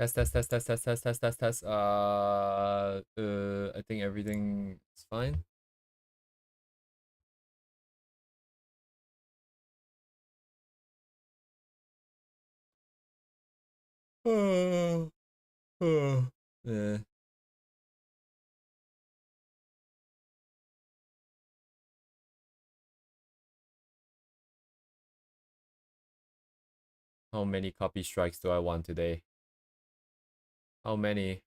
Test, test, test, test, test, test, test, test, test. I think everything is fine. Yeah. How many copy strikes do I want today? How many?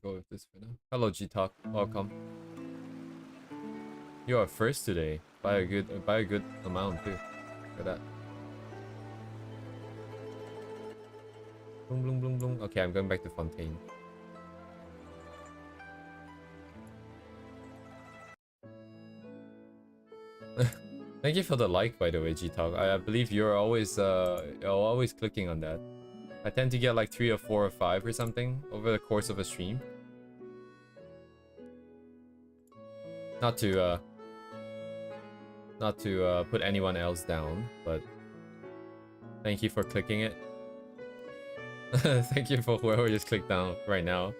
Go with this for now. Hello, G-Talk. Welcome. You are first today by a good amount too. Look at that. Boom, boom, boom, boom. Okay, I'm going back to Fontaine. Thank you for the like, by the way, G-Talk. I believe you're always clicking on that. I tend to get like 3 or 4 or 5 or something over the course of a stream. Not to put anyone else down, but thank you for clicking it. Thank you for whoever just clicked down right now.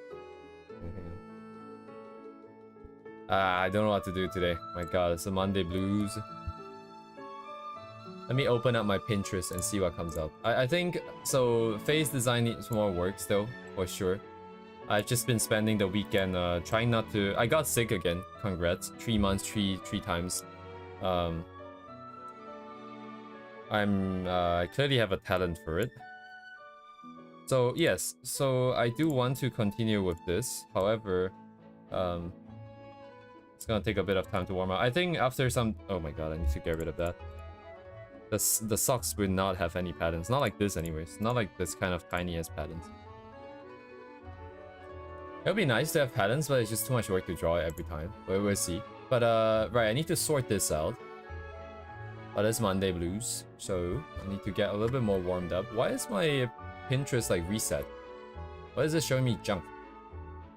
I don't know what to do today. My god, it's a Monday blues. Let me open up my Pinterest and see what comes up. I think, so phase design needs more work still, for sure. I've just been spending the weekend trying not to... I got sick again, congrats. 3 months, three times. I clearly have a talent for it. So yes, so I do want to continue with this. However, it's gonna take a bit of time to warm up. I think after some... Oh my god, I need to get rid of that. The socks will not have any patterns. Not like this anyways. Not like this kind of tiny ass patterns. It would be nice to have patterns, but it's just too much work to draw it every time. We'll see. But right, I need to sort this out. But it's Monday blues, so I need to get a little bit more warmed up. Why is my Pinterest like reset? Why is it showing me junk?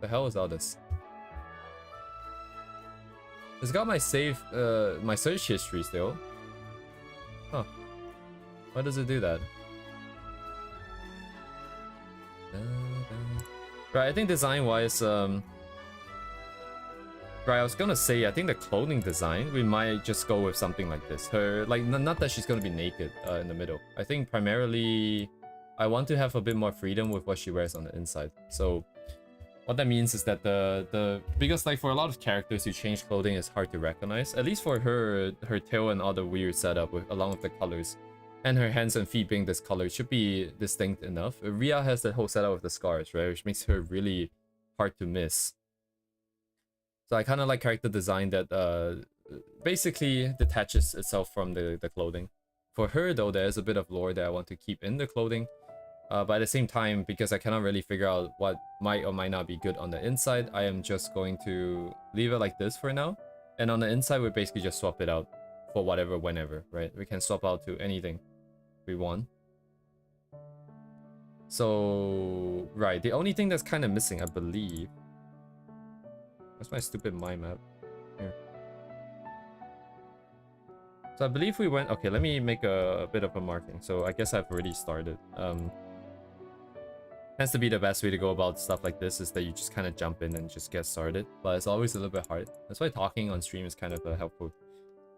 The hell is all this? It's got my save, my search history still. Huh. Why does it do that? Right, I think design-wise, right, I was gonna say, I think the clothing design, we might just go with something like this. Her, like, not that she's gonna be naked in the middle. I think primarily, I want to have a bit more freedom with what she wears on the inside. So, what that means is that because like for a lot of characters who change clothing is hard to recognize, at least for her tail and all the weird setup along with the colors, and her hands and feet being this color should be distinct enough. Rhea has that whole setup with the scars, right, which makes her really hard to miss. So I kind of like character design that basically detaches itself from the clothing. For her though, there's a bit of lore that I want to keep in the clothing. But at the same time, because I cannot really figure out what might or might not be good on the inside, I am just going to leave it like this for now. And on the inside, we basically just swap it out for whatever, whenever, right? We can swap out to anything we want. So, right, the only thing that's kind of missing, I believe... Where's my stupid mind map? Here. So I believe we went... Okay, let me make a bit of a marking. So I guess I've already started. Tends to be the best way to go about stuff like this is that you just kind of jump in and just get started, but it's always a little bit hard. That's why talking on stream is kind of helpful.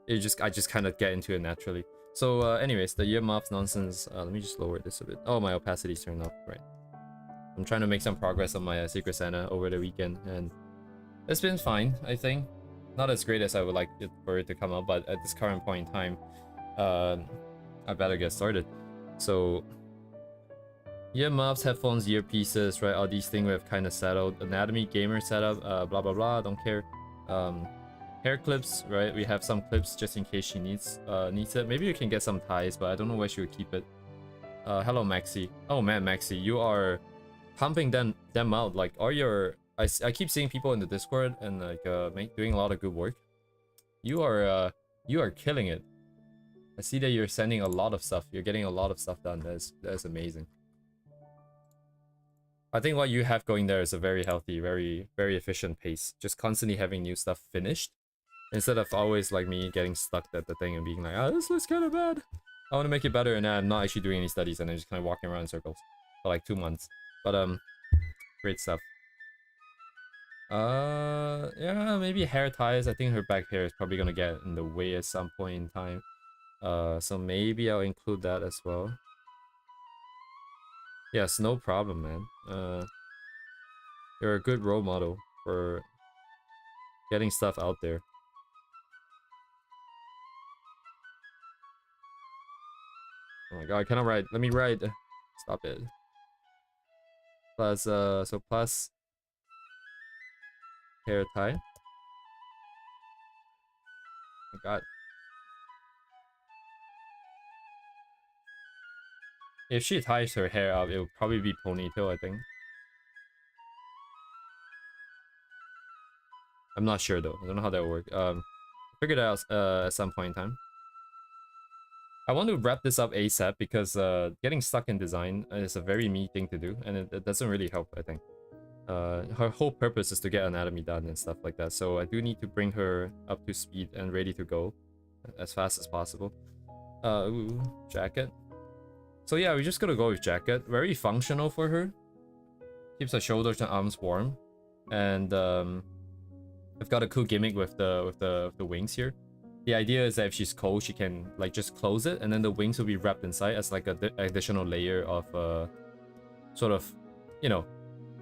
I just kind of get into it naturally. So anyways, the earmuffs nonsense. Let me just lower this a bit. Oh, my opacity's turned off. Right. I'm trying to make some progress on my Secret Santa over the weekend, and it's been fine, I think. Not as great as I would like it for it to come out, but at this current point in time, I better get started. So earmuffs, headphones, earpieces, right? All these things we have kind of settled. Anatomy, gamer setup, blah blah blah. Don't care. Hair clips, right? We have some clips just in case she needs it. Maybe you can get some ties, but I don't know where she would keep it. Hello, Maxi. Oh man, Maxi, you are pumping them out. Like, are your... I keep seeing people in the Discord and like doing a lot of good work. You are killing it. I see that you're sending a lot of stuff. You're getting a lot of stuff done. That's amazing. I think what you have going there is a very healthy, very efficient pace. Just constantly having new stuff finished. Instead of always like me getting stuck at the thing and being like, oh, this looks kind of bad. I want to make it better, and I'm not actually doing any studies, and I'm just kind of walking around in circles for like 2 months. But great stuff. Yeah, maybe hair ties. I think her back hair is probably gonna get in the way at some point in time. So maybe I'll include that as well. Yes, no problem, man. You're a good role model for getting stuff out there. Oh my god, I cannot write. Let me write. Stop it. Plus, so plus hair tie. Oh my god. If she ties her hair up, it would probably be ponytail, I think. I'm not sure though. I don't know how that will work. Figure it out at some point in time. I want to wrap this up ASAP because getting stuck in design is a very me thing to do, and it doesn't really help, I think. Her whole purpose is to get anatomy done and stuff like that, so I do need to bring her up to speed and ready to go as fast as possible. Ooh, jacket. So yeah, we just gotta go with jacket. Very functional for her. Keeps her shoulders and arms warm, and I've got a cool gimmick with the wings here. The idea is that if she's cold, she can like just close it, and then the wings will be wrapped inside as like an additional layer of sort of, you know,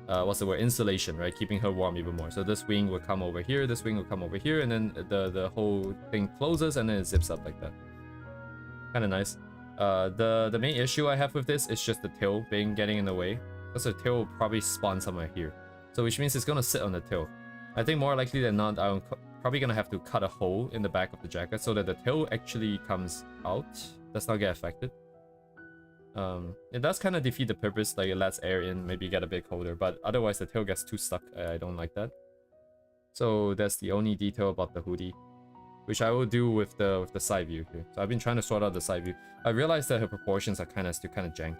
what's the word, insulation, right? Keeping her warm even more. So this wing will come over here, this wing will come over here, and then the whole thing closes and then it zips up like that. Kind of nice. The main issue I have with this is just the tail getting in the way, because the tail will probably spawn somewhere here, so which means it's gonna sit on the tail. I think more likely than not, I'm probably gonna have to cut a hole in the back of the jacket so that the tail actually comes out, does not get affected. It does kind of defeat the purpose, like it lets air in, maybe get a bit colder, but otherwise the tail gets too stuck. I don't like that. So that's the only detail about the hoodie, which I will do with the side view here. So I've been trying to sort out the side view. I realized that her proportions are still kind of jank,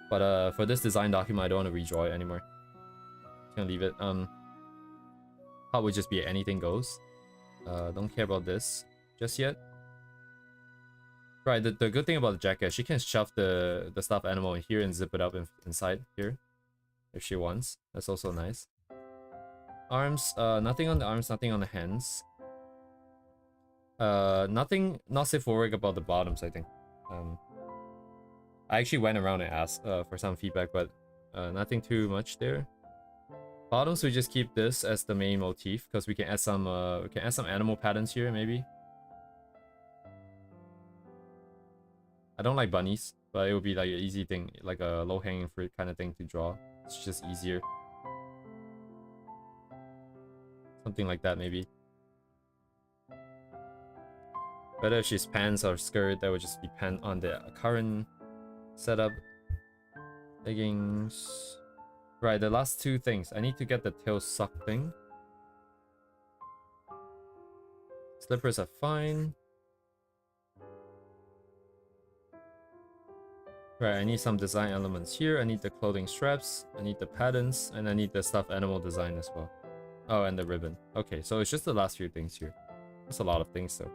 but for this design document, I don't want to redraw it anymore. Just gonna leave it. How would just be anything goes. Don't care about this just yet. Right, the good thing about the jacket, she can shove the stuffed animal in here and zip it up inside here if she wants. That's also nice. Arms, nothing on the arms, nothing on the hands. Nothing, not safe for work about the bottoms, I think. I actually went around and asked for some feedback, but nothing too much there. Bottoms, we just keep this as the main motif because we can add some animal patterns here maybe. I don't like bunnies, but it would be like an easy thing, like a low-hanging fruit kind of thing to draw. It's just easier. Something like that maybe. Whether she's pants or skirt, that would just depend on the current setup. Leggings. Right, the last two things. I need to get the tail suck thing. Slippers are fine. Right, I need some design elements here. I need the clothing straps. I need the patterns. And I need the stuffed animal design as well. Oh, and the ribbon. Okay, so it's just the last few things here. That's a lot of things though.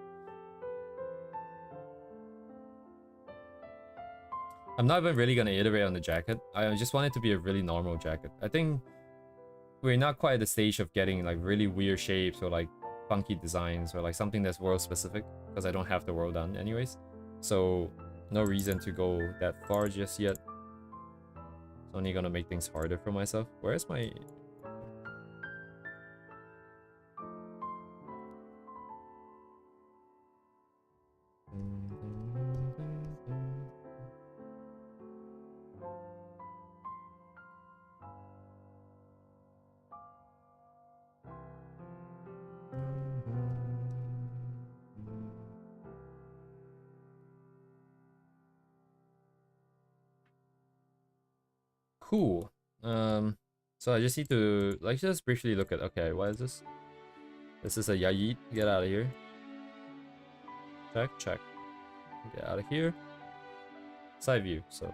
I'm not even really gonna iterate on the jacket. I just want it to be a really normal jacket. I think we're not quite at the stage of getting like really weird shapes or like funky designs or like something that's world specific, because I don't have the world done anyways. So no reason to go that far just yet. It's only gonna make things harder for myself. Where's my... Cool. So I just need to like just briefly look at, okay, what is this? This is a Yayit. Get out of here. Check. Get out of here. Side view, so.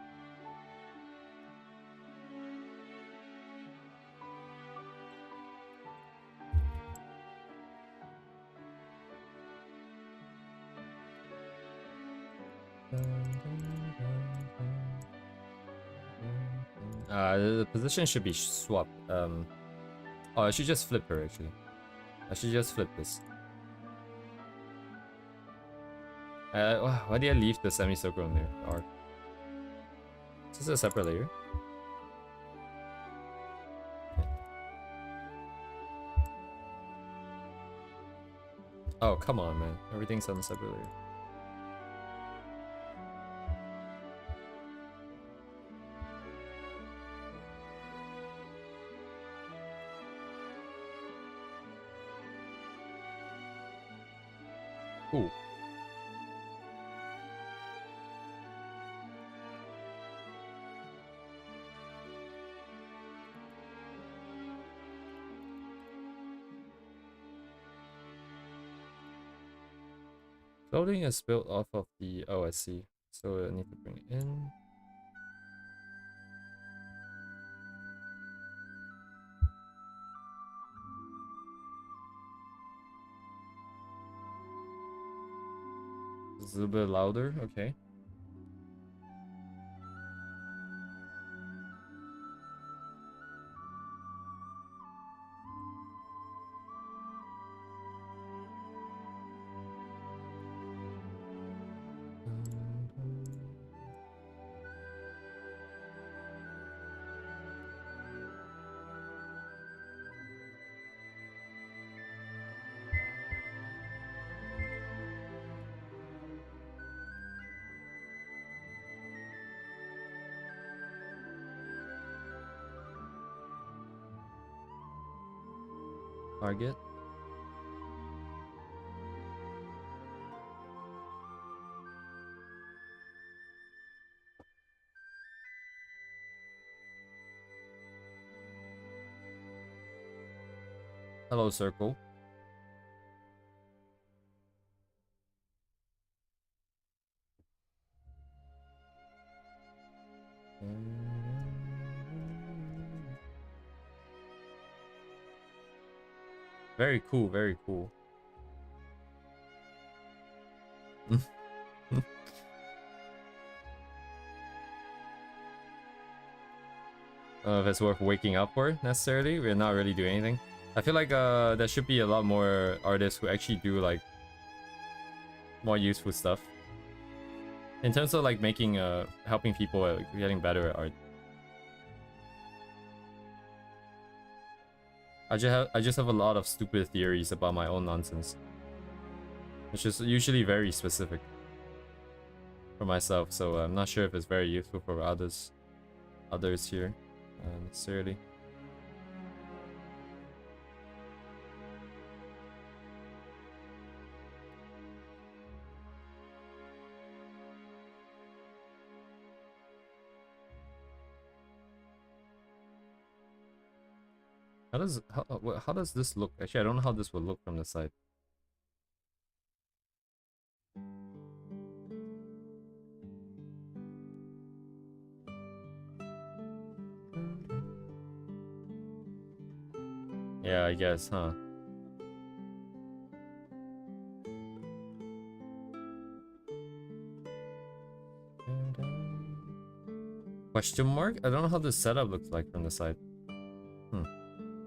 The position should be swapped. Oh, I should just flip her actually. I should just flip this. Why did I leave the semicircle in there? Arc. Is this a separate layer? Oh, come on, man. Everything's on a separate layer. Ooh. Clothing is built off of the... Oh, I see. So I need to bring it in. It's a little bit louder, okay. Target. Hello, circle. Very cool, very cool. If it's worth waking up for necessarily. We're not really doing anything. I feel like there should be a lot more artists who actually do like more useful stuff in terms of like making helping people getting better at art. I just have a lot of stupid theories about my own nonsense, which is usually very specific for myself, so I'm not sure if it's very useful for others here necessarily. How does this look? Actually, I don't know how this will look from the side. Yeah, I guess, huh? Question mark? I don't know how this setup looks like from the side.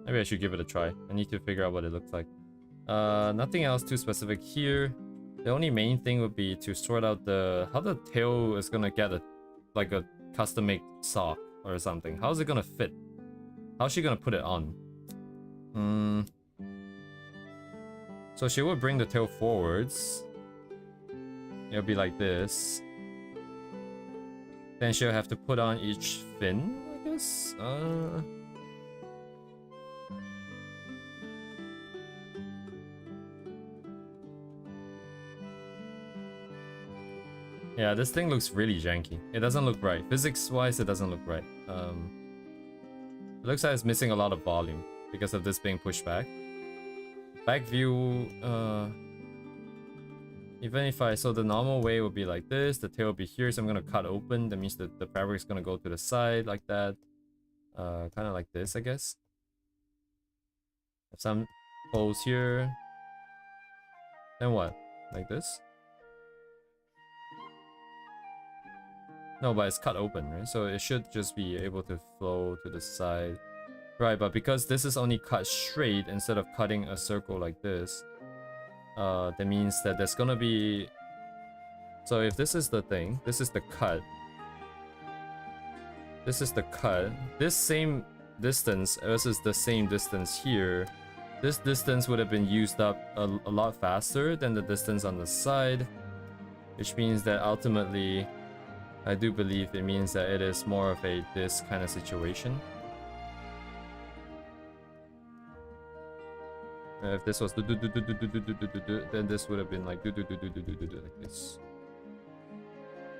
Maybe I should give it a try. I need to figure out what it looks like. Nothing else too specific here. The only main thing would be to sort out how the tail is gonna get like a custom-made sock or something. How's it gonna fit? How's she gonna put it on? So she would bring the tail forwards. It'll be like this. Then she'll have to put on each fin, I guess? Yeah, this thing looks really janky. It doesn't look right. Physics-wise, it doesn't look right. It looks like it's missing a lot of volume because of this being pushed back. Back view, even if so the normal way would be like this, the tail will be here, so I'm gonna cut open. That means that the fabric is gonna go to the side like that. Kind of like this, I guess. Have some holes here. Then what? Like this? No, but it's cut open, right? So it should just be able to flow to the side. Right, but because this is only cut straight instead of cutting a circle like this, that means that there's gonna be... So if this is the thing, this is the cut. This is the cut. This same distance versus the same distance here. This distance would have been used up a lot faster than the distance on the side. Which means that ultimately, I do believe it means that it is more of a this kind of situation. If this was then this would have been like like this.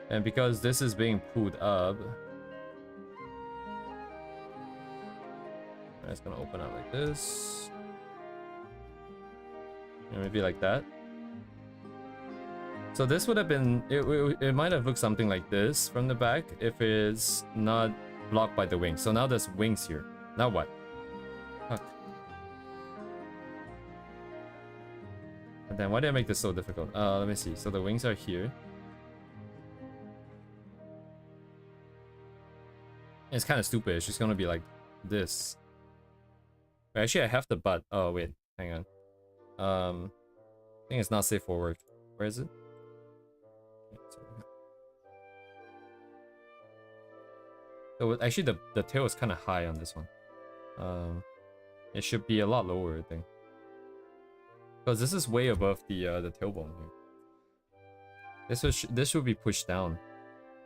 And because this is being pulled up, it's gonna open up like this. And maybe like that. So this would have been, it might have looked something like this from the back if it's not blocked by the wings. So now there's wings here. Now what? Fuck. And then why did I make this so difficult? Let me see. So the wings are here. It's kind of stupid. It's just gonna be like this. Actually, I have the butt. Oh wait, hang on. I think it's not safe for work. Where is it? So actually, the tail is kind of high on this one. It should be a lot lower, I think, because this is way above the tailbone here. This should be pushed down.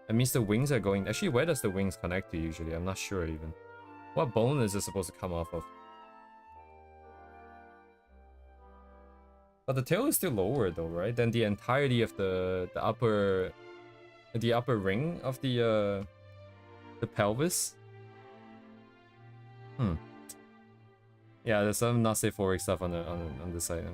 That means the wings are going. Actually, where does the wings connect to usually? I'm not sure even. What bone is it supposed to come off of? But the tail is still lower though, right? Than the entirety of the upper ring of the pelvis. Yeah, there's some not safe for work stuff on the side.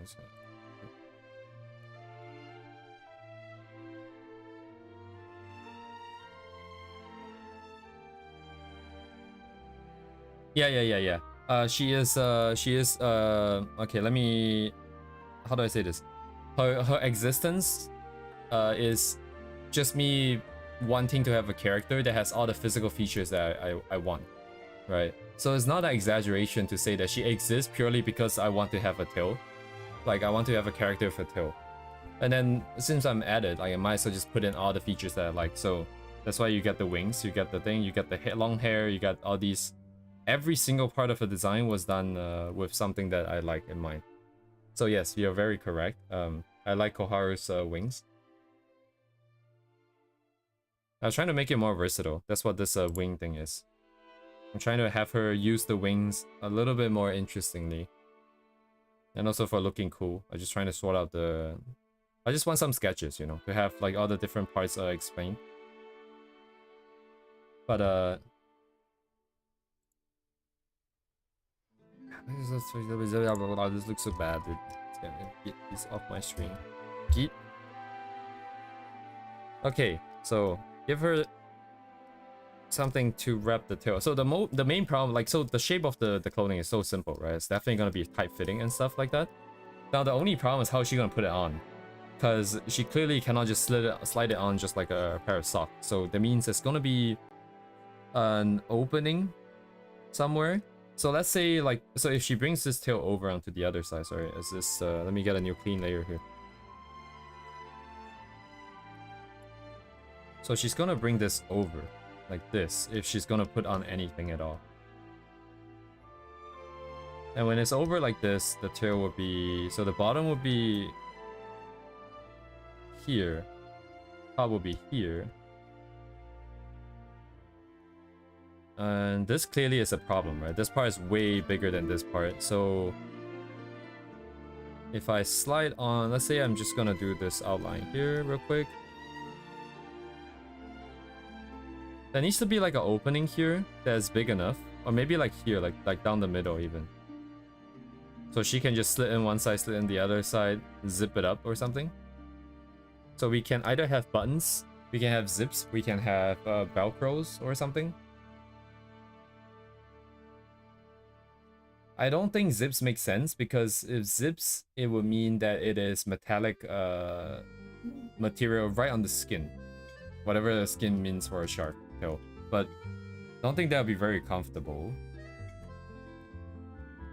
Yeah. She is okay, let me, how do I say this? Her existence is just me wanting to have a character that has all the physical features that I want, right? So it's not an exaggeration to say that she exists purely because I want to have a tail. Like, I want to have a character with a tail. And then since I'm at it, like, I might as well just put in all the features that I like. So that's why you get the wings, you get the thing, you get the long hair, you got all these. Every single part of the design was done with something that I like in mind. So yes, you're very correct. I like Koharu's wings. I was trying to make it more versatile. That's what this wing thing is. I'm trying to have her use the wings a little bit more interestingly. And also for looking cool. I'm just trying to sort out the... I just want some sketches, you know, to have like all the different parts explained. But this looks so bad, dude. It's gonna get this off my screen. Get. Okay, so give her something to wrap the tail. So the main problem, like, so the shape of the clothing is so simple, right? It's definitely gonna be tight fitting and stuff like that. Now the only problem is how she's gonna put it on, because she clearly cannot just slide it on just like a pair of socks. So that means it's gonna be an opening somewhere. So let's say, like, so if she brings this tail over onto the other side, sorry, is this, let me get a new clean layer here. So she's gonna bring this over, like this, if she's gonna put on anything at all. And when it's over like this, the tail will be, so the bottom will be here, top will be here. And this clearly is a problem, right? This part is way bigger than this part. So if I slide on, let's say I'm just gonna do this outline here real quick. There needs to be like an opening here that's big enough, or maybe like here, like down the middle even. So she can just slit in one side, slit in the other side, zip it up or something. So we can either have buttons, we can have zips, we can have velcros or something. I don't think zips make sense, because if zips, it would mean that it is metallic material right on the skin. whatever the skin means for a shark tail. But I don't think that would be very comfortable.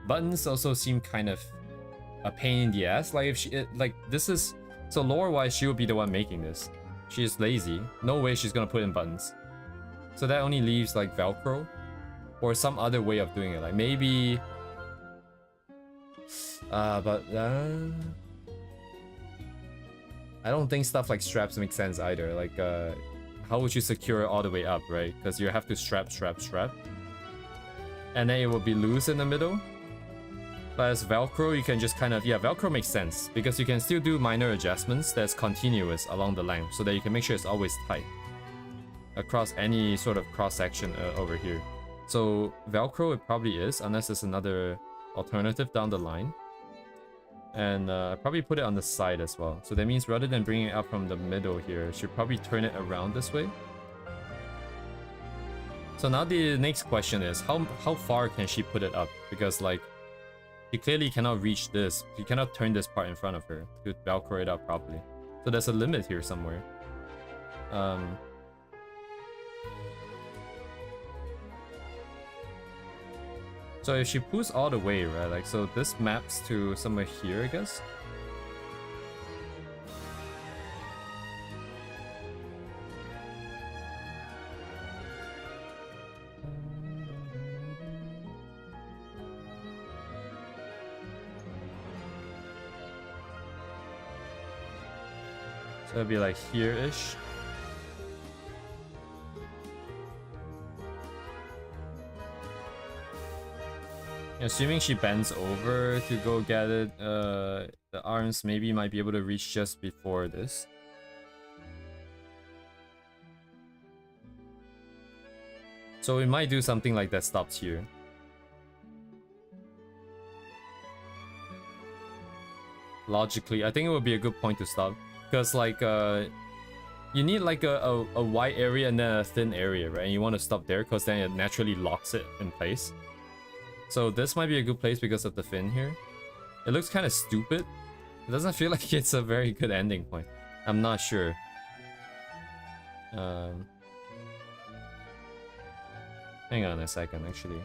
Buttons also seem kind of a pain in the ass. Like if she like this is so lore wise, she would be the one making this. She is lazy. No way she's gonna put in buttons. So that only leaves like Velcro or some other way of doing it. Like maybe but I don't think stuff like straps make sense either. Like how would you secure it all the way up, right? Because you have to strap. And then it will be loose in the middle. But as Velcro, you can just kind of, yeah, Velcro makes sense because you can still do minor adjustments that's continuous along the length so that you can make sure it's always tight across any sort of cross section over here. So Velcro it probably is, unless there's another alternative down the line. And probably put it on the side as well. So that means rather than bringing it up from the middle here, she'll probably turn it around this way. So now the next question is, how far can she put it up? Because like, she clearly cannot reach this. She cannot turn this part in front of her to Velcro it up properly. So there's a limit here somewhere. So if she pulls all the way, right? Like, so this maps to somewhere here, I guess. So it'd be like here-ish. Assuming she bends over to go get it, the arms maybe might be able to reach just before this. So we might do something like that stops here. Logically, I think it would be a good point to stop. Because like you need like a wide area and then a thin area, right? And you want to stop there because then it naturally locks it in place. So this might be a good place because of the fin here. It looks kind of stupid. It doesn't feel like it's a very good ending point. I'm not sure. Hang on a second, actually.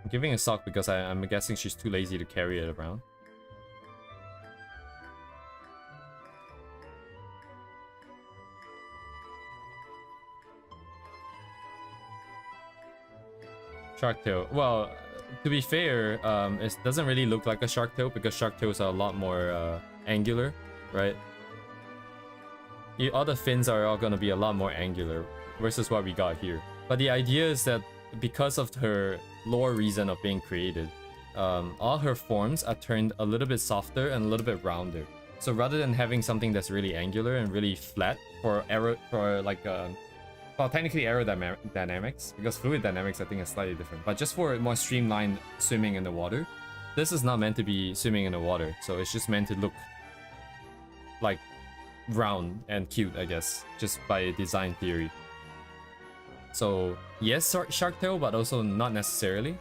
I'm giving a sock because I'm guessing she's too lazy to carry it around. Shark tail. Well, to be fair, it doesn't really look like a shark tail because shark tails are a lot more angular, right? All the fins are all gonna be a lot more angular versus what we got here. But the idea is that because of her lore reason of being created, all her forms are turned a little bit softer and a little bit rounder. So rather than having something that's really angular and really flat for well, technically aerodynamics, because fluid dynamics I think is slightly different, but just for more streamlined swimming in the water, this is not meant to be swimming in the water, so it's just meant to look like round and cute, I guess, just by design theory. So yes, shark tail, but also not necessarily.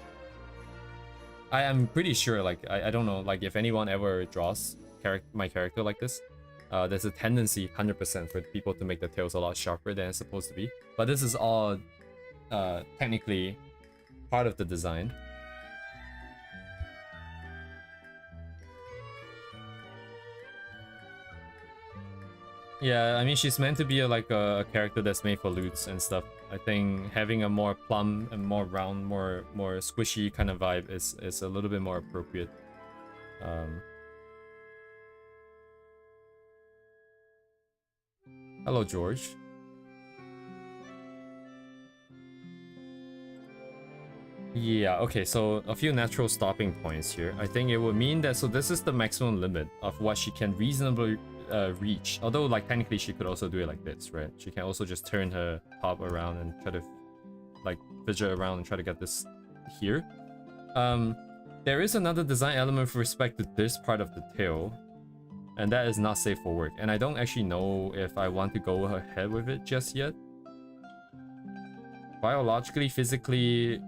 I am pretty sure, like, I don't know, like if anyone ever draws my character like this, there's a tendency 100% for people to make the tails a lot sharper than it's supposed to be. But this is all technically part of the design. Yeah, I mean, she's meant to be like a character that's made for loots and stuff. I think having a more plumb and more round, more squishy kind of vibe is a little bit more appropriate. Hello, George. Yeah, okay, so a few natural stopping points here. I think it would mean that, so this is the maximum limit of what she can reasonably reach. Although, like, technically she could also do it like this, right? She can also just turn her top around and try to, like, fidget around and try to get this here. There is another design element with respect to this part of the tail, and that is not safe for work. And I don't actually know if I want to go ahead with it just yet. Biologically, physically,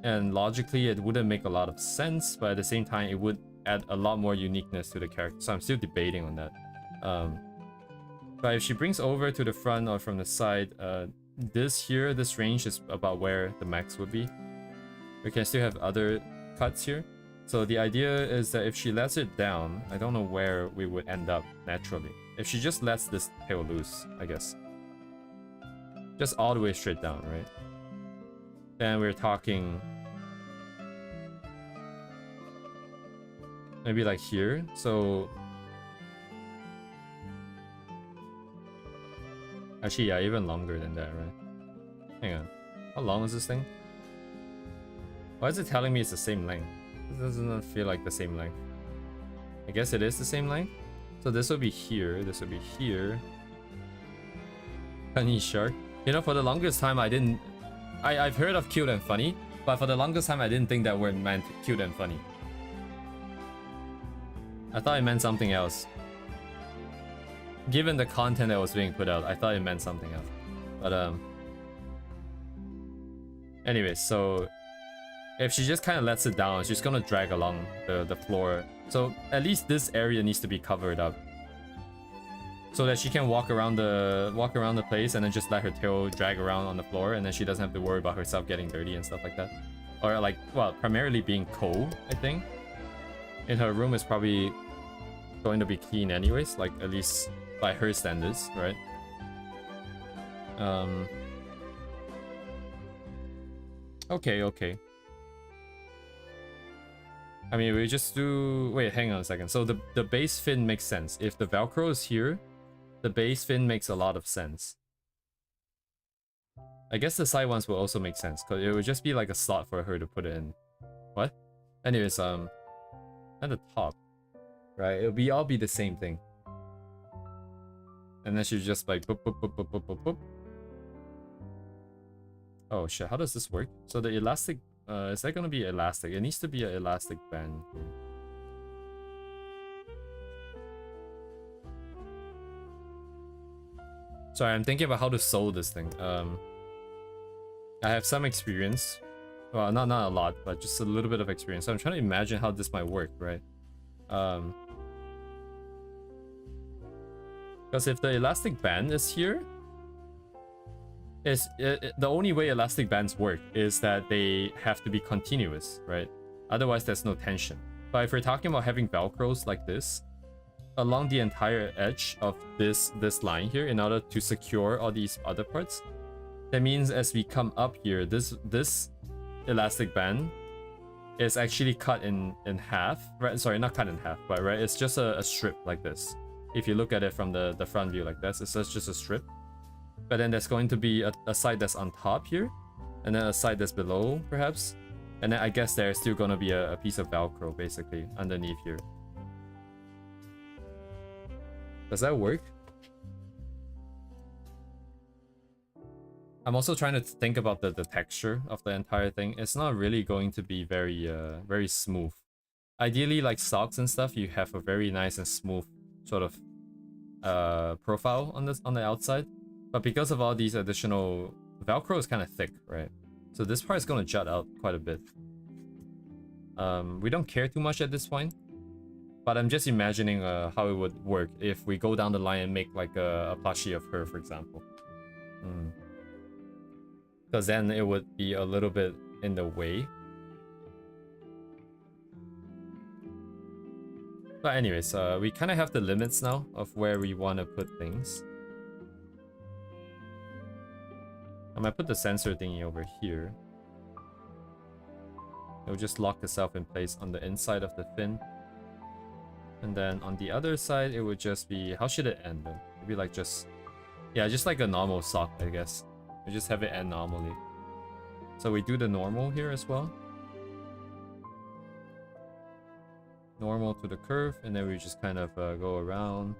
and logically, it wouldn't make a lot of sense, but at the same time, it would add a lot more uniqueness to the character. So I'm still debating on that. But if she brings over to the front or from the side, this range is about where the max would be. We can still have other cuts here. So the idea is that if she lets it down, I don't know where we would end up naturally. If she just lets this tail loose, I guess. Just all the way straight down, right? Then we're talking maybe like here. So actually, yeah, even longer than that, right? Hang on. How long is this thing? Why is it telling me it's the same length? This doesn't feel like the same length. I guess it is the same length. So this will be here. This will be here. Funny shark. You know, for the longest time, I've heard of cute and funny, but for the longest time, I didn't think that word meant cute and funny. I thought it meant something else. Given the content that was being put out, I thought it meant something else. But anyway, so if she just kind of lets it down, she's gonna drag along the floor. So at least this area needs to be covered up, so that she can walk around the place and then just let her tail drag around on the floor, and then she doesn't have to worry about herself getting dirty and stuff like that. Or like, well, primarily being cold, I think. In her room is probably going to be clean anyways, like at least by her standards, right? Okay. I mean, we just do... Wait, hang on a second. So the base fin makes sense. If the Velcro is here, the base fin makes a lot of sense. I guess the side ones will also make sense, because it would just be like a slot for her to put it in. What? Anyways, at the top, right? It'll all be the same thing. And then she's just like boop, boop, boop, boop, boop, boop, boop. Oh shit, how does this work? So the elastic... is that gonna be elastic? It needs to be an elastic band here. Sorry, I'm thinking about how to sew this thing. I have some experience. Well, not a lot, but just a little bit of experience. So I'm trying to imagine how this might work, right? Because if the elastic band is here, the only way elastic bands work is that they have to be continuous, right? Otherwise, there's no tension. But if we're talking about having Velcros like this along the entire edge of this line here in order to secure all these other parts, that means as we come up here, this elastic band is actually cut in half, right? Sorry, not cut in half, but right, it's just a strip like this. If you look at it from the front view like this, it's just a strip. But then there's going to be a side that's on top here, and then a side that's below, perhaps. And then I guess there's still going to be a piece of Velcro, basically, underneath here. Does that work? I'm also trying to think about the texture of the entire thing. It's not really going to be very smooth. Ideally, like socks and stuff, you have a very nice and smooth sort of profile on the outside. But because of all these additional... Velcro is kind of thick, right? So this part is going to jut out quite a bit. We don't care too much at this point. But I'm just imagining how it would work if we go down the line and make like a plushie of her, for example. Because then it would be a little bit in the way. But anyways, we kind of have the limits now of where we want to put things. I might put the sensor thingy over here. It'll just lock itself in place on the inside of the fin. And then on the other side, it would just be... How should it end then? Maybe like just... Yeah, just like a normal sock, I guess. We just have it end normally. So we do the normal here as well. Normal to the curve, and then we just kind of go around.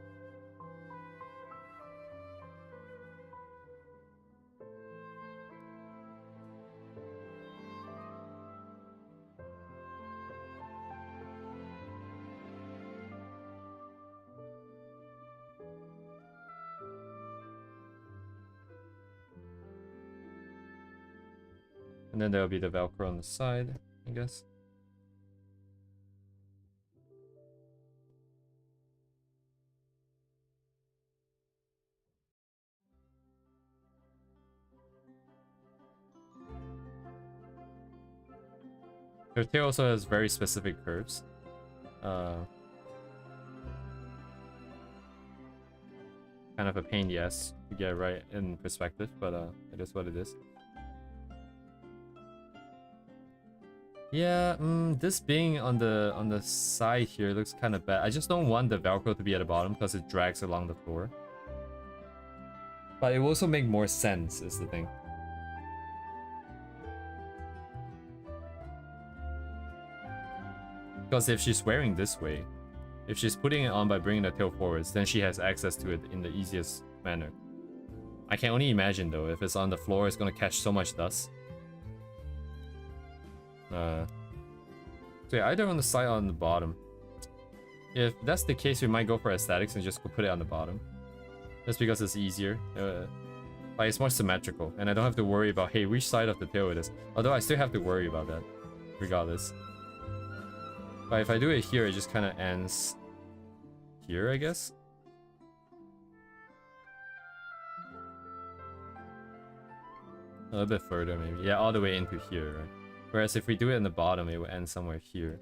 And then there'll be the Velcro on the side, I guess. Her tail also has very specific curves. Kind of a pain, yes, to get right in perspective, but it is what it is. Yeah, this being on the side here looks kind of bad. I just don't want the Velcro to be at the bottom because it drags along the floor. But it will also make more sense, is the thing. Because if she's wearing this way, if she's putting it on by bringing the tail forwards, then she has access to it in the easiest manner. I can only imagine though, if it's on the floor, it's gonna catch so much dust. So yeah, either on the side or on the bottom. If that's the case, we might go for aesthetics and just put it on the bottom. Just because it's easier. Like, it's more symmetrical, and I don't have to worry about, hey, which side of the tail it is. Although I still have to worry about that, regardless. But if I do it here, it just kind of ends here, I guess. A little bit further, maybe. Yeah, all the way into here, right? Whereas if we do it in the bottom, it will end somewhere here.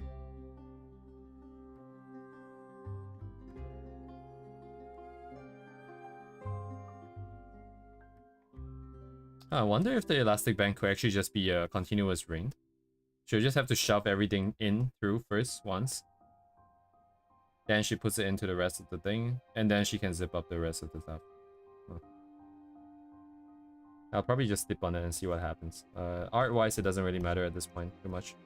I wonder if the elastic band could actually just be a continuous ring. She'll just have to shove everything in through first once. Then she puts it into the rest of the thing, and then she can zip up the rest of the stuff. Huh. I'll probably just dip on it and see what happens. Art-wise, it doesn't really matter at this point too much.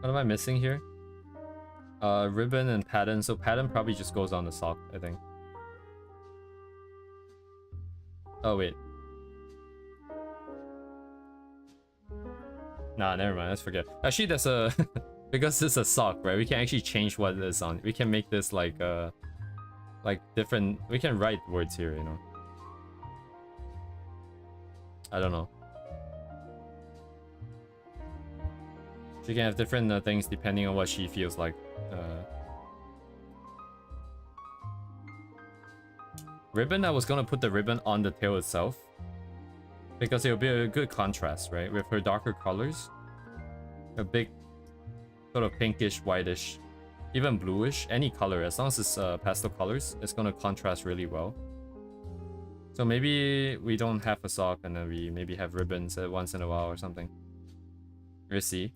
What am I missing here? Ribbon and pattern. So pattern probably just goes on the sock, I think. Oh, wait. Nah, never mind. Let's forget. Actually, there's a... because it's a sock, right? We can actually change what it is on. We can make this like different... We can write words here, you know. I don't know. She can have different things depending on what she feels like. Ribbon, I was gonna put the ribbon on the tail itself. Because it will be a good contrast, right? With her darker colors. A big sort of pinkish, whitish, even bluish, any color. As long as it's pastel colors, it's gonna contrast really well. So maybe we don't have a sock and then we maybe have ribbons once in a while or something. We'll see.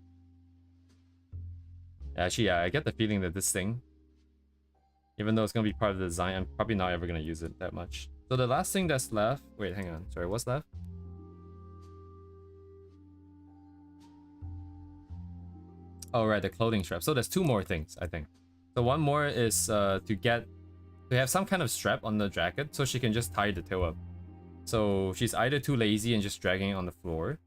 Actually, yeah, I get the feeling that this thing, even though it's gonna be part of the design, I'm probably not ever gonna use it that much. So the last thing that's left... Wait, hang on. Sorry, what's left? Oh, right, the clothing strap. So there's two more things, I think. So one more is to have some kind of strap on the jacket so she can just tie the tail up. So she's either too lazy and just dragging it on the floor,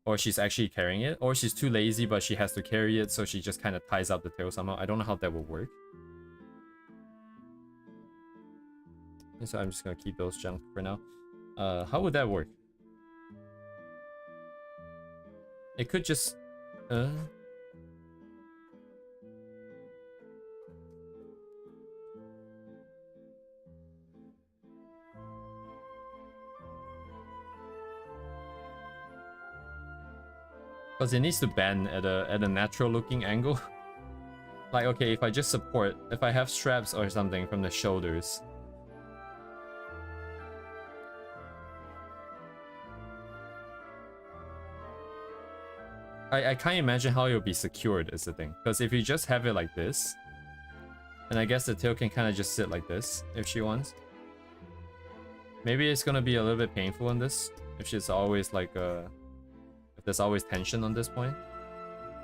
or she's actually carrying it, or she's too lazy but she has to carry it, so she just kind of ties up the tail somehow. I don't know how that will work. And so I'm just gonna keep those junk for now. How would that work? It could just... Because it needs to bend at a natural looking angle. Like, okay, if I just support, if I have straps or something from the shoulders. I can't imagine how it'll be secured is the thing. Because if you just have it like this, and I guess the tail can kind of just sit like this if she wants. Maybe it's gonna be a little bit painful on this if she's always like if there's always tension on this point.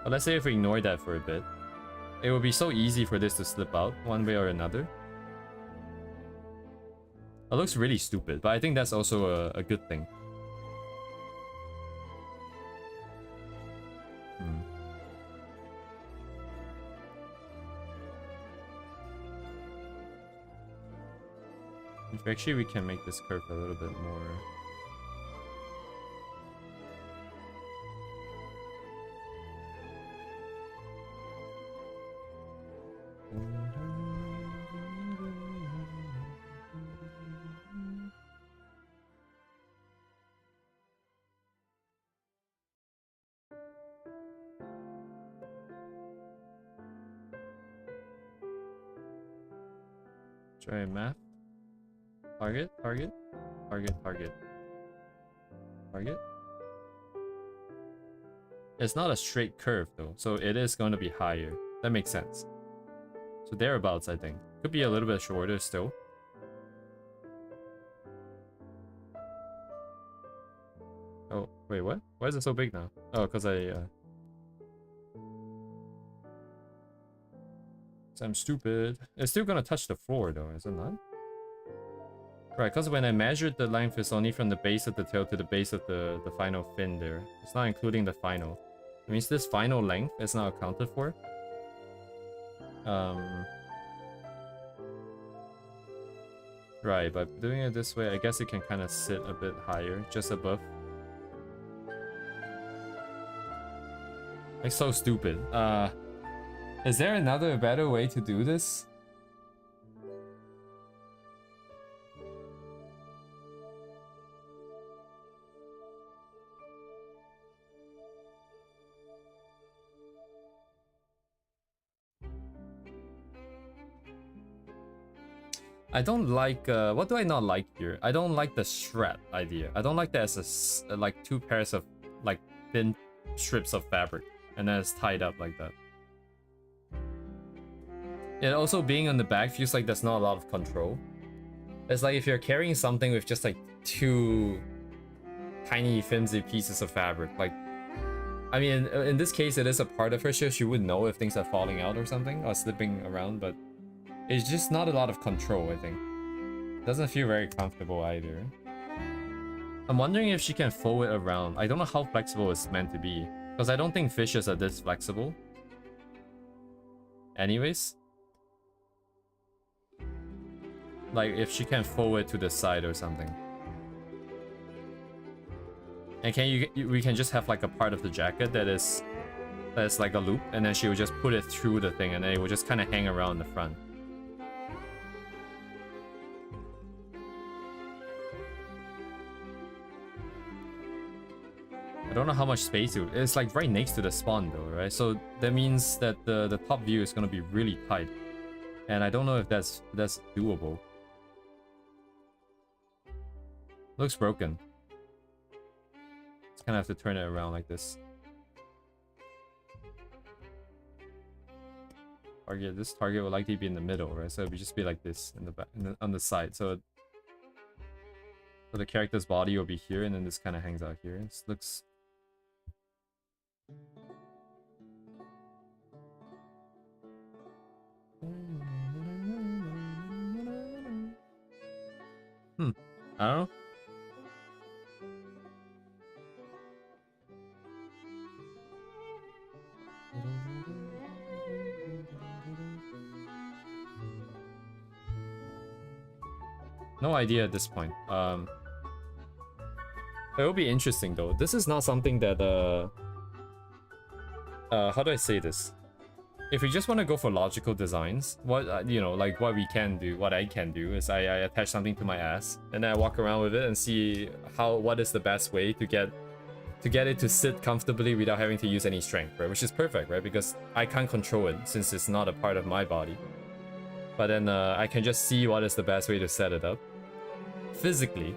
But let's say if we ignore that for a bit, it would be so easy for this to slip out one way or another. It looks really stupid, but I think that's also a good thing. Actually, we can make this curve a little bit more. Try math. Target, target, target, target. Target. It's not a straight curve though, so it is going to be higher. That makes sense. So thereabouts, I think. Could be a little bit shorter still. Oh, wait, what? Why is it so big now? Oh, because I'm stupid. It's still gonna touch the floor though, is it not? Right, because when I measured the length, it's only from the base of the tail to the base of the final fin there. It's not including the final. It means this final length is not accounted for. Right, but doing it this way, I guess it can kind of sit a bit higher, just above. Like, so stupid. Is there another better way to do this? I don't like, what do I not like here? I don't like the strap idea. I don't like that as a, like two pairs of like thin strips of fabric and then it's tied up like that. It also being on the back feels like there's not a lot of control. It's like if you're carrying something with just like two tiny flimsy pieces of fabric. Like, I mean, in this case, it is a part of her, so she would know if things are falling out or something or slipping around, but it's just not a lot of control, I think. Doesn't feel very comfortable either. I'm wondering if she can fold it around. I don't know how flexible it's meant to be, because I don't think fishes are this flexible. Anyways. Like, if she can fold it to the side or something. And we can just have like a part of the jacket that's like a loop, and then she would just put it through the thing, and then it would just kind of hang around the front. I don't know how much space it's like right next to the spawn though, right? So that means that the top view is gonna be really tight, and I don't know if that's doable. Looks broken. Just kind of have to turn it around like this. This target would likely be in the middle, right? So it would just be like this in the back, on the side. So the character's body will be here, and then this kind of hangs out here. This looks. I don't know. No idea at this point. It will be interesting though. This is not something that how do I say this? If we just want to go for logical designs, what you know, like what we can do, what I can do is I attach something to my ass and then I walk around with it and see what is the best way to get it to sit comfortably without having to use any strength, right? Which is perfect, right? Because I can't control it since it's not a part of my body. But then I can just see what is the best way to set it up physically.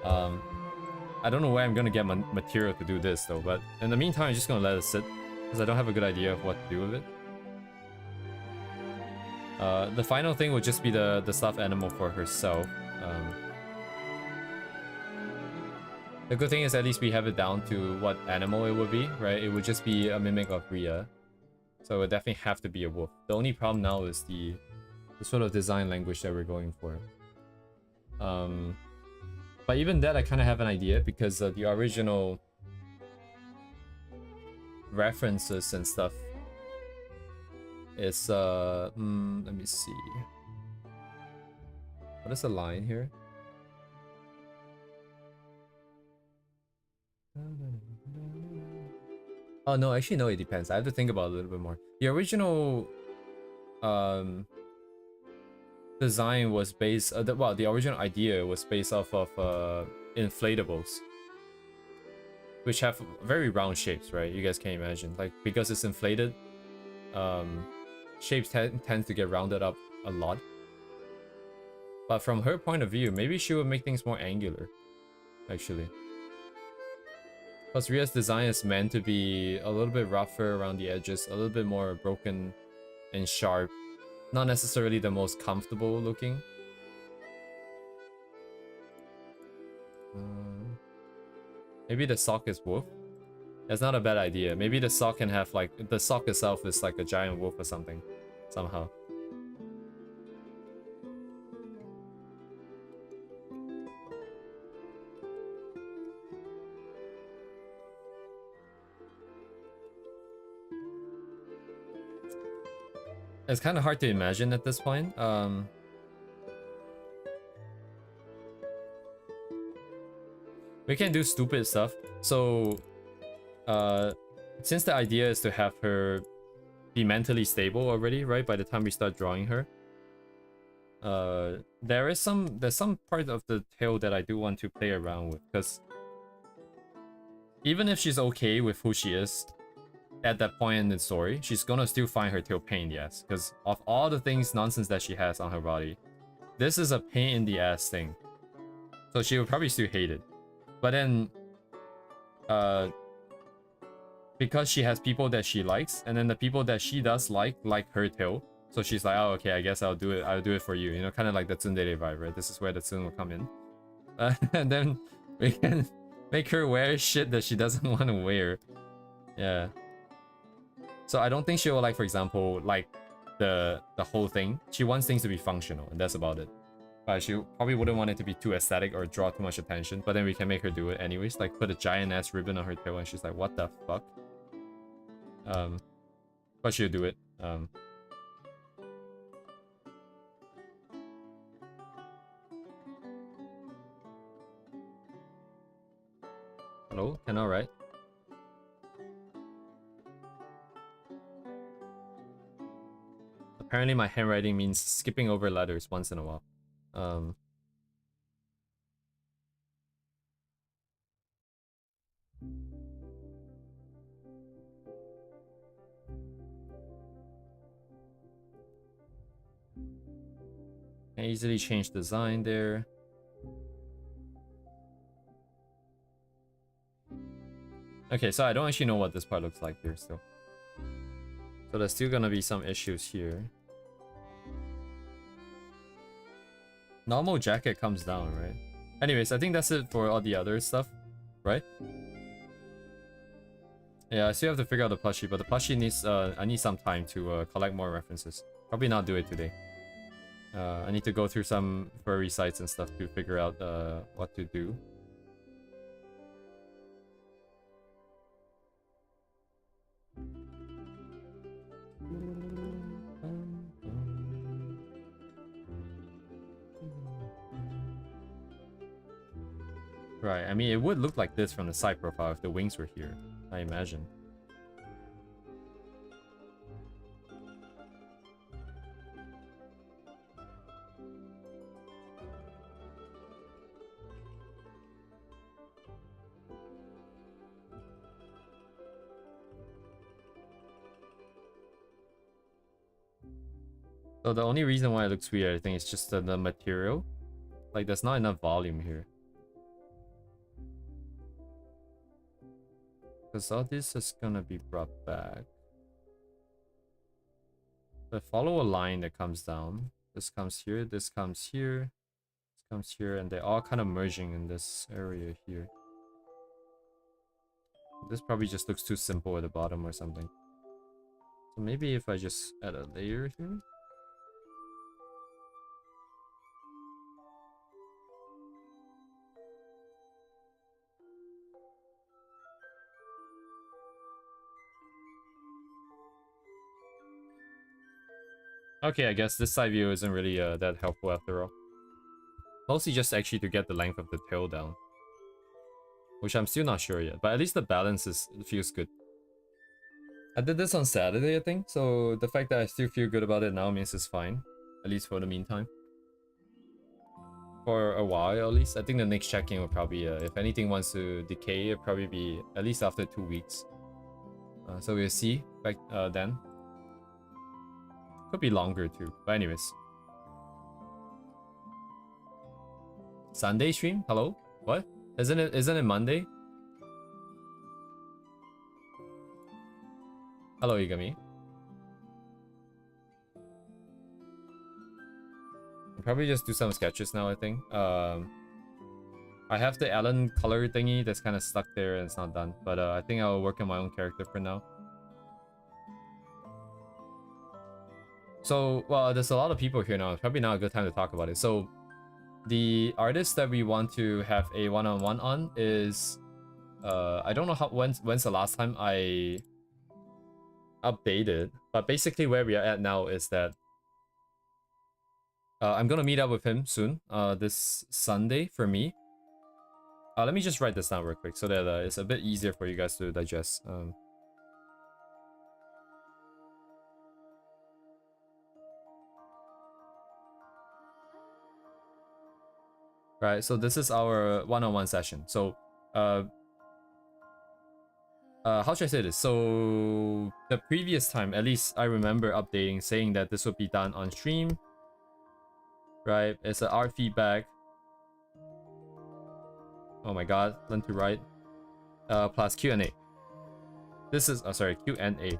I don't know where I'm gonna get my material to do this though, but in the meantime I'm just gonna let it sit because I don't have a good idea of what to do with it. The final thing would just be the stuffed animal for herself. The good thing is at least we have it down to what animal it would be, right? It would just be a mimic of Rhea. So it would definitely have to be a wolf. The only problem now is the sort of design language that we're going for. But even that I kind of have an idea because the original references and stuff is let me see. What is the line here? Oh no, actually no, it depends. I have to think about it a little bit more. The original design was based well, the original idea was based off of inflatables, which have very round shapes, right? You guys can imagine, like, because it's inflated, shapes tend to get rounded up a lot. But from her point of view, maybe she would make things more angular, actually. Because Ria's design is meant to be a little bit rougher around the edges, a little bit more broken and sharp. Not necessarily the most comfortable looking. Maybe the sock is wolf. That's not a bad idea. Maybe the sock can have, like, the sock itself is like a giant wolf or something, somehow. It's kind of hard to imagine at this point. We can do stupid stuff. So, since the idea is to have her be mentally stable already, right? By the time we start drawing her, there's some part of the tail that I do want to play around with, because even if she's okay with who she is at that point in the story, she's gonna still find her tail pain in the ass, because of all the things nonsense that she has on her body, this is a pain in the ass thing. So she would probably still hate it. But then, because she has people that she likes, and then the people that she does like her tail, so she's like, oh, okay, I guess I'll do it for you. You know, kind of like the tsundere vibe, right? This is where the tsun will come in. And then we can make her wear shit that she doesn't want to wear. Yeah. So I don't think she will, like, for example, like the whole thing. She wants things to be functional, and that's about it. But she probably wouldn't want it to be too aesthetic or draw too much attention. But then we can make her do it anyways. Like, put a giant ass ribbon on her tail, and she's like, what the fuck? But she'll do it. Hello? Cannot, right? Apparently my handwriting means skipping over letters once in a while. Can easily change design there. Okay, so I don't actually know what this part looks like here still. So there's still gonna be some issues here. Normal jacket comes down, right? Anyways, I think that's it for all the other stuff, right? Yeah, I still have to figure out the plushie, but the plushie needs, I need some time to collect more references. Probably not do it today. I need to go through some furry sites and stuff to figure out what to do. Right, I mean, it would look like this from the side profile if the wings were here, I imagine. So the only reason why it looks weird, I think, is just the material. Like, there's not enough volume here. Because all this is gonna be brought back. But follow a line that comes down. This comes here, this comes here, this comes here, and they're all kind of merging in this area here. This probably just looks too simple at the bottom or something. So maybe if I just add a layer here. Okay, I guess this side view isn't really that helpful after all. Mostly just actually to get the length of the tail down, which I'm still not sure yet, but at least the balance feels good. I did this on Saturday, I think, so the fact that I still feel good about it now means it's fine, at least for the meantime. For a while, at least. I think the next check-in will probably, if anything wants to decay, it'll probably be at least after 2 weeks. So we'll see back then. Could be longer too, but anyways. Sunday stream? Hello? What? Isn't it Monday? Hello, Igami. I'll probably just do some sketches now, I think. I have the Alan color thingy that's kind of stuck there and it's not done. But I think I'll work on my own character for now. So, well, there's a lot of people here now. It's probably not a good time to talk about it. So, the artist that we want to have a one-on-one on is... I don't know when's the last time I updated. But basically where we are at now is that I'm gonna meet up with him soon. This Sunday for me. Let me just write this down real quick so that it's a bit easier for you guys to digest. Right, so this is our one-on-one session. So, how should I say this? So, the previous time, at least I remember updating, saying that this would be done on stream. Right, it's an art feedback. Oh my god, learn to write. Plus Q&A. This is, sorry, Q&A.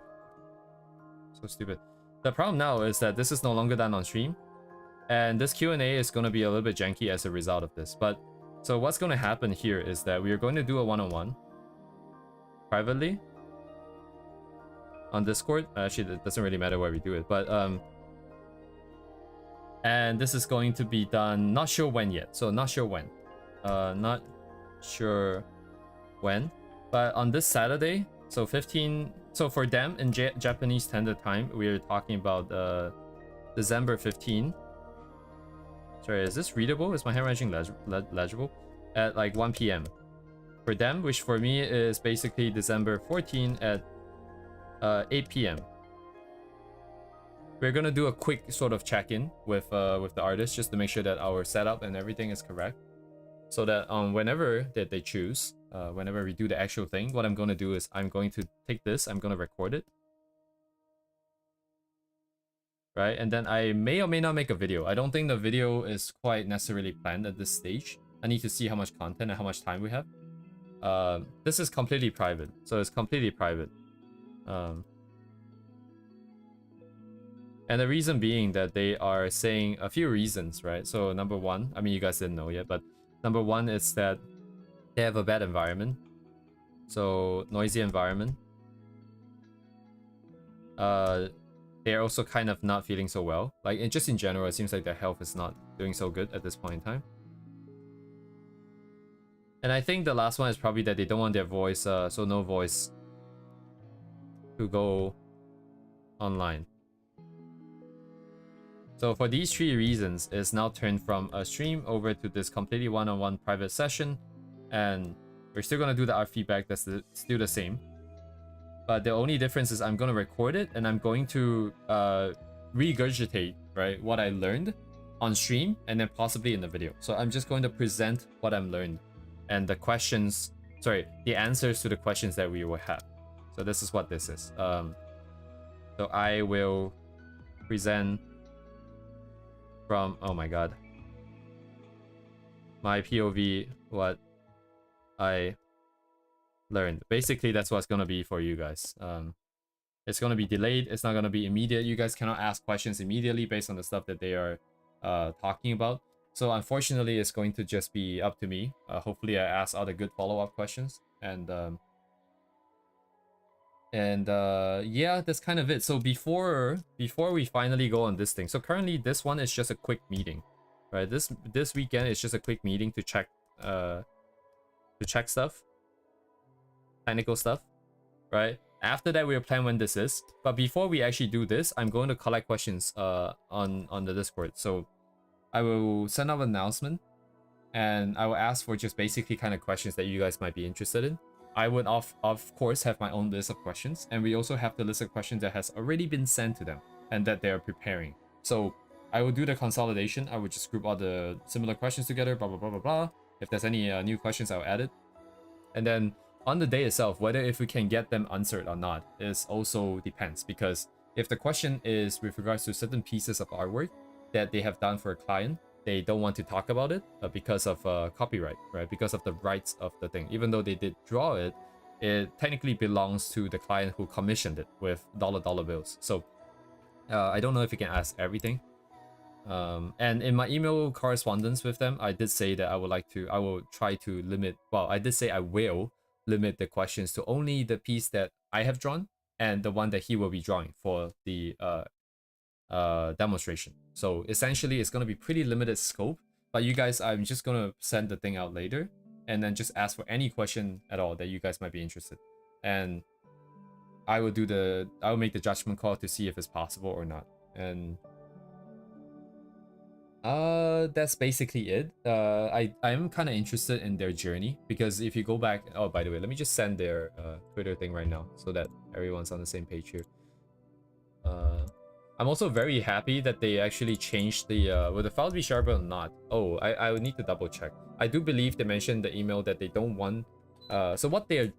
So stupid. The problem now is that this is no longer done on stream. And this Q&A is going to be a little bit janky as a result of this. But, so what's going to happen here is that we are going to do a one-on-one. Privately. On Discord. Actually, it doesn't really matter where we do it. But, and this is going to be done, not sure when yet. So, not sure when. Not sure when. But on this Saturday, so 15... So for them, in Japanese Standard Time, we are talking about December 15. Sorry, is this readable? Is my handwriting legible? At like 1 p.m. For them, which for me is basically December 14 at 8 p.m. We're gonna do a quick sort of check-in with the artist just to make sure that our setup and everything is correct. So that whenever that they choose, whenever we do the actual thing, what I'm gonna do is I'm going to take this, I'm gonna record it. Right, and then I may or may not make a video. I don't think the video is quite necessarily planned at this stage. I need to see how much content and how much time we have. This is completely private, so it's completely private. And the reason being that they are saying a few reasons, right? So number one, I mean, you guys didn't know yet, but number one is that they have a bad environment. So noisy environment. They're also kind of not feeling so well. Like, just in general, it seems like their health is not doing so good at this point in time. And I think the last one is probably that they don't want their voice, so no voice, to go online. So for these three reasons, it's now turned from a stream over to this completely one-on-one private session. And we're still going to do the art feedback, that's still the same. But the only difference is I'm going to record it and I'm going to regurgitate, right, what I learned on stream and then possibly in the video. So I'm just going to present what I'm learned and the questions, sorry, the answers to the questions that we will have. So this is what this is. So I will present from, oh my god, my POV, what I learned. Basically, that's what's gonna be for you guys. It's gonna be delayed. It's not gonna be immediate. You guys cannot ask questions immediately based on the stuff that they are talking about. So unfortunately, it's going to just be up to me. Hopefully, I ask other good follow-up questions. And yeah, that's kind of it. So before we finally go on this thing, so currently this one is just a quick meeting, right? This weekend is just a quick meeting to check stuff, technical stuff, right? After that, we'll plan when this is. But before we actually do this, I'm going to collect questions on the Discord. So I will send out an announcement and I will ask for just basically kind of questions that you guys might be interested in. I would of course have my own list of questions, and we also have the list of questions that has already been sent to them and that they're preparing. So I will do the consolidation. I would just group all the similar questions together, blah blah blah blah blah. If there's any new questions, I'll add it. And then on the day itself, whether if we can get them answered or not is also depends, because if the question is with regards to certain pieces of artwork that they have done for a client, they don't want to talk about it because of copyright, right? Because of the rights of the thing. Even though they did draw it, it technically belongs to the client who commissioned it with dollar bills. So I don't know if you can ask everything. And in my email correspondence with them, I did say that I will try to limit, well, I did say I will limit the questions to only the piece that I have drawn and the one that he will be drawing for the demonstration. So essentially it's going to be pretty limited scope, but you guys, I'm just going to send the thing out later and then just ask for any question at all that you guys might be interested. And I will make the judgment call to see if it's possible or not. And that's basically it. I am kind of interested in their journey, because if you go back, oh, by the way, let me just send their Twitter thing right now so that everyone's on the same page here. I'm also very happy that they actually changed the will the file be sharper or not. Oh, I would need to double check. I do believe they mentioned the email that they don't want so what they're,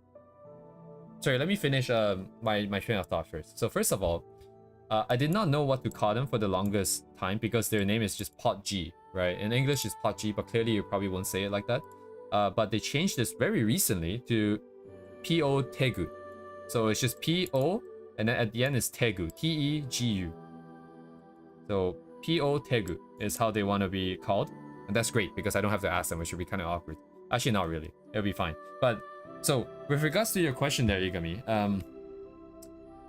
sorry, let me finish my train of thought first. So first of all, I did not know what to call them for the longest time because their name is just Pot G, right? In English it's Pot G, but clearly you probably won't say it like that. But they changed this very recently to P-O Tegu. So it's just P-O, and then at the end is Tegu, T-E-G-U. So P-O Tegu is how they want to be called. And that's great because I don't have to ask them, which would be kind of awkward. Actually, not really. It'll be fine. But so with regards to your question there, Igami,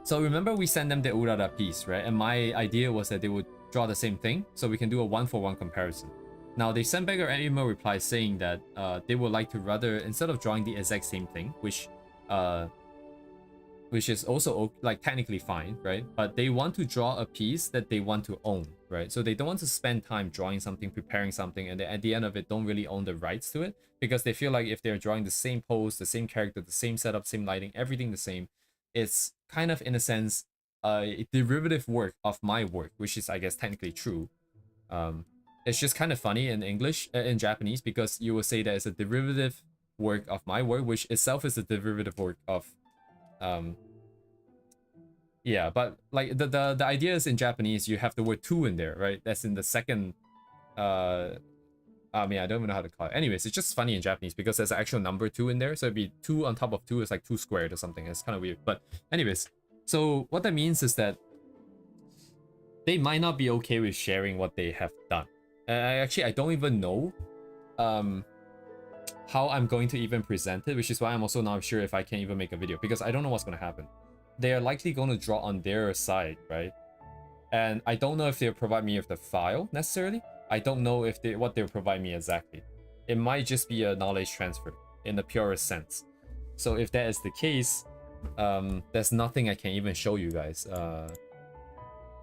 so remember we sent them the Urara piece, right? And my idea was that they would draw the same thing, so we can do a one-for-one comparison. Now they sent back an email reply saying that they would like to rather, instead of drawing the exact same thing, which is also like technically fine, right? But they want to draw a piece that they want to own, right? So they don't want to spend time drawing something, preparing something, and at the end of it don't really own the rights to it, because they feel like if they're drawing the same pose, the same character, the same setup, same lighting, everything the same, it's kind of in a sense a derivative work of my work, which is, I guess, technically true. It's just kind of funny in English, in Japanese, because you will say that it's a derivative work of my work, which itself is a derivative work of yeah, but like the idea is in Japanese you have the word two in there, right? That's in the second I mean, I don't even know how to call it. Anyways, it's just funny in Japanese because there's an actual number 2 in there, so it'd be 2 on top of 2 is like 2 squared or something. It's kind of weird, but anyways, so what that means is that they might not be okay with sharing what they have done. I don't even know how I'm going to even present it, which is why I'm also not sure if I can even make a video, because I don't know what's going to happen. They are likely going to draw on their side, right? And I don't know if they'll provide me with the file necessarily. I don't know if what they'll provide me exactly. It might just be a knowledge transfer in the purest sense. So if that is the case, there's nothing I can even show you guys.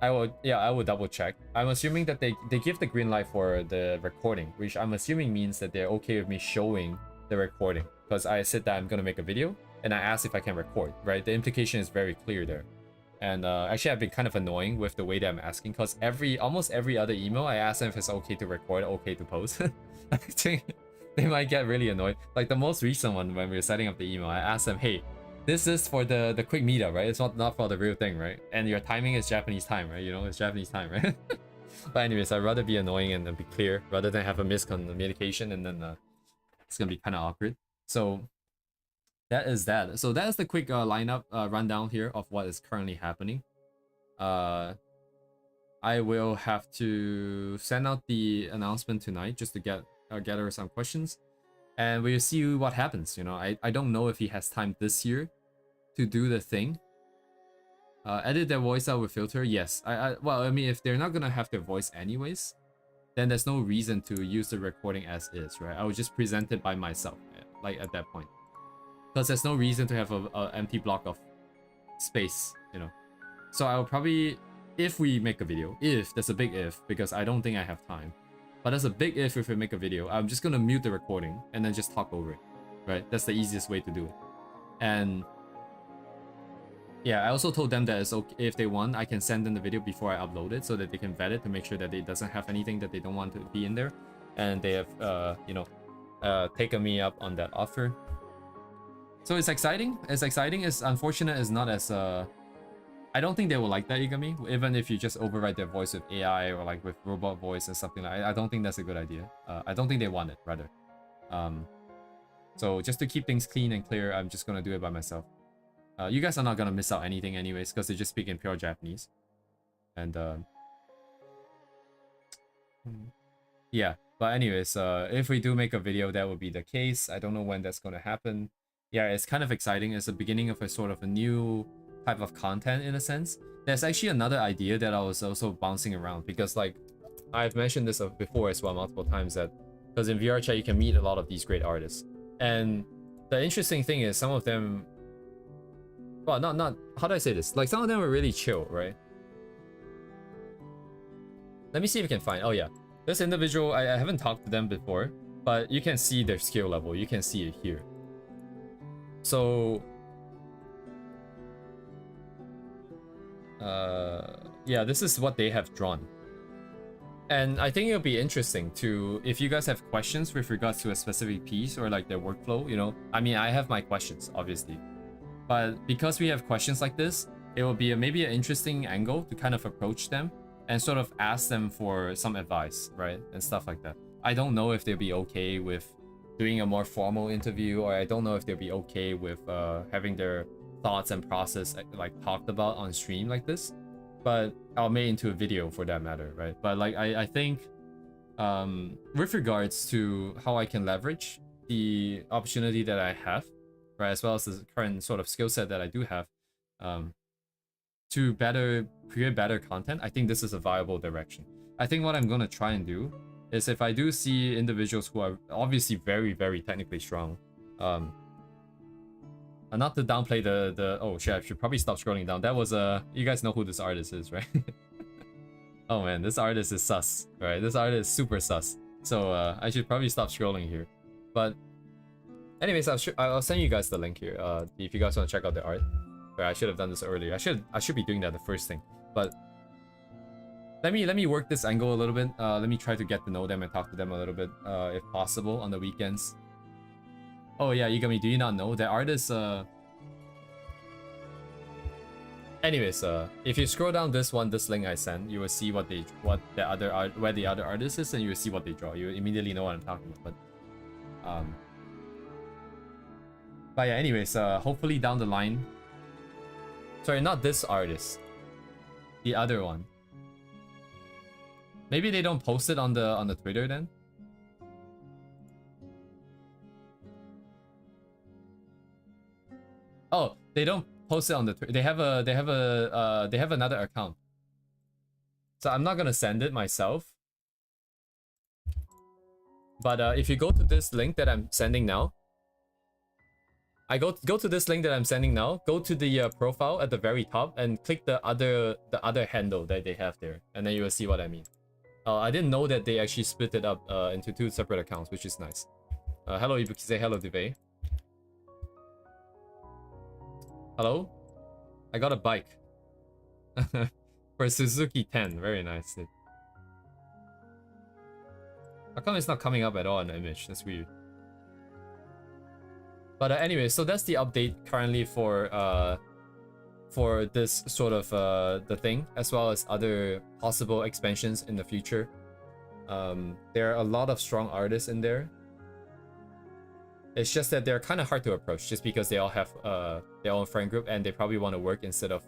I will double check. I'm assuming that they give the green light for the recording, which I'm assuming means that they're okay with me showing the recording, because I said that I'm gonna make a video and I asked if I can record, right? The implication is very clear there. And actually I've been kind of annoying with the way that I'm asking, because almost every other email I ask them if it's okay to record, okay to post. I think they might get really annoyed. Like the most recent one, when we were setting up the email, I asked them, hey, this is for the quick meetup, right? It's not for the real thing, right? And your timing is Japanese time, right? You know, it's Japanese time, right? But anyways, I'd rather be annoying and then be clear rather than have a miscommunication, and then it's gonna be kind of awkward. So that is that. So that is the quick lineup rundown here of what is currently happening. I will have to send out the announcement tonight just to gather some questions, and we'll see what happens. You know, I don't know if he has time this year to do the thing. Edit their voice out with filter. Yes. Well, I mean, if they're not gonna have their voice anyways, then there's no reason to use the recording as is, right? I would just present it by myself, like at that point. Because there's no reason to have a empty block of space, you know. So I'll probably, if we make a video, if there's a big if, because I don't think I have time, But that's a big if we make a video. I'm just gonna mute the recording and then just talk over it, right? That's the easiest way to do it. And yeah, I also told them that it's okay if they want, I can send them the video before I upload it so that they can vet it to make sure that it doesn't have anything that they don't want to be in there. And they have, you know, taken me up on that offer. So it's exciting. It's exciting. It's unfortunate. It's not as I don't think they will like that, Igami. Even if you just override their voice with AI or like with robot voice or something like that, I don't think that's a good idea. I don't think they want it, rather. So just to keep things clean and clear, I'm just gonna do it by myself. You guys are not gonna miss out anything anyways, because they just speak in pure Japanese. And yeah, but anyways, if we do make a video, that would be the case. I don't know when that's gonna happen. Yeah, it's kind of exciting. It's the beginning of a sort of a new type of content in a sense. There's actually another idea that I was also bouncing around, because like I've mentioned this before as well multiple times, that because in VR chat you can meet a lot of these great artists, and the interesting thing is some of them, well, not how do I say this, like some of them are really chill, right? Let me see if we can find, oh yeah, this individual, I haven't talked to them before, but you can see their skill level. You can see it here. So yeah, this is what they have drawn. And I think it'll be interesting to, if you guys have questions with regards to a specific piece or like their workflow, you know, I mean, I have my questions, obviously. But because we have questions like this, it will be maybe an interesting angle to kind of approach them and sort of ask them for some advice, right? And stuff like that. I don't know if they'll be okay with doing a more formal interview, or I don't know if they'll be okay with having their thoughts and process like talked about on stream like this. But I'll make into a video for that matter, right? But like I think with regards to how I can leverage the opportunity that I have, right, as well as the current sort of skill set that I do have, to create better content, I think this is a viable direction. I think what I'm gonna try and do is, if I do see individuals who are obviously very, very technically strong, and not to downplay the oh shit, I should probably stop scrolling down. That was you guys know who this artist is, right? Oh man, this artist is sus, right? This artist is super sus. So I should probably stop scrolling here. But anyways, I'll send you guys the link here. If you guys want to check out the art. Right, I should have done this earlier. I should be doing that the first thing. But let me work this angle a little bit. Let me try to get to know them and talk to them a little bit, if possible, on the weekends. Oh yeah, Igami, do you not know that artist? Anyways, if you scroll down this link I sent, you will see where the other artist is, and you will see what they draw. You immediately know what I'm talking about. But yeah, anyways, hopefully down the line. Sorry, not this artist. The other one. Maybe they don't post it on the Twitter then. Oh, they don't post it on the Twitter. They have another account. So I'm not gonna send it myself. But if you go to this link that I'm sending now, go to this link that I'm sending now. Go to the profile at the very top and click the other handle that they have there, and then you will see what I mean. I didn't know that they actually split it up into 2 separate accounts, which is nice. Hello, Ibuki, say hello, Duvay. Hello? I got a bike. For Suzuki 10. Very nice. How come it's not coming up at all in the image? That's weird. But anyway, so that's the update currently for this sort of the thing, as well as other possible expansions in the future. There are a lot of strong artists in there. It's just that they're kind of hard to approach, just because they all have their own friend group, and they probably want to work instead of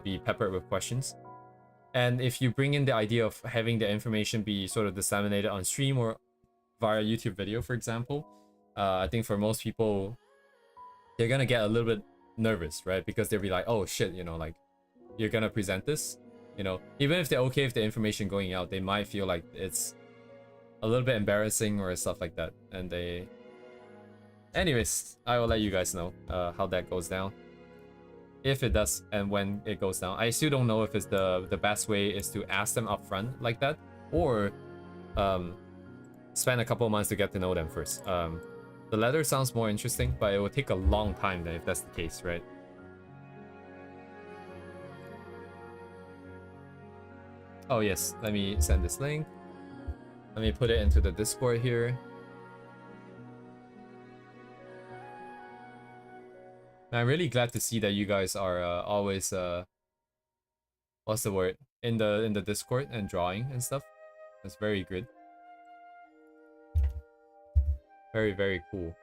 be peppered with questions. And if you bring in the idea of having the information be sort of disseminated on stream or via YouTube video, for example, I think for most people, they're gonna get a little bit nervous, right? Because they'll be like, oh shit, you know, like, you're gonna present this, you know, even if they're okay with the information going out, they might feel like it's a little bit embarrassing or stuff like that. And they, anyways, I will let you guys know how that goes down, if it does, and when it goes down. I still don't know if it's the best way is to ask them up front like that, or spend a couple months to get to know them first. The letter sounds more interesting, but it will take a long time then if that's the case, right? Oh yes, let me send this link. Let me put it into the Discord here. I'm really glad to see that you guys are always what's the word, in the Discord and drawing and stuff. That's very good. Very, very cool.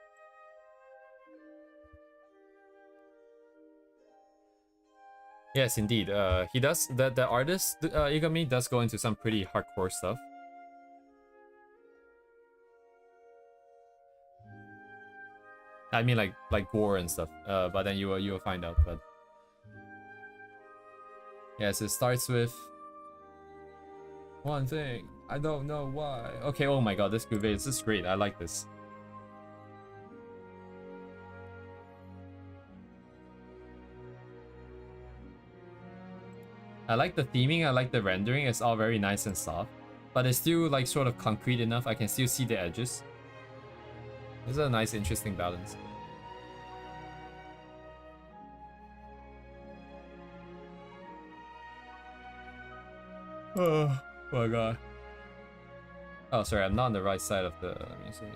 Yes, indeed. He does the artist Igami does go into some pretty hardcore stuff. I mean, like gore and stuff. But then you will find out. But yes, it starts with one thing. I don't know why. Okay. Oh my god, this Cuvée, this is great. I like this. I like the theming, I like the rendering, it's all very nice and soft. But it's still like sort of concrete enough, I can still see the edges. This is a nice, interesting balance. Oh my god. Oh, sorry, I'm not on the right side of the... Let me see.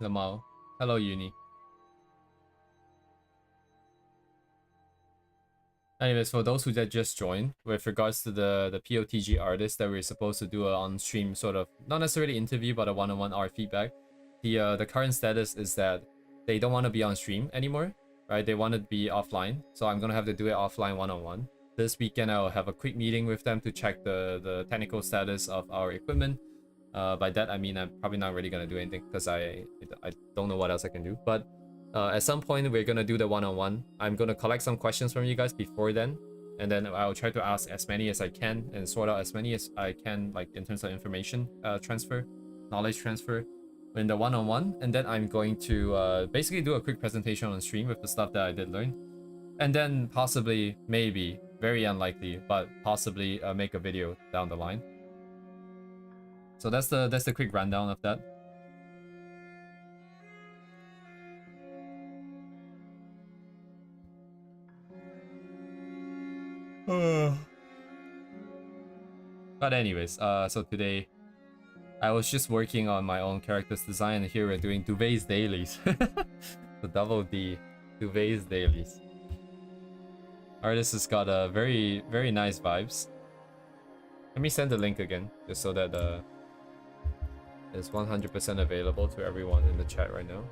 Lamau. Hello, Uni. Anyways, for those who just joined, with regards to the POTG artist that we're supposed to do a on-stream sort of, not necessarily interview, but a one-on-one art feedback, the current status is that they don't want to be on stream anymore, right? They want to be offline, so I'm gonna have to do it offline one-on-one. This weekend, I'll have a quick meeting with them to check the technical status of our equipment. By that, I mean I'm probably not really gonna do anything because I don't know what else I can do, but at some point we're gonna do the one-on-one. I'm gonna collect some questions from you guys before then, and then I'll try to ask as many as I can and sort out as many as I can, like in terms of information transfer, knowledge transfer in the one-on-one. And then I'm going to basically do a quick presentation on stream with the stuff that I did learn, and then possibly, maybe, very unlikely, but possibly make a video down the line. So that's the quick rundown of that. But anyways, so today I was just working on my own character's design, and here we're doing Duvet's dailies. The double D, Duvet's dailies. Artist has got a very, very nice vibes. Let me send the link again, just so that it's 100% available to everyone in the chat right now.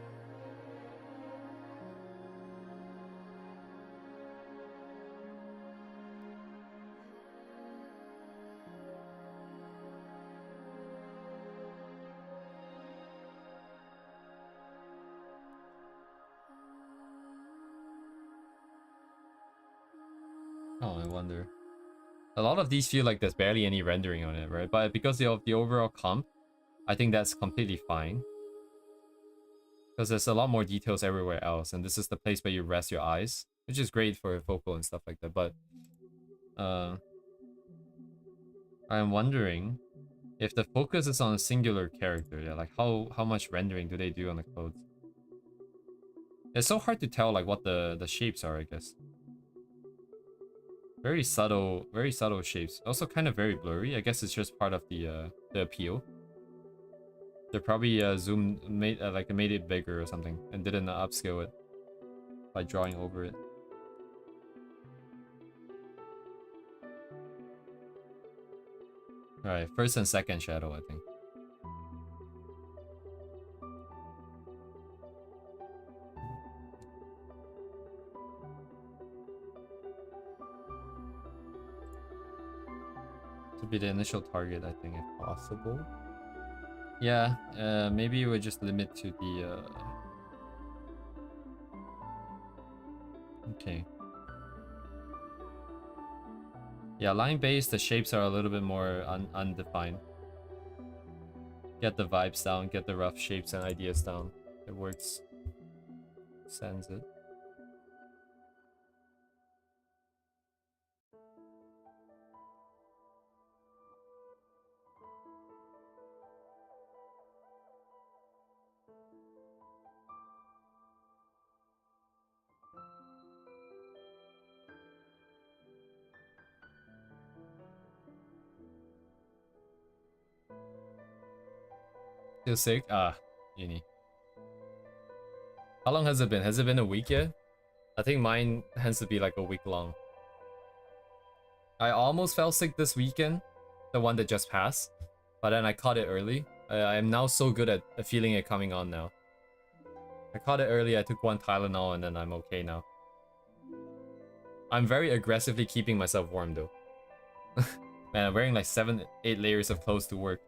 Oh, I wonder. A lot of these feel like there's barely any rendering on it, right? But because of the overall comp, I think that's completely fine. Because there's a lot more details everywhere else, and this is the place where you rest your eyes, which is great for vocal and stuff like that. But I'm wondering if the focus is on a singular character, yeah, like how much rendering do they do on the clothes? It's so hard to tell like what the shapes are, I guess. Very subtle shapes. Also kind of very blurry. I guess it's just part of the appeal. They probably made it bigger or something and didn't upscale it by drawing over it. Alright, first and second shadow, I think. To be the initial target, I think, if possible. Yeah, maybe we just limit to the... Okay. Yeah, line-based, the shapes are a little bit more undefined. Get the vibes down, get the rough shapes and ideas down. It works. Sends it. Still sick? Ah, uni. How long has it been? Has it been a week yet? I think mine tends to be like a week long. I almost fell sick this weekend, the one that just passed, but then I caught it early. I am now so good at feeling it coming on now. I caught it early, I took one Tylenol, and then I'm okay now. I'm very aggressively keeping myself warm though. Man, I'm wearing like 7-8 layers of clothes to work.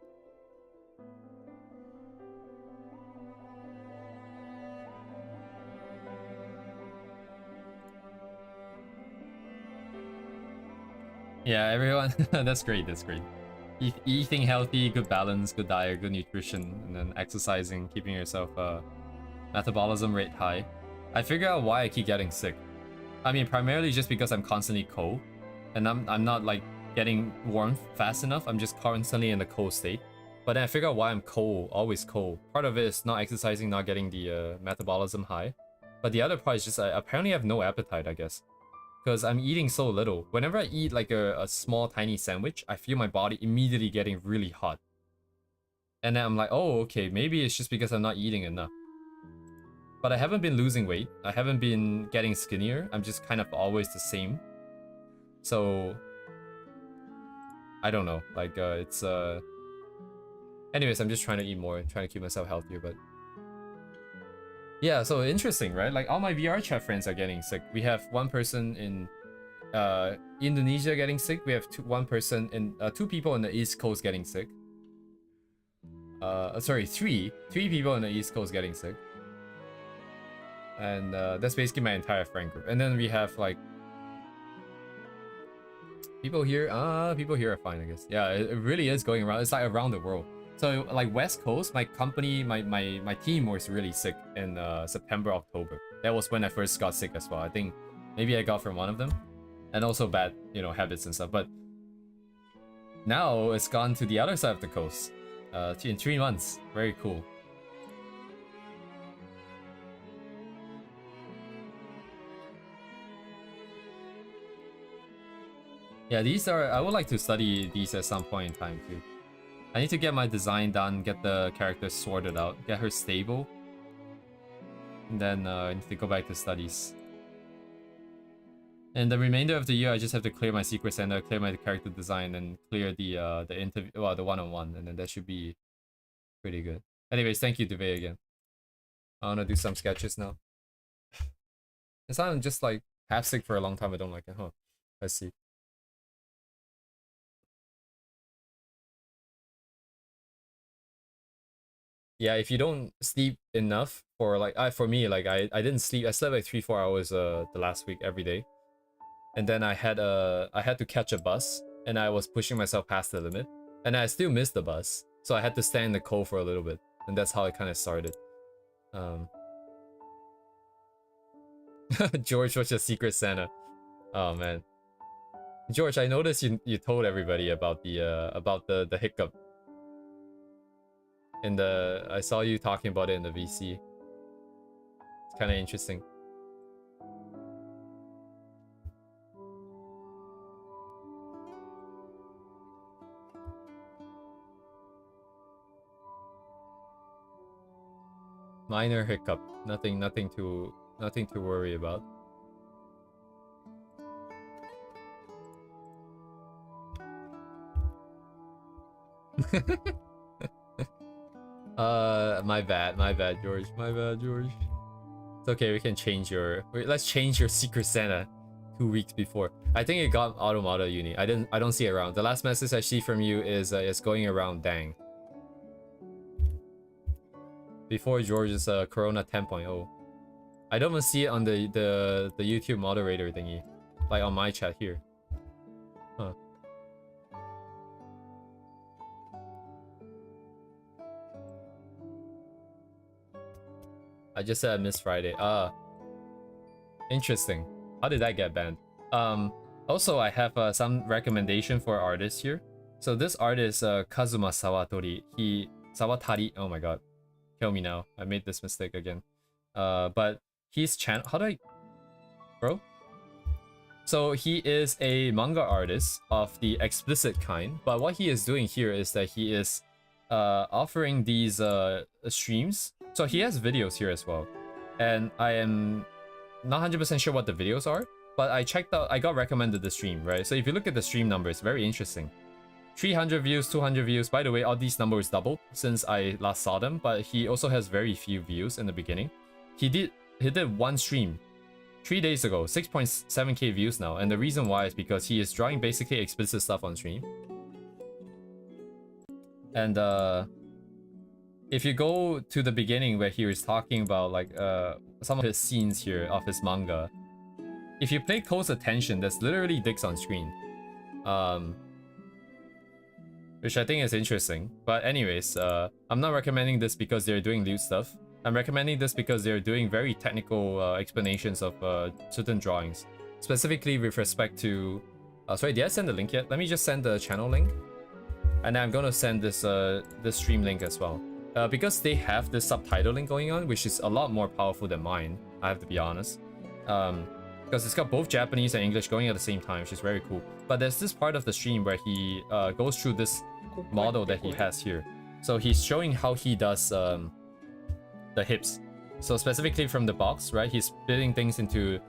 Yeah, everyone. That's great, that's great. Eating healthy, good balance, good diet, good nutrition, and then exercising, keeping yourself metabolism rate high. I figure out why I keep getting sick. I mean, primarily just because I'm constantly cold, and I'm not like getting warm fast enough. I'm just constantly in the cold state. But then I figure out why I'm cold, always cold. Part of it is not exercising, not getting the metabolism high. But the other part is just I apparently have no appetite, I guess. Because I'm eating so little. Whenever I eat like a small tiny sandwich, I feel my body immediately getting really hot. And then I'm like, oh, okay, maybe it's just because I'm not eating enough. But I haven't been losing weight. I haven't been getting skinnier. I'm just kind of always the same. So I don't know. Like it's anyways, I'm just trying to eat more, trying to keep myself healthier, but yeah, so interesting, right? Like all my VR chat friends are getting sick. We have one person in Indonesia getting sick. We have one person in two people on the East Coast getting sick. Sorry, three people on the East Coast getting sick. And that's basically my entire friend group. And then we have like people here are fine, I guess. Yeah, it really is going around. It's like around the world. So like West Coast, my company, my team was really sick in September, October. That was when I first got sick as well. I think maybe I got from one of them. And also bad, you know, habits and stuff. But now it's gone to the other side of the coast. In 3 months. Very cool. Yeah, these are, I would like to study these at some point in time too. I need to get my design done, get the characters sorted out, get her stable. And then I need to go back to studies. And the remainder of the year, I just have to clear my Secret Santa, clear my character design, and clear the interview, well, the one-on-one, and then that should be pretty good. Anyways, thank you, Duvay, again. I wanna do some sketches now. It's not just like half sick for a long time. I don't like it, huh? Let's see. Yeah, if you don't sleep enough for like for me, like I didn't sleep. I slept like 3-4 hours the last week every day. And then I had to catch a bus, and I was pushing myself past the limit. And I still missed the bus. So I had to stand in the cold for a little bit. And that's how it kind of started. George was a Secret Santa. Oh man. George, I noticed you told everybody about the hiccup. And I saw you talking about it in the VC. It's kind of interesting. Minor hiccup. Nothing to worry about. My bad, George. My bad, George. It's okay, we can change your... Wait, let's change your Secret Santa 2 weeks before. I think it got Automata Uni. I don't see it around. The last message I see from you is going around Dang. Before George's Corona 10.0. I don't even see it on the YouTube moderator thingy. Like on my chat here. Huh. I just said I missed Friday. Interesting. How did that get banned? Also, I have some recommendation for artists here. So this artist, Kazuma Sawatari. Oh my god, kill me now. I made this mistake again. But his channel. How do I, bro? So he is a manga artist of the explicit kind. But what he is doing here is that he is offering these streams. So he has videos here as well, and I am not 100% sure what the videos are, but I checked out, I got recommended the stream, right? So if you look at the stream numbers, very interesting. 300 views, 200 views. By the way, all these numbers doubled since I last saw them, but he also has very few views in the beginning. He did one stream 3 days ago, 6.7k views now, and the reason why is because he is drawing basically explicit stuff on stream. And if you go to the beginning where he was talking about like some of his scenes here of his manga, if you pay close attention, there's literally dicks on screen, which I think is interesting. But anyways, I'm not recommending this because they're doing lewd stuff. I'm recommending this because they're doing very technical explanations of certain drawings, specifically with respect to sorry, did I send the link yet? Let me just send the channel link, and then I'm gonna send this this stream link as well. Because they have this subtitling going on, which is a lot more powerful than mine, I have to be honest. Because it's got both Japanese and English going at the same time, which is very cool. But there's this part of the stream where he goes through this model that he has here. So he's showing how he does the hips. So specifically from the box, right? He's splitting things into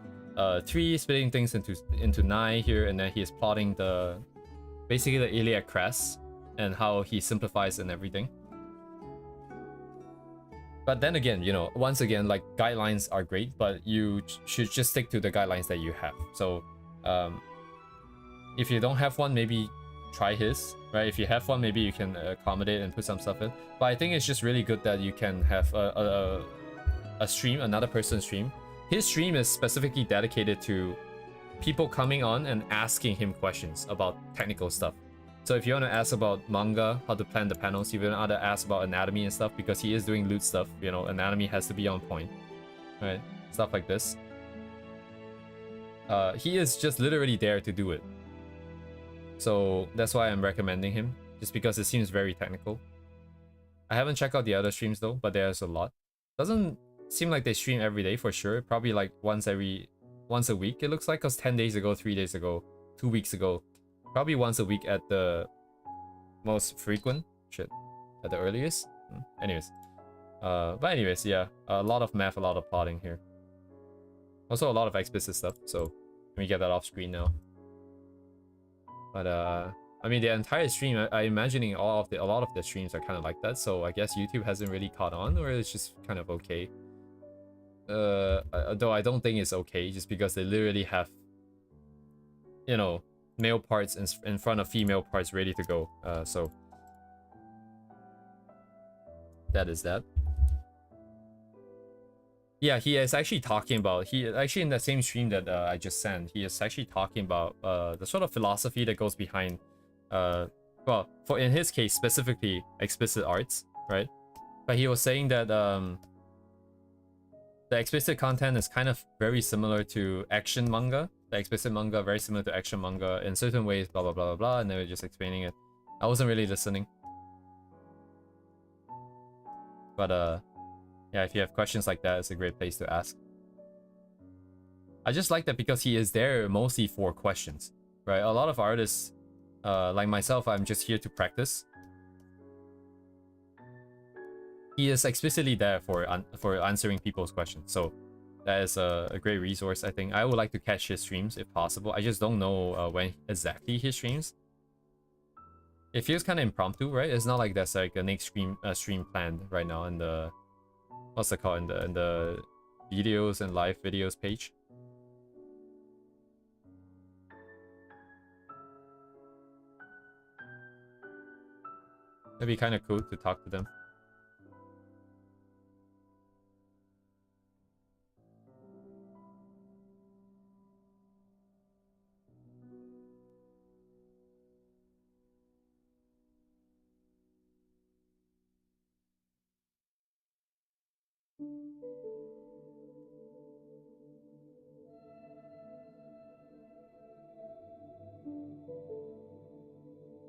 3, splitting things into 9 here, and then he's plotting basically the iliac crest and how he simplifies and everything. But then again, you know, once again, like, guidelines are great, but you should just stick to the guidelines that you have. So if you don't have one, maybe try his, right? If you have one, maybe you can accommodate and put some stuff in. But I think it's just really good that you can have a stream, another person's stream. His stream is specifically dedicated to people coming on and asking him questions about technical stuff. So if you want to ask about manga, how to plan the panels, if you want to ask about anatomy and stuff, because he is doing lewd stuff, you know, anatomy has to be on point, right? Stuff like this. He is just literally there to do it. So that's why I'm recommending him, just because it seems very technical. I haven't checked out the other streams though, but there's a lot. Doesn't seem like they stream every day for sure. Probably like once a week it looks like, because 10 days ago, 3 days ago, 2 weeks ago, probably once a week at the most frequent. Shit, at the earliest. Anyways, but anyways, yeah, a lot of math, a lot of plotting here. Also a lot of explicit stuff. So let me get that off screen now. But I mean, the entire stream, I'm imagining a lot of the streams are kind of like that. So I guess YouTube hasn't really caught on, or it's just kind of okay. Though I don't think it's okay, just because they literally have, you know, male parts in front of female parts ready to go. So that is that. Yeah, he is actually talking about, in the same stream that I just sent, he is actually talking about the sort of philosophy that goes behind, well, for in his case specifically, explicit arts, right? But he was saying that the explicit content is kind of very similar to action manga. The explicit manga very similar to action manga in certain ways, blah blah blah blah blah, and they were just explaining it. I wasn't really listening. But yeah, if you have questions like that, it's a great place to ask. I just like that because he is there mostly for questions, right? A lot of artists, like myself, I'm just here to practice. He is explicitly there for answering people's questions, so that is a great resource. I think I would like to catch his streams if possible. I just don't know when exactly he streams. It feels kind of impromptu, right? It's not like there's like a next stream planned right now in the, what's it called, in the videos and live videos page. It'd be kind of cool to talk to them.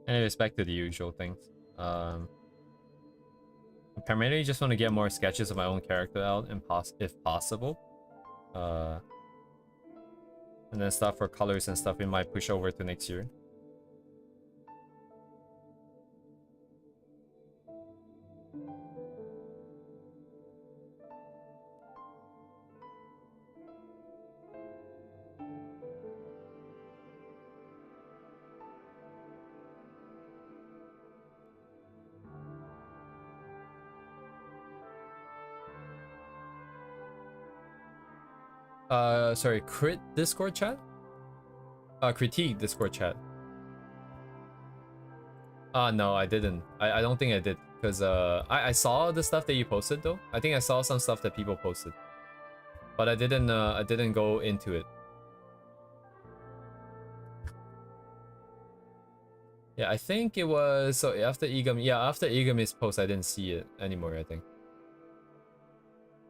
Anyways, back to the usual things. I primarily just want to get more sketches of my own character out, if possible. And then stuff for colors and stuff we might push over to next year. Sorry, crit Discord chat? Critique Discord chat. No, I didn't. I don't think I did. Because I saw the stuff that you posted though. I think I saw some stuff that people posted. But I didn't go into it. Yeah, I think it was so after Igami's post I didn't see it anymore, I think.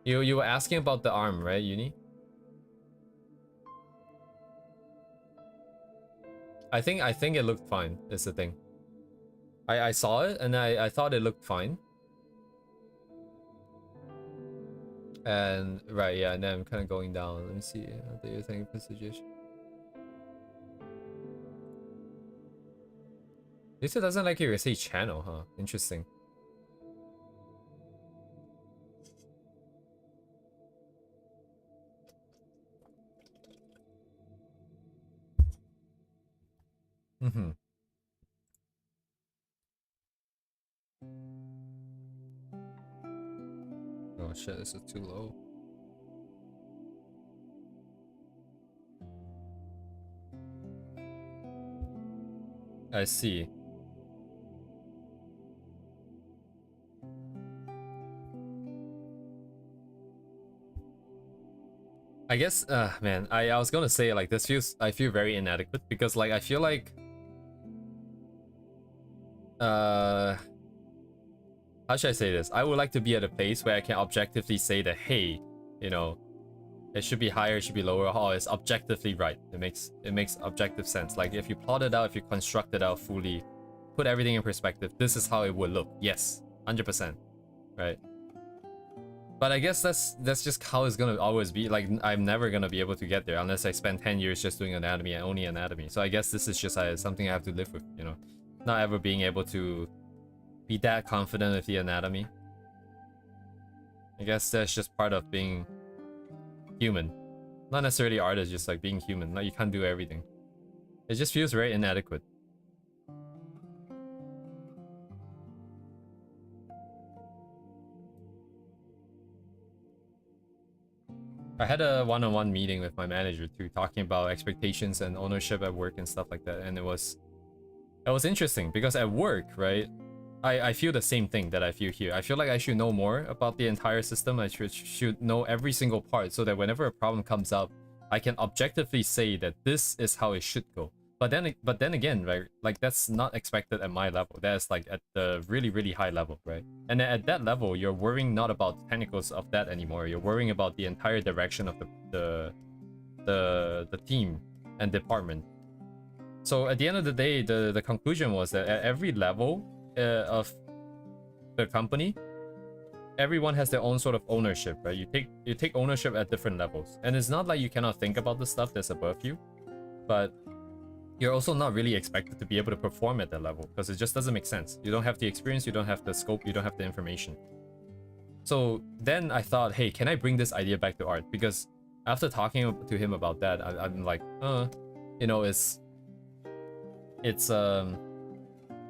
You were asking about the arm, right, Uni? I think it looked fine, is the thing. I saw it and I thought it looked fine. And right, yeah, and then I'm kind of going down. Let me see. What do you think of the suggestion? Lisa doesn't like your say channel, huh? Interesting. Mm-hmm. Oh shit, this is too low. I see. I guess, man, I was gonna say like this I feel very inadequate because like I feel like, how should I say this? I would like to be at a place where I can objectively say that, hey, you know, it should be higher, it should be lower. Oh, it's objectively right. It makes objective sense. Like if you plot it out, if you construct it out fully, put everything in perspective, this is how it would look. Yes, 100%, right? But I guess that's just how it's gonna always be. Like I'm never gonna be able to get there unless I spend 10 years just doing anatomy and only anatomy. So I guess this is just something I have to live with, you know, not ever being able to be that confident with the anatomy. I guess that's just part of being human, not necessarily artist, just like being human. Like you can't do everything. It just feels very inadequate. I had a one-on-one meeting with my manager too, talking about expectations and ownership at work and stuff like that, and it was interesting because at work, right, I feel the same thing that I feel here. I feel like I should know more about the entire system. I should know every single part so that whenever a problem comes up, I can objectively say that this is how it should go. But then again, right, like that's not expected at my level. That's like at the really, really high level, right? And then at that level, you're worrying not about the technicals of that anymore. You're worrying about the entire direction of the team and department. So at the end of the day, the conclusion was that at every level of the company, everyone has their own sort of ownership, right? You take ownership at different levels, and it's not like you cannot think about the stuff that's above you, but you're also not really expected to be able to perform at that level because it just doesn't make sense. You don't have the experience, you don't have the scope, you don't have the information. So then I thought, hey, can I bring this idea back to art? Because after talking to him about that, I'm like, you know, it's an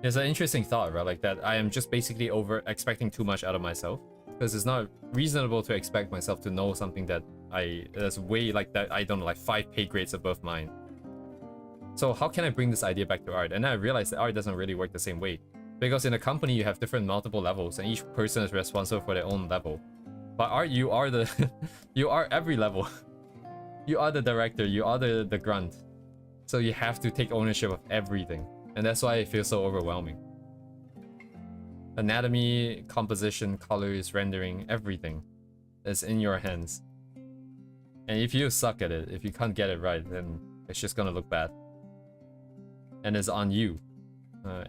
interesting thought, right? Like that I am just basically over expecting too much out of myself, because it's not reasonable to expect myself to know something that's way like that, I don't know, like 5 pay grades above mine. So how can I bring this idea back to art? And I realized that art doesn't really work the same way, because in a company you have different multiple levels and each person is responsible for their own level. But art, you are the you are every level. You are the director, you are the grunt. So you have to take ownership of everything. And that's why it feels so overwhelming. Anatomy, composition, colors, rendering, everything is in your hands. And if you suck at it, if you can't get it right, then it's just gonna look bad. and it's on you.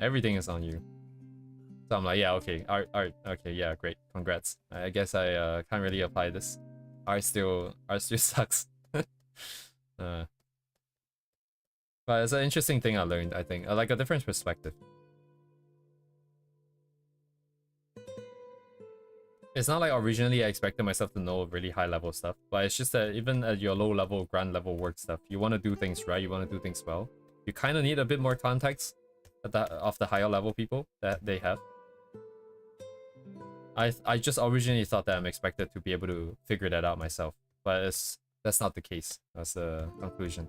Everything is on you. So I'm like, yeah, okay, art, okay, yeah, great, congrats. I guess I can't really apply this. Art still sucks. But it's an interesting thing I learned, I think. Like a different perspective. It's not like originally I expected myself to know really high level stuff, but it's just that even at your low level, grand level work stuff, you want to do things right, you want to do things well. You kind of need a bit more context of the higher level people that they have. I just originally thought that I'm expected to be able to figure that out myself, but that's not the case. That's the conclusion.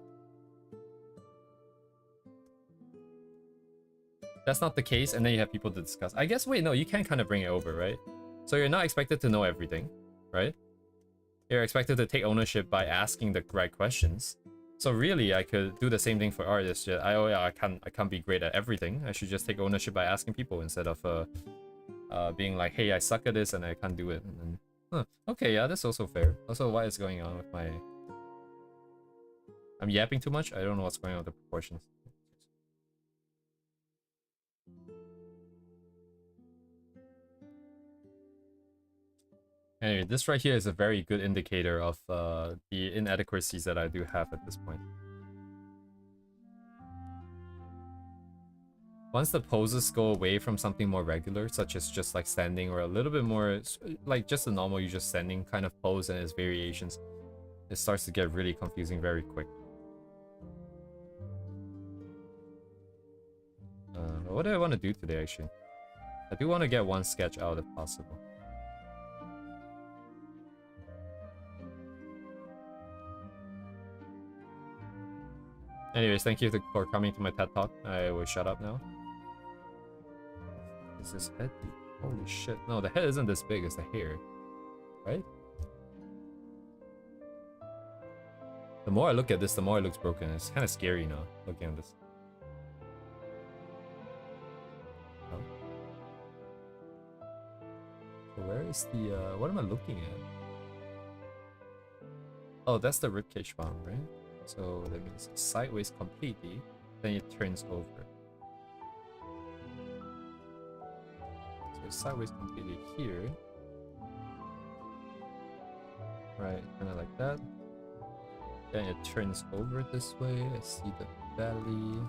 That's not the case, and then you have people to discuss. I guess, wait, no, you can kind of bring it over, right? So you're not expected to know everything, right? You're expected to take ownership by asking the right questions. So really, I could do the same thing for artists. I can't be great at everything. I should just take ownership by asking people instead of being like, hey, I suck at this and I can't do it. And then, okay, yeah, that's also fair. Also, what is going on with my... I'm yapping too much? I don't know what's going on with the proportions. Anyway, this right here is a very good indicator of the inadequacies that I do have at this point. Once the poses go away from something more regular, such as just like standing or a little bit more like just a normal you just standing kind of pose and its variations, it starts to get really confusing very quick. What do I want to do today actually? I do want to get one sketch out if possible. Anyways, thank you for coming to my TED Talk. I will shut up now. Is this head? Holy shit. No, the head isn't this big, it's the hair. Right? The more I look at this, the more it looks broken. It's kind of scary now, looking at this. Oh. So where is the, what am I looking at? Oh, that's the ribcage bone, right? So that means it's sideways completely, then it turns over. So it's sideways completely here. Right, kind of like that. Then it turns over this way. I see the belly.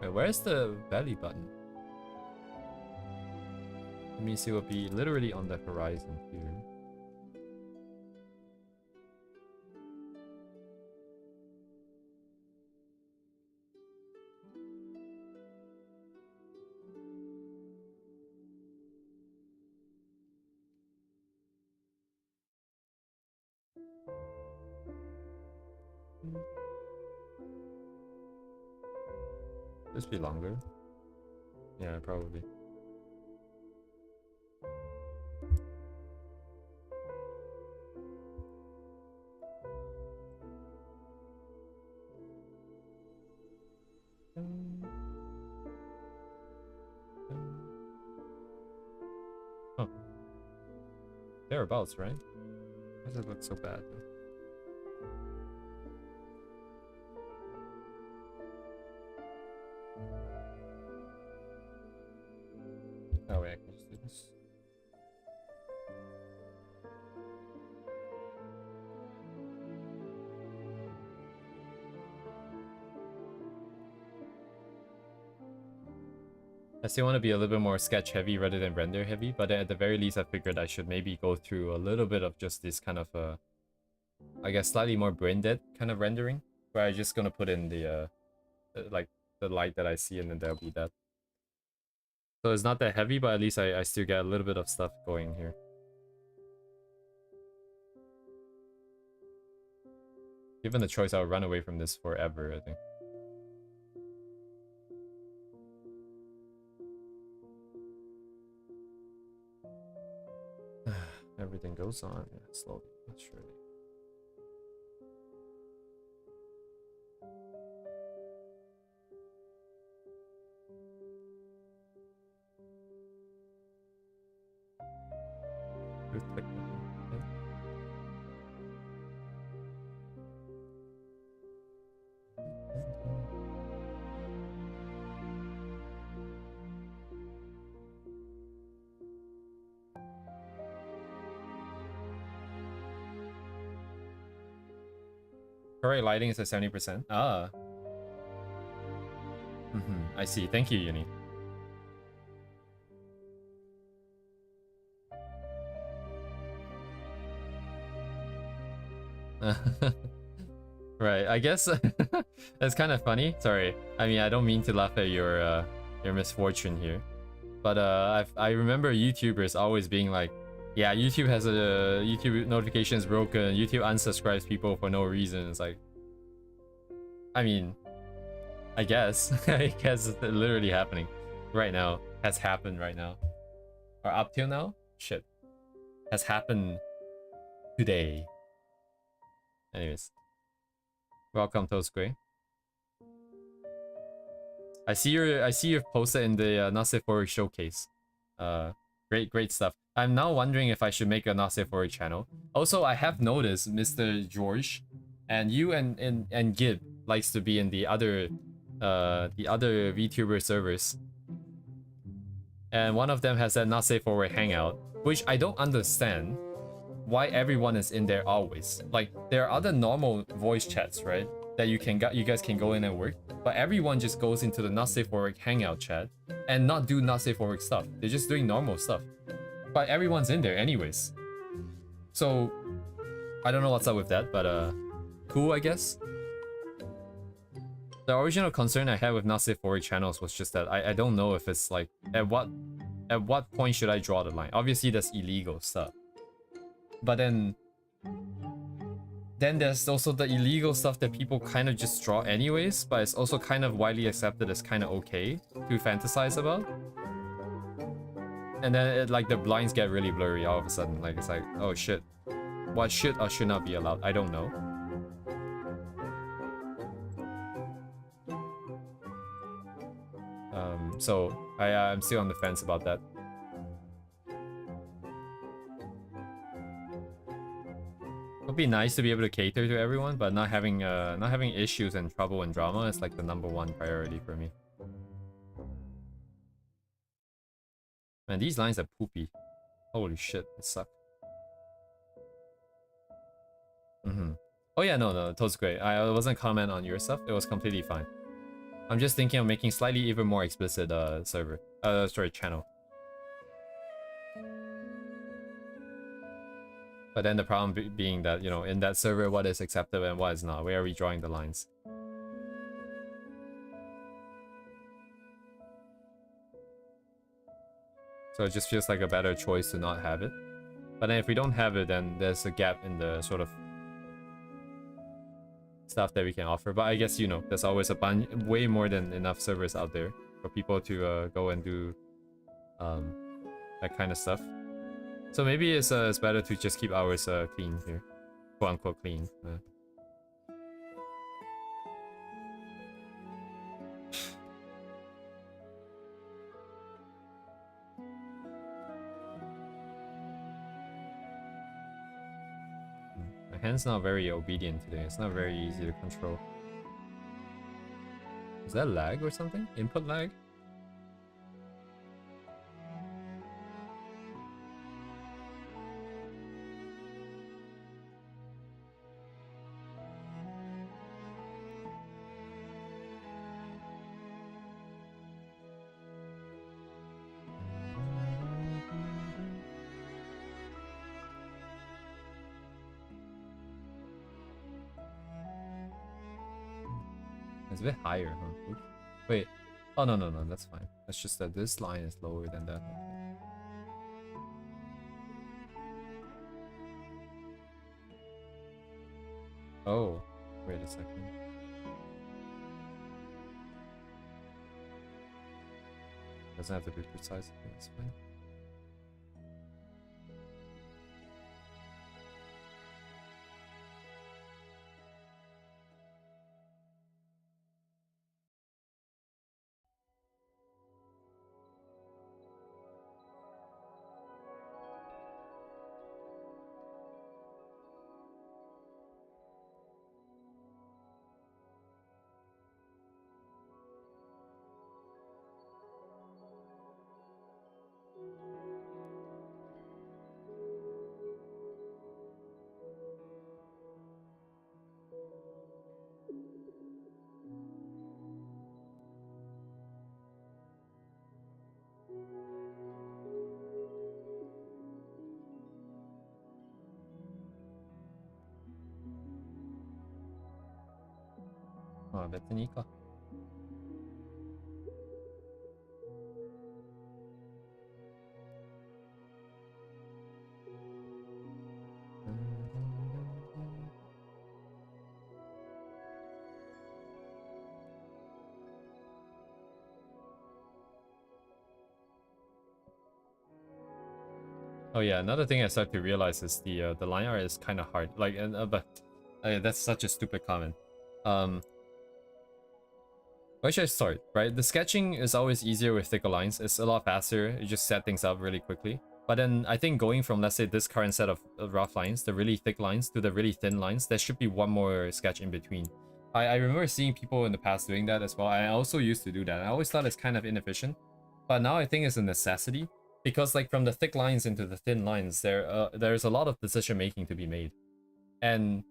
Wait, where's the belly button? That means it will be literally on the horizon here. This be longer. Yeah, probably. Huh. Thereabouts, right? Why does it look so bad? Oh wait, I can just do this. I still want to be a little bit more sketch heavy rather than render heavy, but at the very least I figured I should maybe go through a little bit of just this kind of I guess slightly more brain dead kind of rendering, where I'm just gonna put in the like the light that I see and then there'll be that. So it's not that heavy, but at least I still get a little bit of stuff going here. Given the choice, I'll run away from this forever, I think. Everything goes on, yeah, slowly but surely. Correct lighting is at 70%. Ah. I see. Thank you, Uni. Right, I guess that's kind of funny. Sorry, I mean I don't mean to laugh at your misfortune here, but I remember YouTubers always being like, yeah, YouTube has a YouTube notification is broken. YouTube unsubscribes people for no reason. It's like, I mean, I guess I guess it's literally happening right now. Has happened right now, or up till now. Shit, has happened today. Anyways, welcome Toast Gray. I see you've posted in the Not Safe for Work showcase. Great stuff. I'm now wondering if I should make a Not Safe for Work channel. Also, I have noticed Mr. George and you and Gib likes to be in the other VTuber servers. And one of them has that Not Safe for Work hangout, which I don't understand why everyone is in there always. Like, there are other normal voice chats, right? That you guys can go in and work, but everyone just goes into the Not Safe for Work hangout chat and not do Not Safe for Work stuff. They're just doing normal stuff, but everyone's in there anyways. So I don't know what's up with that, but cool, I guess. The original concern I had with Not Safe for Work channels was just that I don't know if it's like at what point should I draw the line. Obviously that's illegal stuff, but then there's also the illegal stuff that people kind of just draw anyways, but it's also kind of widely accepted as kind of okay to fantasize about. And then like the blinds get really blurry all of a sudden. Like it's like, oh shit, what should or should not be allowed? I don't know. So I'm still on the fence about that. It would be nice to be able to cater to everyone, but not having issues and trouble and drama is like the #1 priority for me. Man, these lines are poopy. Holy shit, it suck. Oh yeah, no, Toad's great. I wasn't comment on your stuff. It was completely fine. I'm just thinking of making slightly even more explicit channel. But then the problem being that, you know, in that server, what is acceptable and what is not? Where are we drawing the lines? So it just feels like a better choice to not have it. But then if we don't have it, then there's a gap in the sort of stuff that we can offer. But I guess, you know, there's always way more than enough servers out there for people to go and do that kind of stuff. So maybe it's better to just keep ours clean here, quote unquote clean. My hand's not very obedient today. It's not very easy to control. Is that lag or something? Input lag? It's a bit higher, huh? Oops. Wait. Oh, no, that's fine. It's just that this line is lower than that. Oh, wait a second. Doesn't have to be precise. Okay, that's fine. あ、別にいいか。Oh yeah, another thing I started to realize is the line art is kind of hard. Like, but that's such a stupid comment. Where should I start? Right, the sketching is always easier with thicker lines. It's a lot faster. You just set things up really quickly. But then I think going from, let's say, this current set of rough lines, the really thick lines, to the really thin lines, there should be one more sketch in between. I remember seeing people in the past doing that as well. I also used to do that. I always thought it's kind of inefficient, but now I think it's a necessity. Because like from the thick lines into the thin lines, there's a lot of decision making to be made. And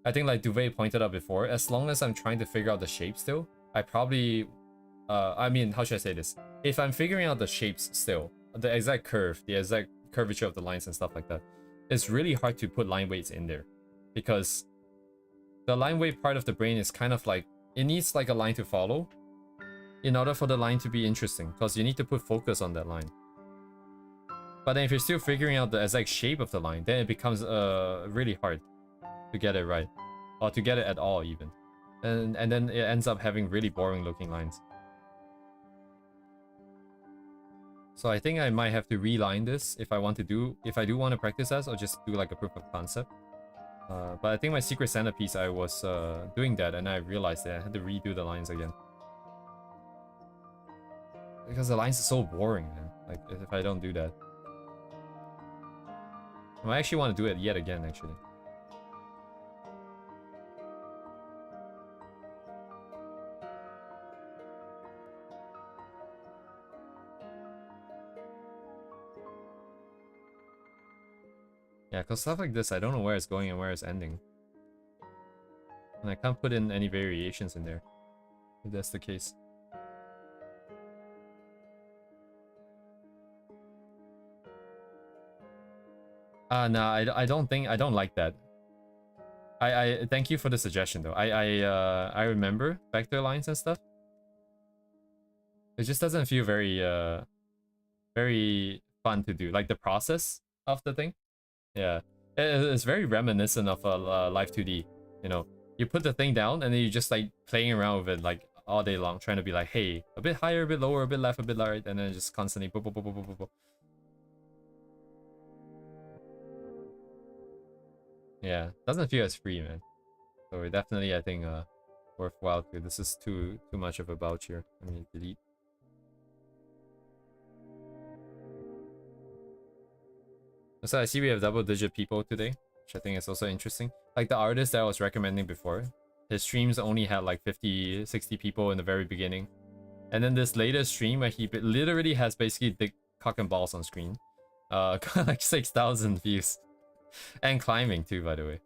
I think like Duvet pointed out before, as long as I'm trying to figure out the shape still, I probably, I mean, how should I say this? If I'm figuring out the shapes still, the exact curve, the exact curvature of the lines and stuff like that, it's really hard to put line weights in there. Because the line weight part of the brain is kind of like, it needs like a line to follow in order for the line to be interesting, because you need to put focus on that line. But then if you're still figuring out the exact shape of the line, then it becomes really hard to get it right. Or to get it at all even. And then it ends up having really boring looking lines. So I think I might have to reline this if I do want to practice as, or just do like a proof of concept. But I think my Secret Santa piece, I was doing that and I realized that I had to redo the lines again. Because the lines are so boring, man. Like, if I don't do that. I actually want to do it yet again, actually. Yeah, because stuff like this, I don't know where it's going and where it's ending. And I can't put in any variations in there, if that's the case. No, I don't like that. I thank you for the suggestion though. I remember vector lines and stuff. It just doesn't feel very fun to do. Like the process of the thing. Yeah, it's very reminiscent of Live 2D. You know, you put the thing down and then you just like playing around with it like all day long, trying to be like, hey, a bit higher, a bit lower, a bit left, a bit right, and then just constantly boop, boop, boop, boop, boop, boop. Yeah, doesn't feel as free, man. So definitely, I think worthwhile too. This is too much of a vouch here. I mean, delete. So I see we have double-digit people today, which I think is also interesting. Like the artist that I was recommending before, his streams only had like 50, 60 people in the very beginning. And then this latest stream where he literally has basically big cock and balls on screen. Got like 6,000 views. And climbing too, by the way.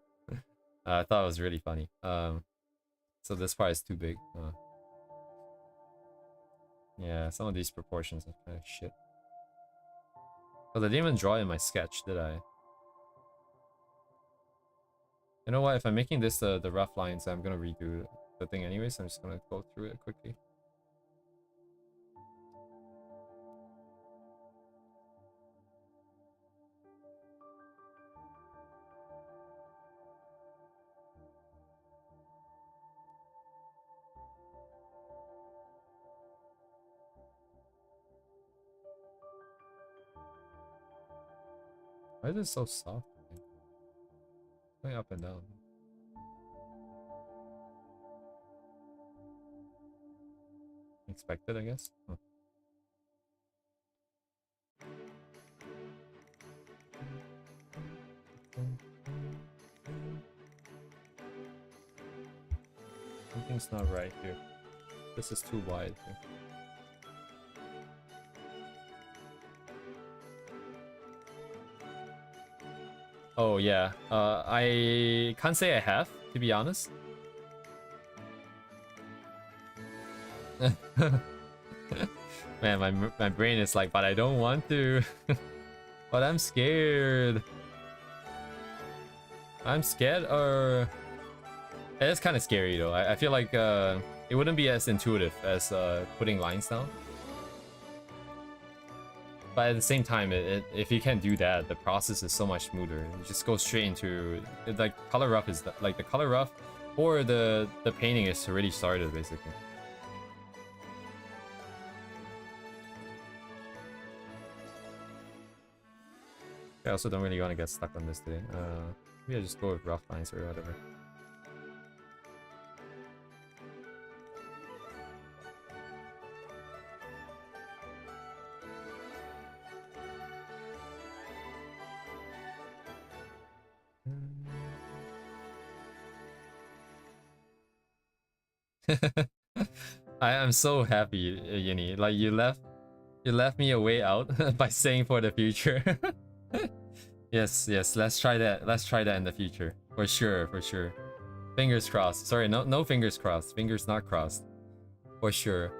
I thought it was really funny. So this part is too big. Yeah, some of these proportions are kind of shit. Because I didn't even draw in my sketch, did I? You know what? If I'm making this the rough lines, I'm gonna redo the thing anyways. I'm just gonna go through it quickly. Why is it so soft? Going up and down. Expected, I guess. Huh. Something's not right here. This is too wide here. Oh yeah, I can't say I have, to be honest. Man, my brain is like, but I don't want to. But I'm scared. I'm scared or... It is kind of scary though. I feel like it wouldn't be as intuitive as putting lines down. But at the same time, if you can't do that, the process is so much smoother. You just go straight into like color rough is like the color rough, or the painting is already started basically. I also don't really want to get stuck on this today. Maybe I just go with rough lines or whatever. I am so happy, Yini. Like you left me a way out by saying for the future. Yes, let's try that. Let's try that in the future. For sure, for sure. Fingers crossed. Sorry, no fingers crossed. Fingers not crossed. For sure.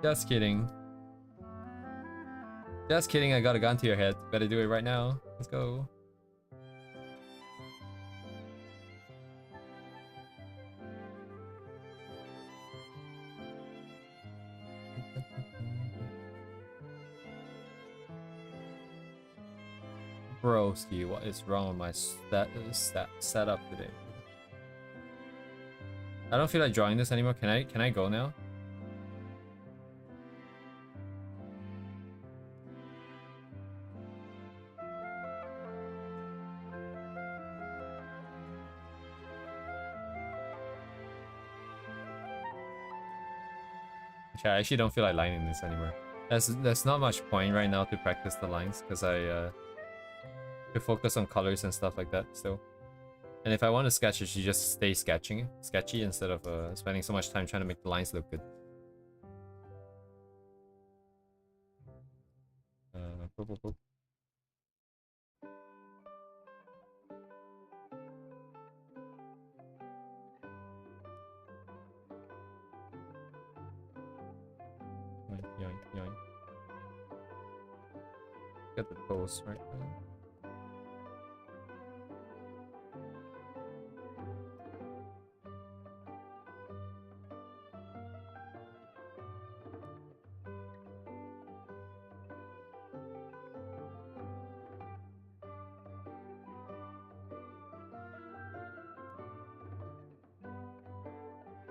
Just kidding. Just kidding, I got a gun to your head. Better do it right now. Let's go. Broski, what is wrong with my setup today? I don't feel like drawing this anymore. Can I go now? I actually don't feel like lining this anymore. There's not much point right now to practice the lines because I to focus on colors and stuff like that still. And if I want to sketch, I should just stay sketchy instead of spending so much time trying to make the lines look good. Boop, boop, boop. Yoink, yoink, yoink. Get the toes right there.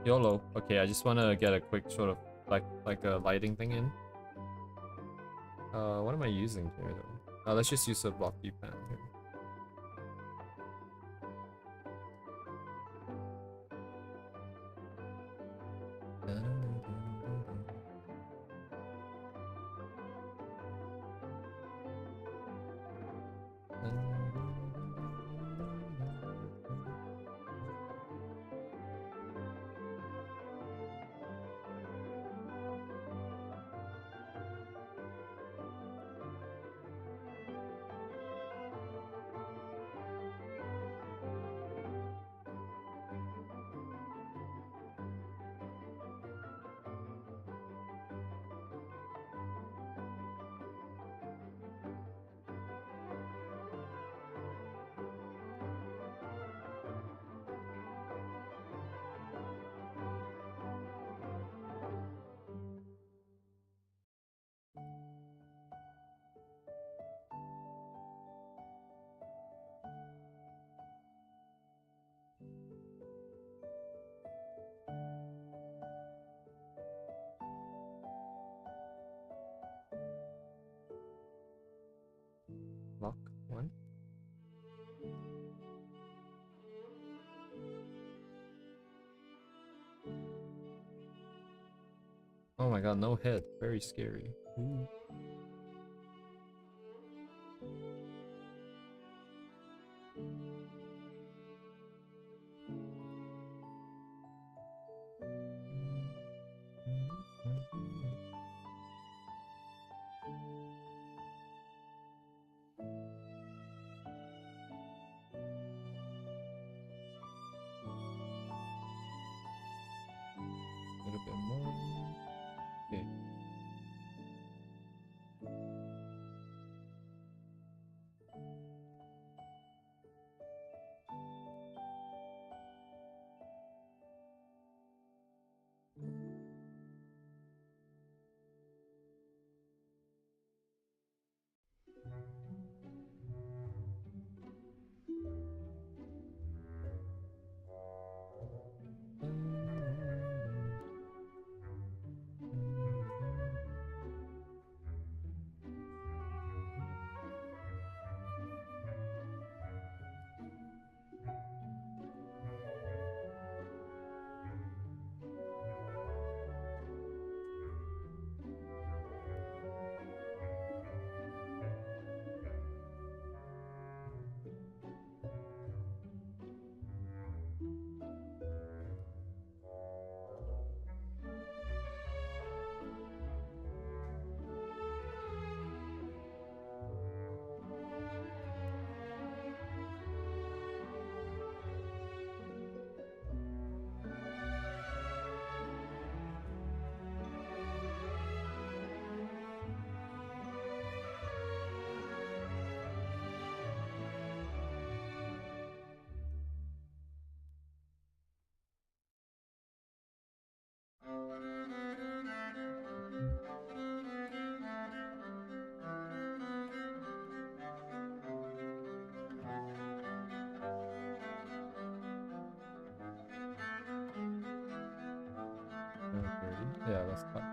YOLO. Okay, I just want to get a quick sort of like a lighting thing in. What am I using here though? Let's just use a block view pan here. Block one. Oh my god, no head. Very scary. Ooh. A little bit more. Okay. Yeah, let's cut.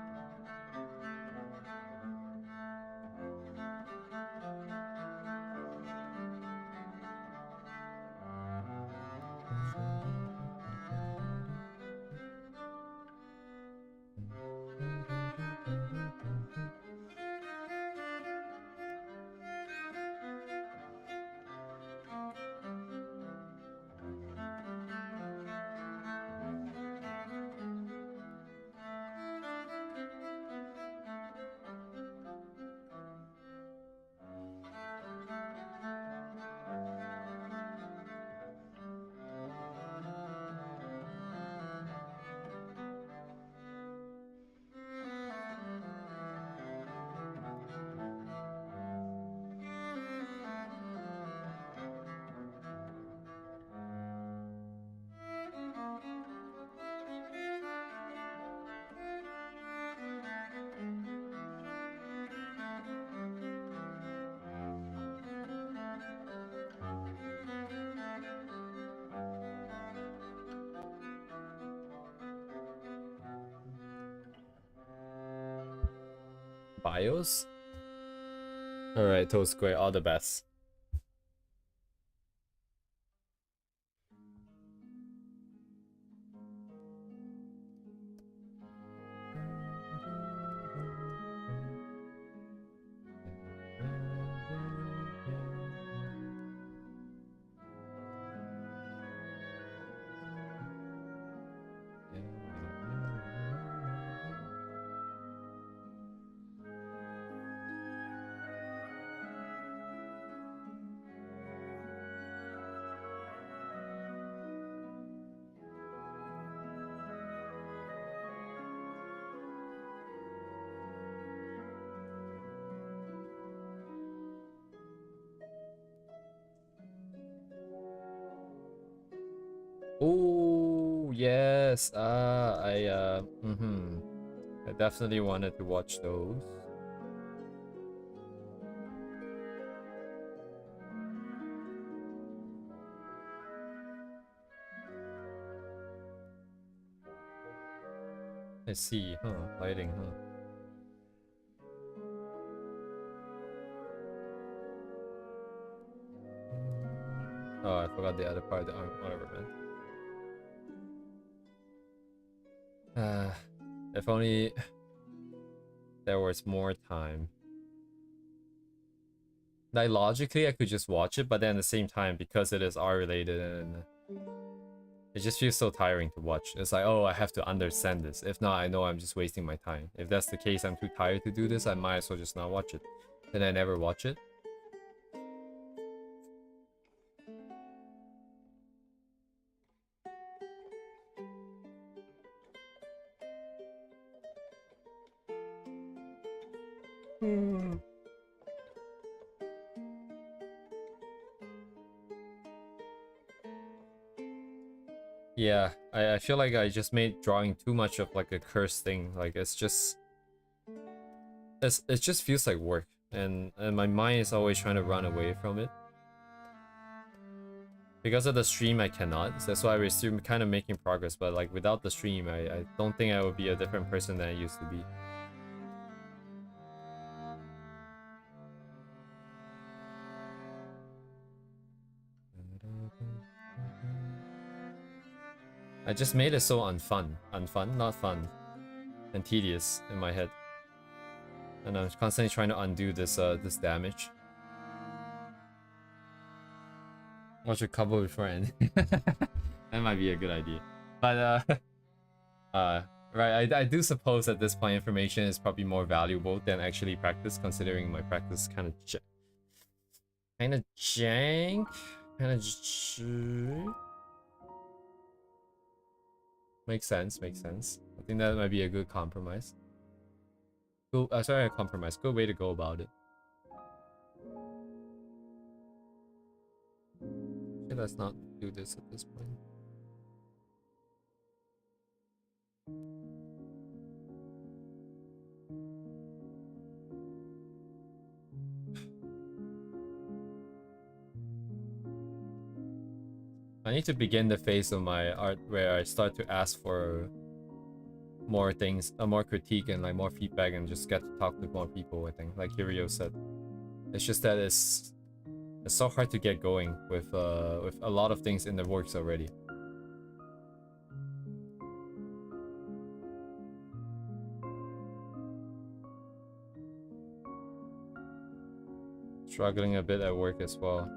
BIOS? Alright, Toast Square, all the best. Oh yes, I definitely wanted to watch those. I see, huh? Lighting, huh? Oh, I forgot the other part. Whatever, man. If only there was more time. Like, logically, I could just watch it, but then at the same time, because it is R-related, and it just feels so tiring to watch. It's like, oh, I have to understand this. If not, I know I'm just wasting my time. If that's the case, I'm too tired to do this, I might as well just not watch it. Then I never watch it. Yeah, I feel like I just made drawing too much of like a cursed thing. Like it just feels like work, and my mind is always trying to run away from it. Because of the stream, I cannot. So that's why we're still kind of making progress. But like without the stream, I don't think I would be a different person than I used to be. I just made it so unfun, not fun, and tedious in my head. And I'm constantly trying to undo this this damage. Watch a couple before ending. That might be a good idea. But right, I do suppose at this point information is probably more valuable than actually practice, considering my practice kind of jank, makes sense. I think that might be a good compromise. Good, sorry, a compromise. Good way to go about it. Okay, let's not do this at this point. I need to begin the phase of my art where I start to ask for more things, more critique and like more feedback, and just get to talk with more people. I think, like Kirio said, it's just that it's so hard to get going with a lot of things in the works already. Struggling a bit at work as well.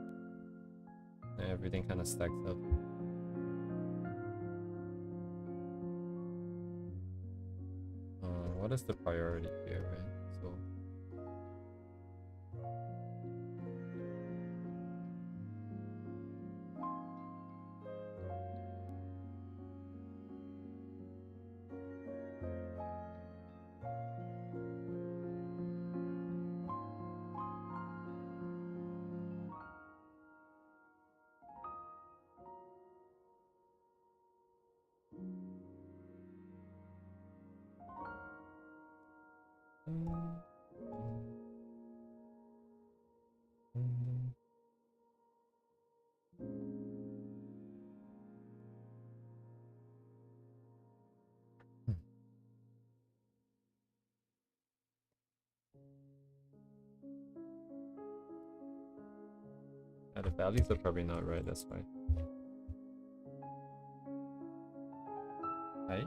And everything kind of stacks up. What is the priority here, right? So the values are probably not right, that's fine. Right?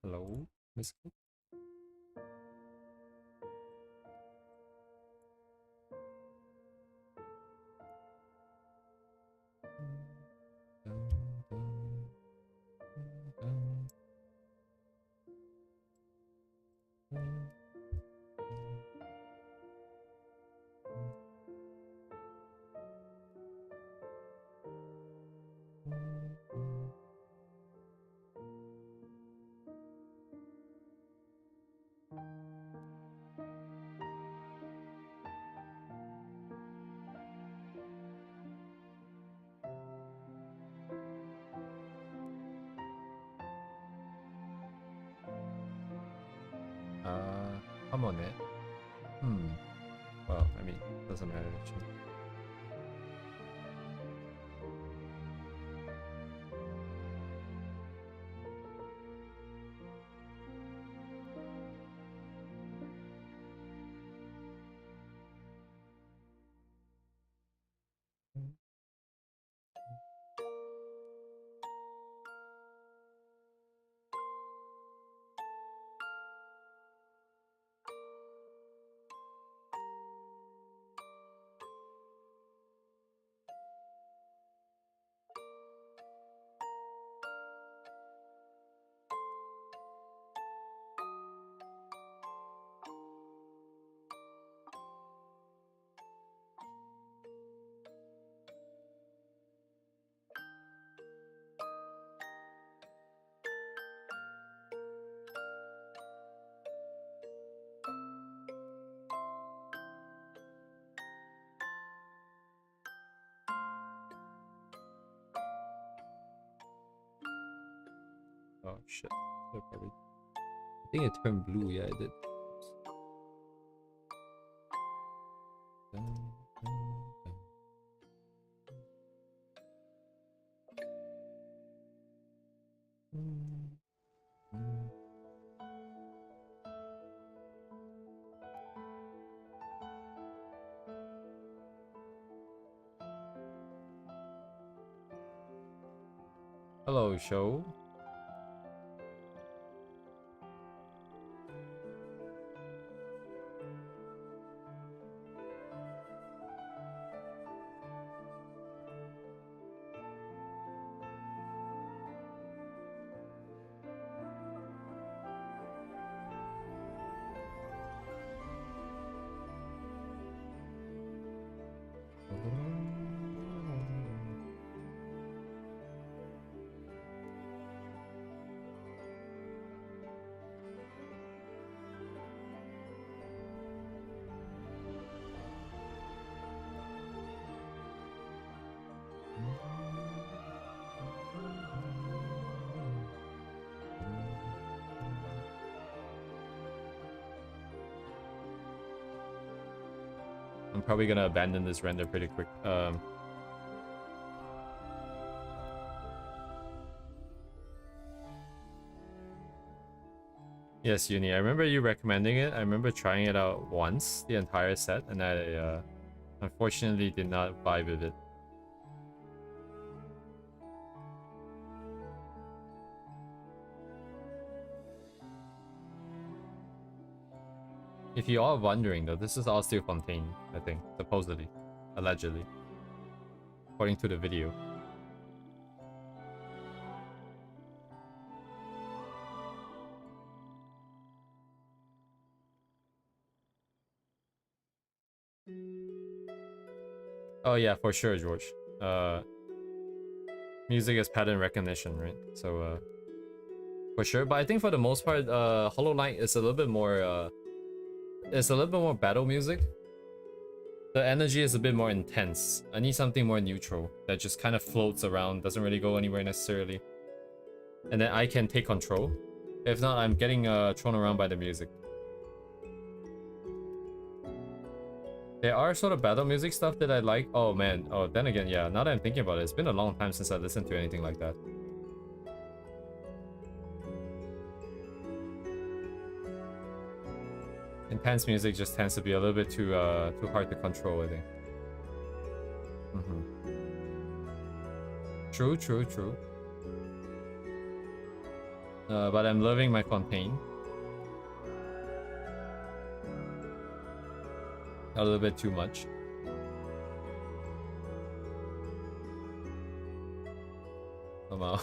Hello, Miss Cook? Come on it. Well, I mean, doesn't matter actually. Oh shit. Probably. I think it turned blue, yeah it did. Hello, show. I'm probably gonna abandon this render pretty quick. Yes, Uni. I remember you recommending it. I remember trying it out once, the entire set, and I unfortunately did not vibe with it. If you are wondering though, this is all still Fontaine, I think, supposedly, allegedly, according to the video. Oh yeah, for sure, George. Music is pattern recognition, right? So for sure. But I think for the most part, Hollow Knight is a little bit more it's a little bit more battle music. The energy is a bit more intense. I need something more neutral that just kind of floats around, doesn't really go anywhere necessarily. And then I can take control. If not, I'm getting thrown around by the music. There are sort of battle music stuff that I like. Oh man, oh then again, yeah, now that I'm thinking about it, it's been a long time since I listened to anything like that. Intense music just tends to be a little bit too hard to control, I think. True, true, true. But I'm loving my Fontaine. A little bit too much. Somehow.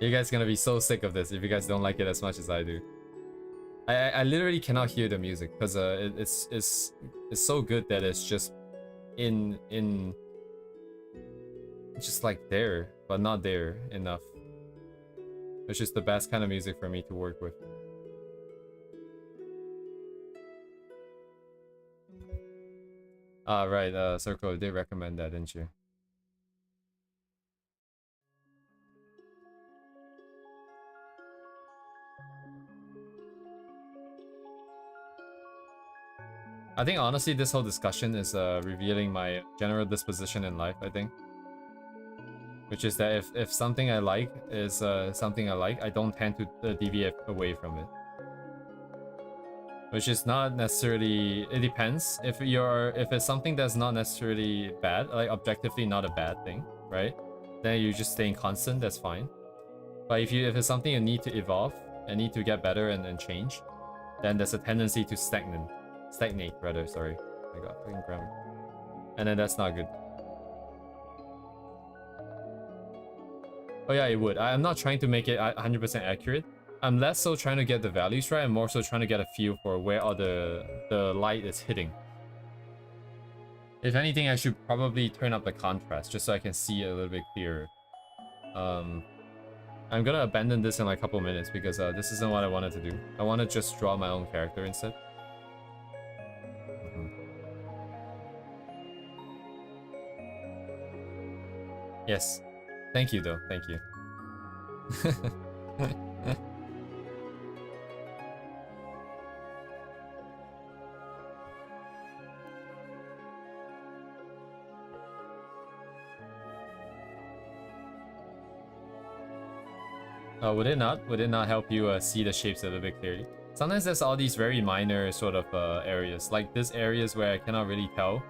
You guys gonna be so sick of this if you guys don't like it as much as I do. I literally cannot hear the music because it's so good that it's just just like there, but not there enough. It's just the best kind of music for me to work with. Ah, right, Circle did recommend that, didn't you? I think honestly this whole discussion is revealing my general disposition in life, I think. Which is that if something I like is something I like, I don't tend to deviate away from it. Which is not necessarily, it depends. If it's something that's not necessarily bad, like objectively not a bad thing, right? Then you're just staying constant, that's fine. But if it's something you need to evolve and need to get better and change, then there's a tendency to stagnate rather, sorry. Oh my god, fucking grammar. And then that's not good. Oh yeah, it would. I'm not trying to make it 100% accurate. I'm less so trying to get the values right, and more so trying to get a feel for where all the light is hitting. If anything, I should probably turn up the contrast just so I can see it a little bit clearer. I'm gonna abandon this in like a couple minutes because this isn't what I wanted to do. I want to just draw my own character instead. Yes. Thank you though, thank you. Would it not? Would it not help you see the shapes a little bit clearly? Sometimes there's all these very minor sort of areas. Like this areas where I cannot really tell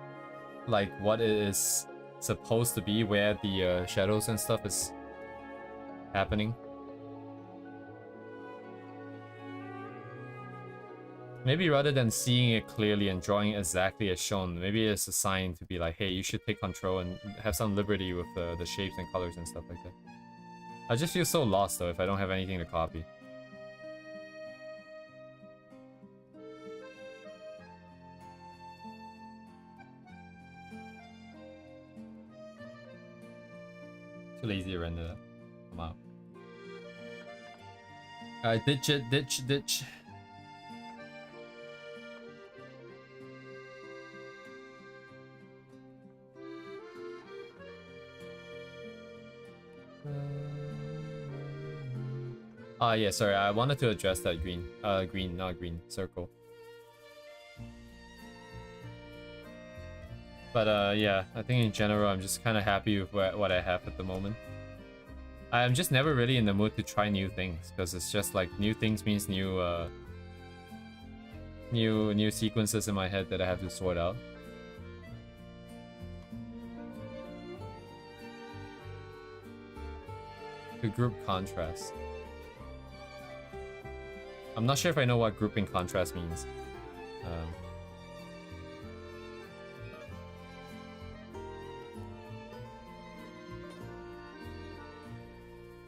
like what it is supposed to be where the shadows and stuff is happening. Maybe rather than seeing it clearly and drawing exactly as shown, maybe it's a sign to be like, hey, you should take control and have some liberty with the shapes and colors and stuff like that. I just feel so lost though if I don't have anything to copy. Too lazy to render that. Come out. Alright, ditch it, ditch. Yeah, sorry, I wanted to address that green. Green, not green, circle. But yeah, I think in general, I'm just kind of happy with what I have at the moment. I'm just never really in the mood to try new things, because it's just like new things means new sequences in my head that I have to sort out. The group contrast. I'm not sure if I know what grouping contrast means.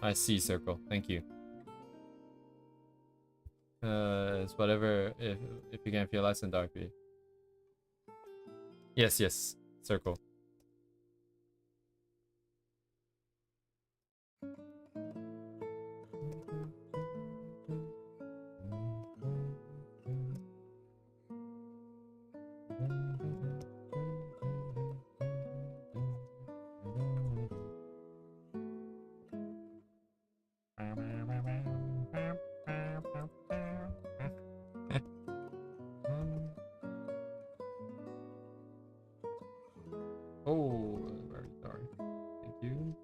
I see, circle. Thank you. It's whatever if you can feel light and dark. Yes, circle. Oh, very sorry. Thank you.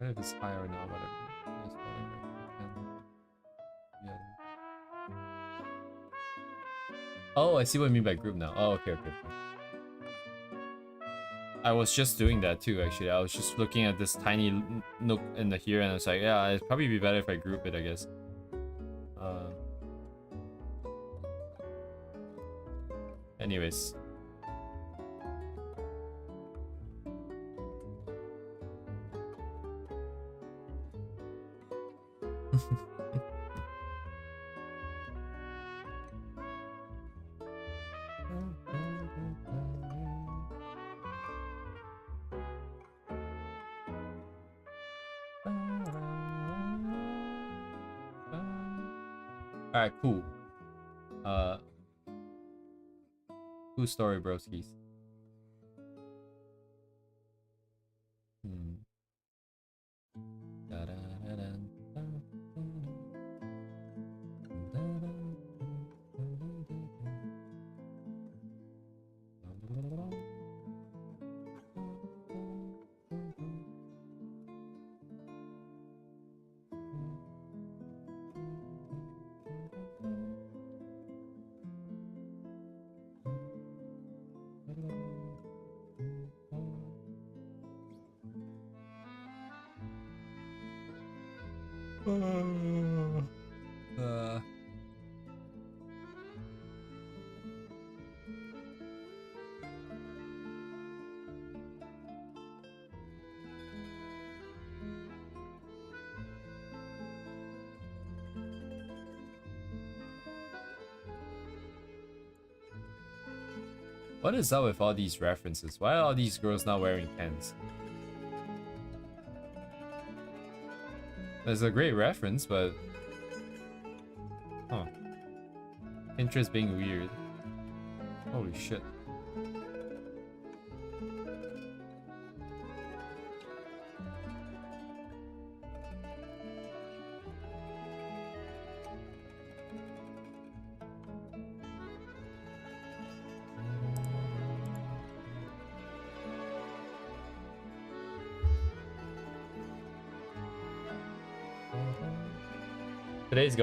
I if it's higher or not, whatever. Just whatever. Yeah. Oh, I see what you mean by group now. Oh, okay. I was just doing that too, actually. I was just looking at this tiny nook in the here, and I was like, yeah, it'd probably be better if I group it, I guess. Anyways. Alright, cool. Cool story, broskies. What is up with all these references? Why are all these girls not wearing pants? That's a great reference, but... Huh. Pinterest being weird. Holy shit. Today's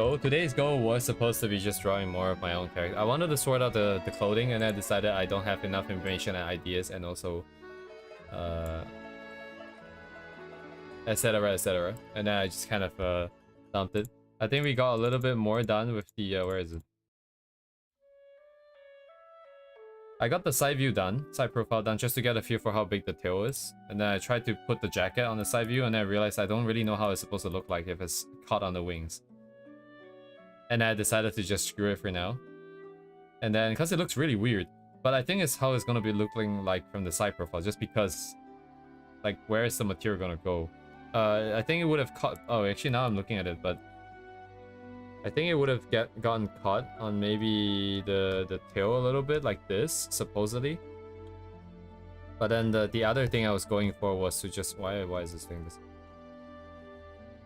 goal was supposed to be just drawing more of my own character. I wanted to sort out the clothing, and I decided I don't have enough information and ideas, and also etc, etc, and then I just kind of dumped it. I think we got a little bit more done with the where is it? I got the side view done, side profile done, just to get a feel for how big the tail is. And then I tried to put the jacket on the side view, and then I realized I don't really know how it's supposed to look like if it's caught on the wings. And I decided to just screw it for now. And then, because it looks really weird, but I think it's how it's gonna be looking like from the side profile, just because, like, where is the material gonna go? I think it would have caught. Oh, actually, now I'm looking at it, but I think it would have gotten caught on maybe the tail a little bit, like this, supposedly. But then the other thing I was going for was to just why is this thing this?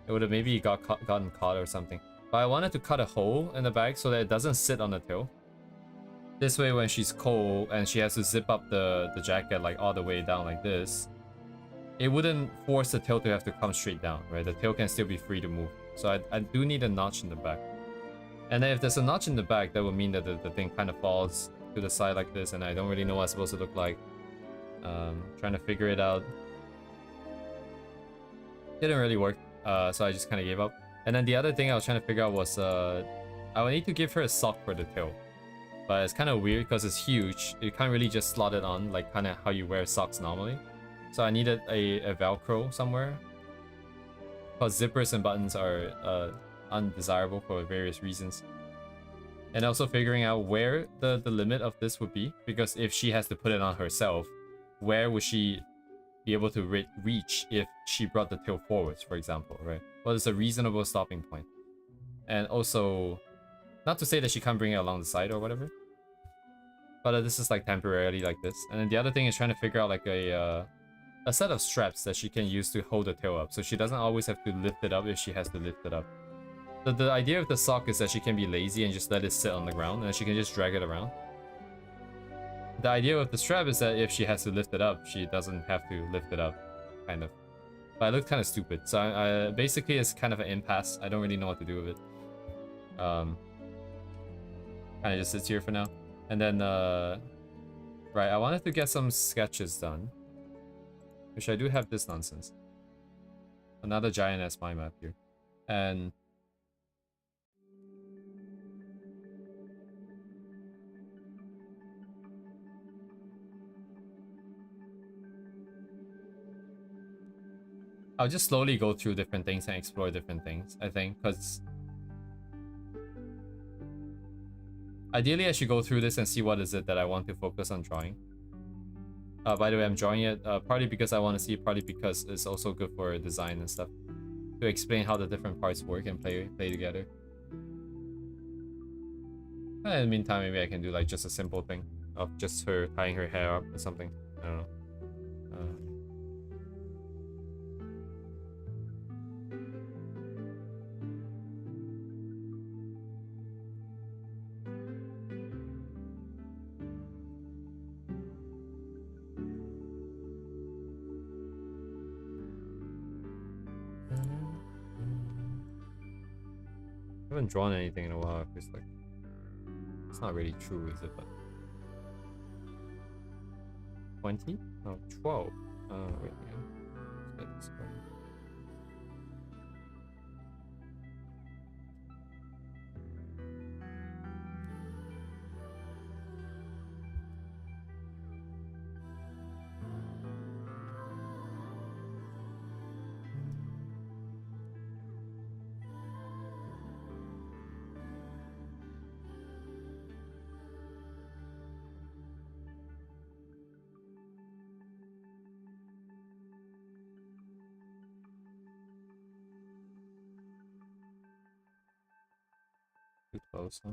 It would have maybe gotten caught or something. But I wanted to cut a hole in the bag so that it doesn't sit on the tail. This way, when she's cold and she has to zip up the jacket like all the way down like this, it wouldn't force the tail to have to come straight down, right? The tail can still be free to move. So I do need a notch in the back. And then if there's a notch in the back, that would mean that the thing kind of falls to the side like this, and I don't really know what it's supposed to look like. Trying to figure it out. Didn't really work, so I just kind of gave up. And then the other thing I was trying to figure out was I would need to give her a sock for the tail. But it's kind of weird because it's huge. You can't really just slot it on, like kind of how you wear socks normally. So I needed a Velcro somewhere. Because zippers and buttons are undesirable for various reasons. And also figuring out where the limit of this would be. Because if she has to put it on herself, where would she be able to reach if she brought the tail forwards, for example, right? What is a reasonable stopping point? And also, not to say that she can't bring it along the side or whatever, but this is like temporarily like this. And then the other thing is trying to figure out like a set of straps that she can use to hold the tail up, so she doesn't always have to lift it up if she has to lift it up. The idea of the sock is that she can be lazy and just let it sit on the ground, and she can just drag it around. The idea of the strap is that if she has to lift it up, she doesn't have to lift it up, kind of. But it looked kind of stupid, so I basically it's kind of an impasse. I don't really know what to do with it. Kind of just sits here for now. And then, right, I wanted to get some sketches done. Which I do have this nonsense. Another giant ass mind map here. And I'll just slowly go through different things and explore different things, I think, because ideally I should go through this and see what is it that I want to focus on drawing. By the way, I'm drawing it partly because I want to see, partly because it's also good for design and stuff. To explain how the different parts work and play together. And in the meantime, maybe I can do like just a simple thing of just her tying her hair up or something. I don't know. I haven't drawn anything in a while. It's like it's not really true, is it? But 20? No, 12. Wait again. Let's get this going. Too close, huh?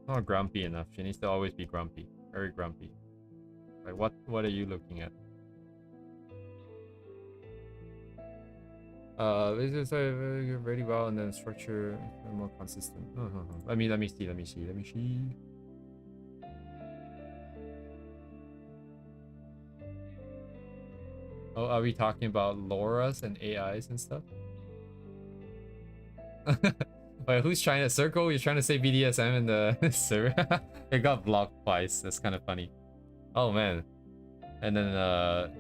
Not grumpy enough. She needs to always be grumpy. Very grumpy. Like what are you looking at? This is really well, and then structure more consistent. Let me see. Oh, are we talking about LoRa's and AIs and stuff? Wait, who's trying to circle? You're trying to say BDSM in the server? It got blocked twice. That's kind of funny. Oh man. And then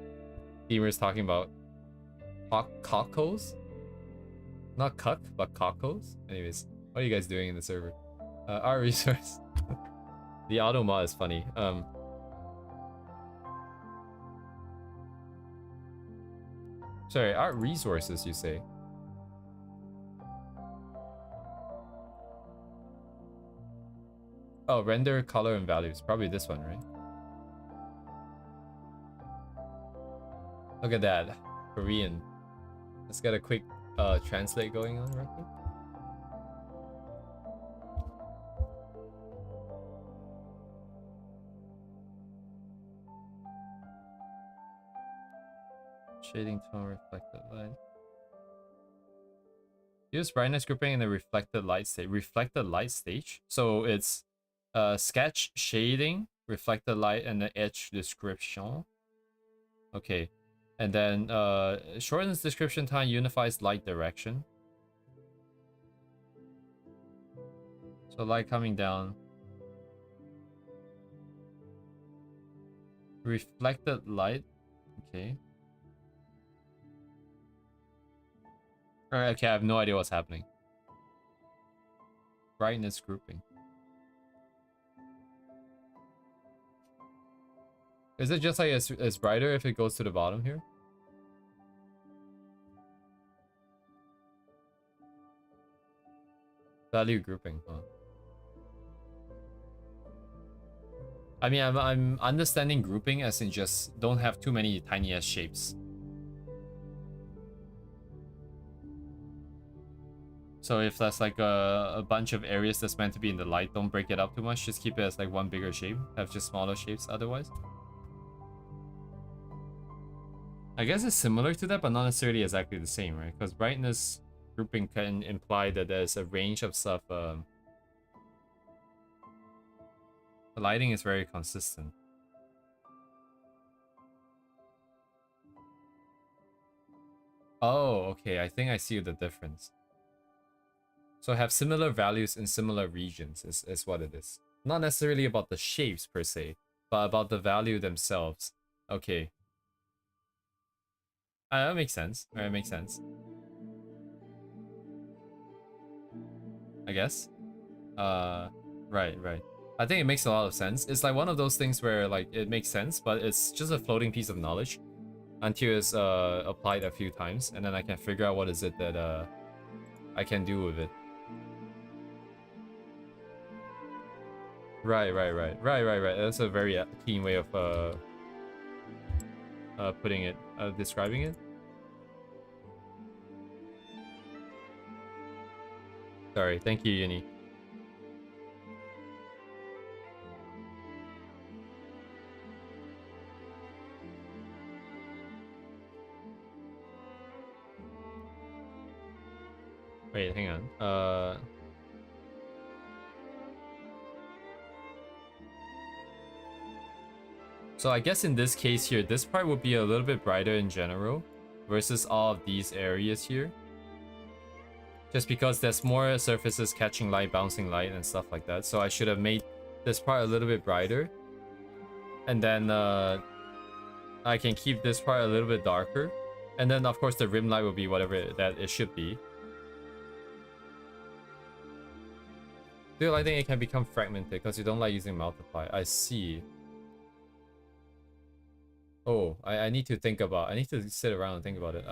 Beamer's talking about cockles? Not cuck, but cockles? Anyways, what are you guys doing in the server? Art resource. The auto mod is funny. Sorry, art resources, you say? Oh, render, color, and values. Probably this one, right? Look at that. Korean. Let's get a quick translate going on right here. Shading tone, reflected light. Use brightness grouping in the reflected light stage. Reflected light stage? So it's sketch, shading, reflected light, and the edge description. Okay. And then shortens description time, unifies light direction. So light coming down. Reflected light. Okay. Alright, okay, I have no idea what's happening. Brightness grouping. Is it just like it's brighter if it goes to the bottom here? Value grouping, huh? I mean, I'm understanding grouping as in just don't have too many tiny ass shapes. So if that's like a bunch of areas that's meant to be in the light, don't break it up too much. Just keep it as like one bigger shape. Have just smaller shapes otherwise. I guess it's similar to that, but not necessarily exactly the same, right? Because brightness grouping can imply that there's a range of stuff. The lighting is very consistent. Oh, okay. I think I see the difference. So have similar values in similar regions is what it is. Not necessarily about the shapes per se, but about the value themselves. Okay. That makes sense. Alright, makes sense. I guess. Right. I think it makes a lot of sense. It's like one of those things where like it makes sense, but it's just a floating piece of knowledge until it's applied a few times, and then I can figure out what is it that I can do with it. Right. That's a very clean way of putting it, describing it. Sorry, thank you, Uni. Wait, hang on. So I guess in this case here, this part would be a little bit brighter in general versus all of these areas here. Just because there's more surfaces catching light, bouncing light, and stuff like that. So I should have made this part a little bit brighter. And then I can keep this part a little bit darker. And then of course the rim light will be whatever that it should be. Still, I think it can become fragmented because you don't like using multiply. I see. Oh, I need to think about. I need to sit around and think about it.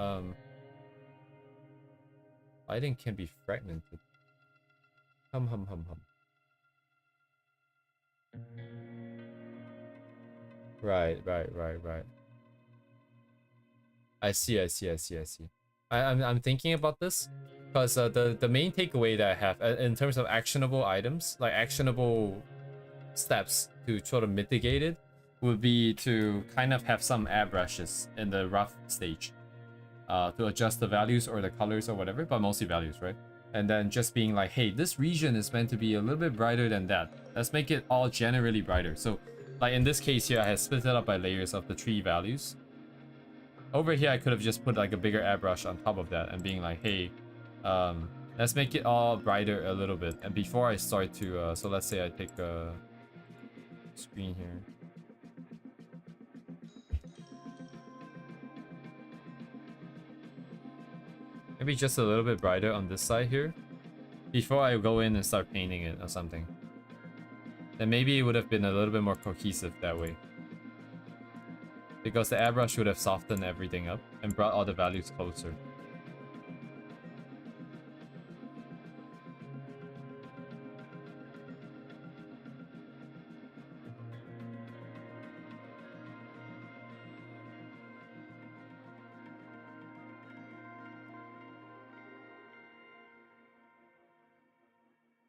Lighting can be fragmented. Hum. Right. I see. I'm thinking about this because the main takeaway that I have in terms of actionable items, like actionable steps to sort of mitigate it, would be to kind of have some airbrushes in the rough stage to adjust the values or the colors or whatever, but mostly values, right? And then just being like, hey, this region is meant to be a little bit brighter than that. Let's make it all generally brighter. So like in this case here, I have split it up by layers of the 3 values. Over here, I could have just put like a bigger airbrush on top of that and being like, hey, let's make it all brighter a little bit. And before I start to, so let's say I take a screen here. Maybe just a little bit brighter on this side here. Before I go in and start painting it or something. Then maybe it would have been a little bit more cohesive that way. Because the airbrush would have softened everything up and brought all the values closer.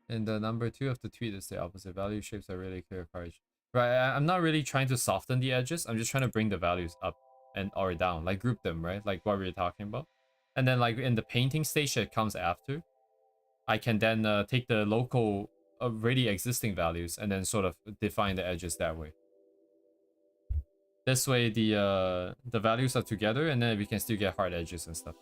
And the number 2 of the tweet is the opposite. Value shapes are really clear courage. Right, I'm not really trying to soften the edges. I'm just trying to bring the values up and or down, like group them, right? Like what we were talking about. And then like in the painting stage that comes after, I can then take the local already existing values and then sort of define the edges that way. This way the values are together and then we can still get hard edges and stuff.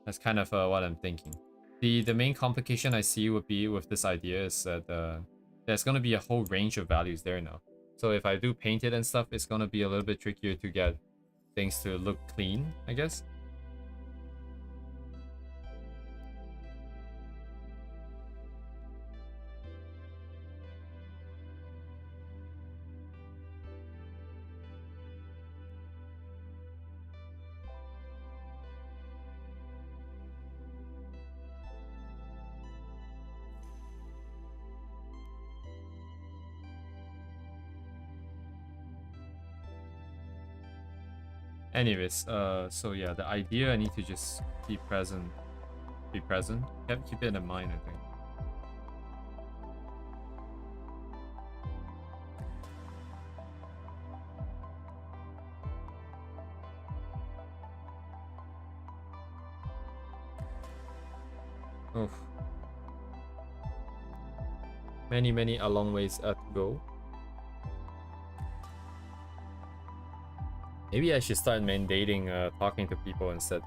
That's kind of what I'm thinking. The main complication I see would be with this idea is that there's going to be a whole range of values there now. So if I do paint it and stuff, it's going to be a little bit trickier to get things to look clean, I guess. Anyways, so yeah, the idea I need to just be present. Keep it in mind, I think. Oof. Many a long ways to go. Maybe I should start mandating talking to people instead.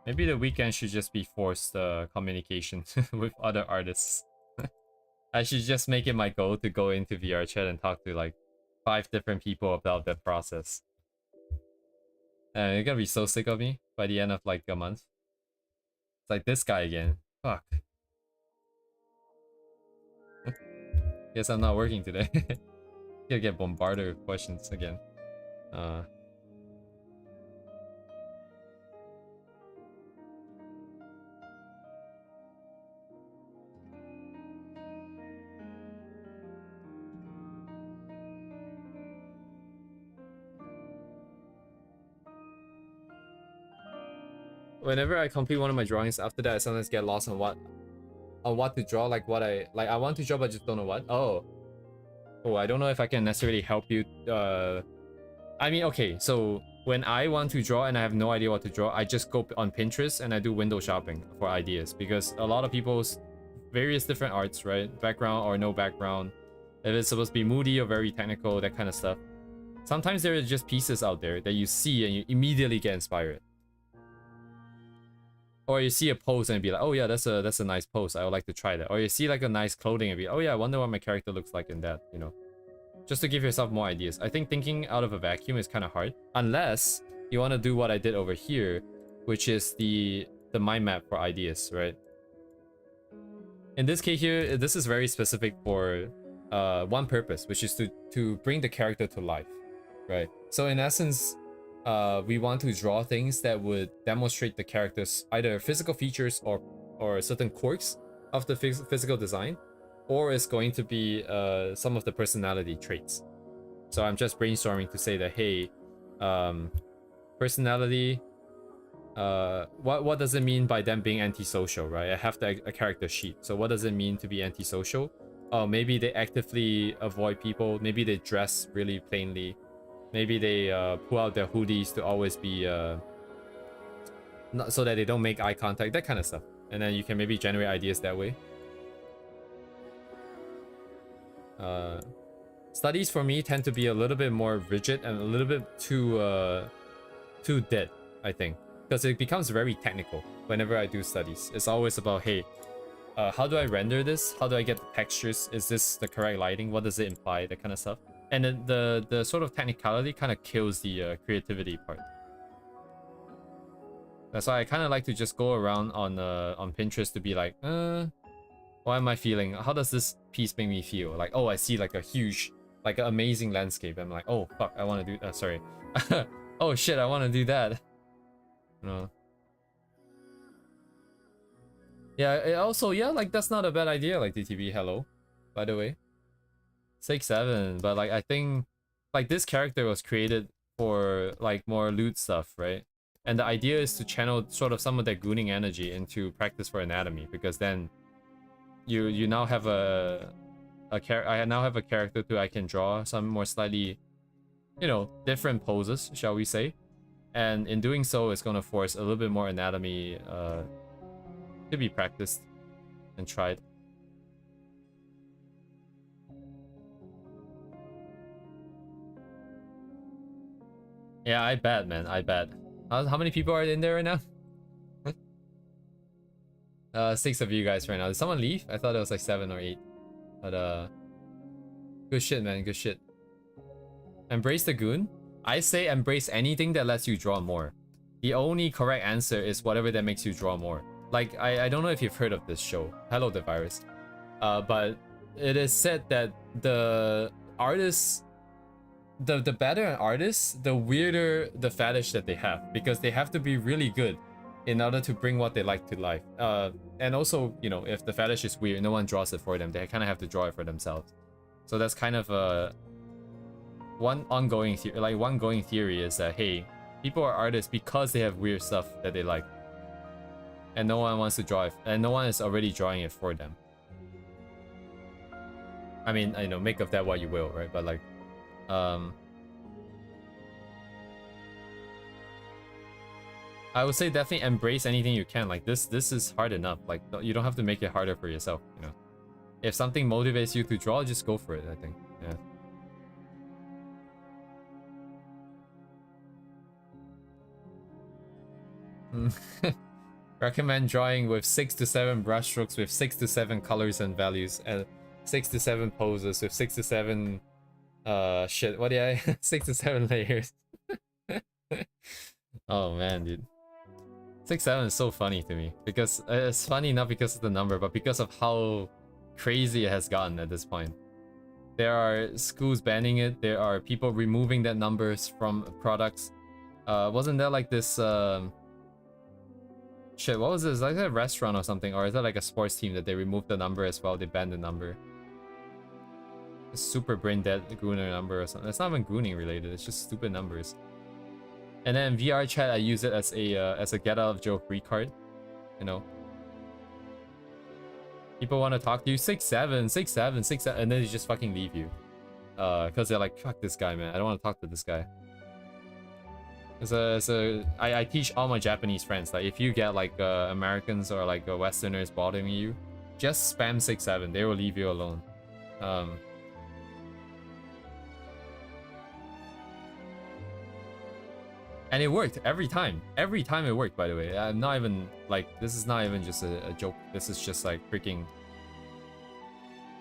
Maybe the weekend should just be forced communication with other artists. I should just make it my goal to go into VR chat and talk to like 5 different people about that process. And you're gonna be so sick of me by the end of like a month. It's like this guy again. Fuck. Guess I'm not working today. Gonna get bombarded with questions again. Whenever I complete one of my drawings, after that I sometimes get lost on what to draw, like I want to draw but just don't know what. Oh, I don't know if I can necessarily help you. I mean, okay, so when I want to draw and I have no idea what to draw, I just go on Pinterest and I do window shopping for ideas, because a lot of people's various different arts, right? Background or no background, if it's supposed to be moody or very technical, that kind of stuff. Sometimes there are just pieces out there that you see and you immediately get inspired. Or you see a pose and be like, oh yeah, that's a nice pose, I would like to try that. Or you see like a nice clothing and be, oh yeah, I wonder what my character looks like in that, you know. Just to give yourself more ideas. I think thinking out of a vacuum is kind of hard. Unless you want to do what I did over here, which is the mind map for ideas, right? In this case here, this is very specific for one purpose, which is to bring the character to life, right? So in essence, we want to draw things that would demonstrate the character's either physical features or certain quirks of the physical design, or it's going to be some of the personality traits. So I'm just brainstorming to say that, hey, personality, what does it mean by them being antisocial, right? I have a character sheet. So what does it mean to be antisocial? Oh, maybe they actively avoid people. Maybe they dress really plainly. Maybe they pull out their hoodies to always be so that they don't make eye contact, that kind of stuff. And then you can maybe generate ideas that way. Studies for me tend to be a little bit more rigid and a little bit too dead, I think, because it becomes very technical whenever I do studies. It's always about, hey, how do I render this? How do I get the textures? Is this the correct lighting? What does it imply? That kind of stuff. And then the sort of technicality kind of kills the creativity part. That's why I kind of like to just go around on Pinterest to be like, what am I feeling? How does this piece make me feel? Like, oh, I see like a huge, like an amazing landscape. I'm like, oh fuck, I want to do. Sorry. Oh shit, I want to do that. No. Yeah. Also, yeah, like that's not a bad idea. Like DTV, hello, by the way. 6-7, but like I think like this character was created for like more loot stuff, right? And the idea is to channel sort of some of that gooning energy into practice for anatomy, because then you now have I now have a character who I can draw some more slightly, you know, different poses, shall we say? And in doing so, it's gonna force a little bit more anatomy to be practiced and tried. Yeah, I bet, man. I bet. How many people are in there right now? 6 of you guys right now. Did someone leave? I thought it was like 7 or 8. But good shit, man. Good shit. Embrace the goon? I say embrace anything that lets you draw more. The only correct answer is whatever that makes you draw more. Like, I don't know if you've heard of this show. Hello, the virus. But it is said that the artists, the better an artist, the weirder the fetish that they have, because they have to be really good in order to bring what they like to life. And also, you know, if the fetish is weird, no one draws it for them. They kind of have to draw it for themselves. So that's kind of one ongoing theory is that, hey, people are artists because they have weird stuff that they like, and no one wants to draw it, and no one is already drawing it for them. I mean, you know, make of that what you will, right? But like, I would say definitely embrace anything you can. Like this is hard enough. Like, you don't have to make it harder for yourself, you know. If something motivates you to draw, just go for it, I think. Yeah. Recommend drawing with 6 to 7 brushstrokes with 6 to 7 colors and values, and 6 to 7 poses with 6 to 7 shit, what did I 6 to 7 layers. Oh man, dude. 6-7 is so funny to me, because it's funny not because of the number, but because of how crazy it has gotten at this point. There are schools banning it, there are people removing that numbers from products. Wasn't there like this shit, what was this? Like a restaurant or something, or is that like a sports team that they removed the number as well? They banned the number. A super brain dead gooner number or something. It's not even gooning related, it's just stupid numbers. And then VR chat, I use it as a get out of jail free card, you know. People want to talk to you, 6-7, 6-7, 6-7, and then they just fucking leave you. Because they're like, fuck this guy, man. I don't want to talk to this guy. I teach all my Japanese friends, like, if you get like Americans or like Westerners bothering you, just spam 6-7. They will leave you alone. And it worked every time. Every time it worked, by the way. I'm not even like, this is not even just a joke. This is just like freaking,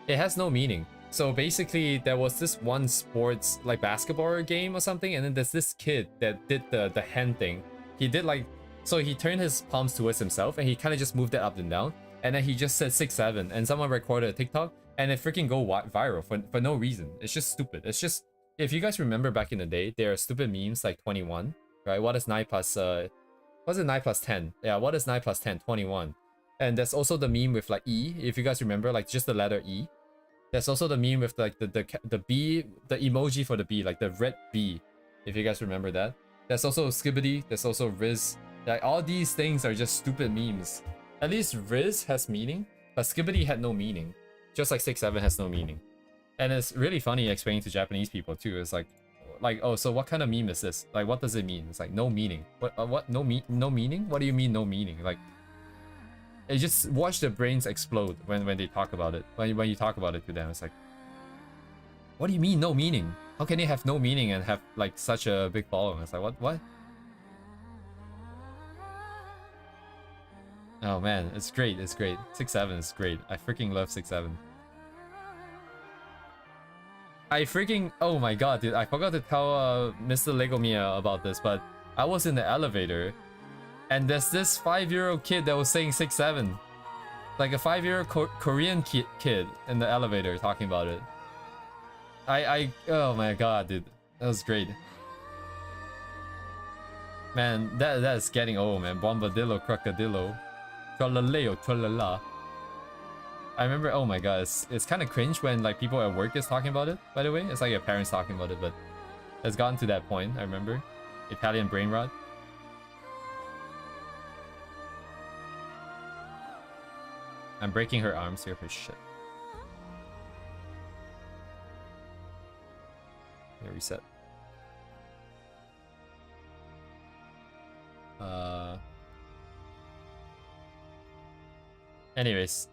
it has no meaning. So basically, there was this one sports, like basketball game or something, and then there's this kid that did the hand thing. He did like, so he turned his palms towards himself, and he kind of just moved it up and down, and then he just said 6-7, and someone recorded a TikTok, and it freaking go viral for no reason. It's just stupid. It's just, if you guys remember back in the day, there are stupid memes like 21, right? What is 9 plus, what's it 9 plus 10? Yeah, what is 9 plus 10? 21. And there's also the meme with like E, if you guys remember, like just the letter E. There's also the meme with like the bee, the emoji for the bee, like the red bee, if you guys remember that. There's also Skibbity, there's also Riz. Like, all these things are just stupid memes. At least Riz has meaning, but Skibbity had no meaning. Just like 6-7 has no meaning. And it's really funny explaining to Japanese people too. It's like, oh, so what kind of meme is this? Like, what does it mean? It's like, no meaning. What? No meaning? What do you mean no meaning? Like, it just watch their brains explode when they talk about it. When you talk about it to them, it's like, What do you mean no meaning? How can they have no meaning and have like such a big following? It's like what? Oh man, it's great, it's great. 6-7 is great. I freaking love 6-7. I freaking, oh my god, dude, I forgot to tell Mr. Legomia about this, but I was in the elevator and there's this 5-year-old kid that was saying 6-7. Like a 5-year-old Korean kid in the elevator talking about it. Oh my god, dude, that was great. Man, that's getting old, man. Bombadillo, crocodillo, tralaleo, tralala. I remember, oh my god, it's kind of cringe when like people at work is talking about it, by the way. It's like your parents talking about it, but it's gotten to that point, I remember. Italian brain rot. I'm breaking her arms here for shit. Yeah, reset. Anyways.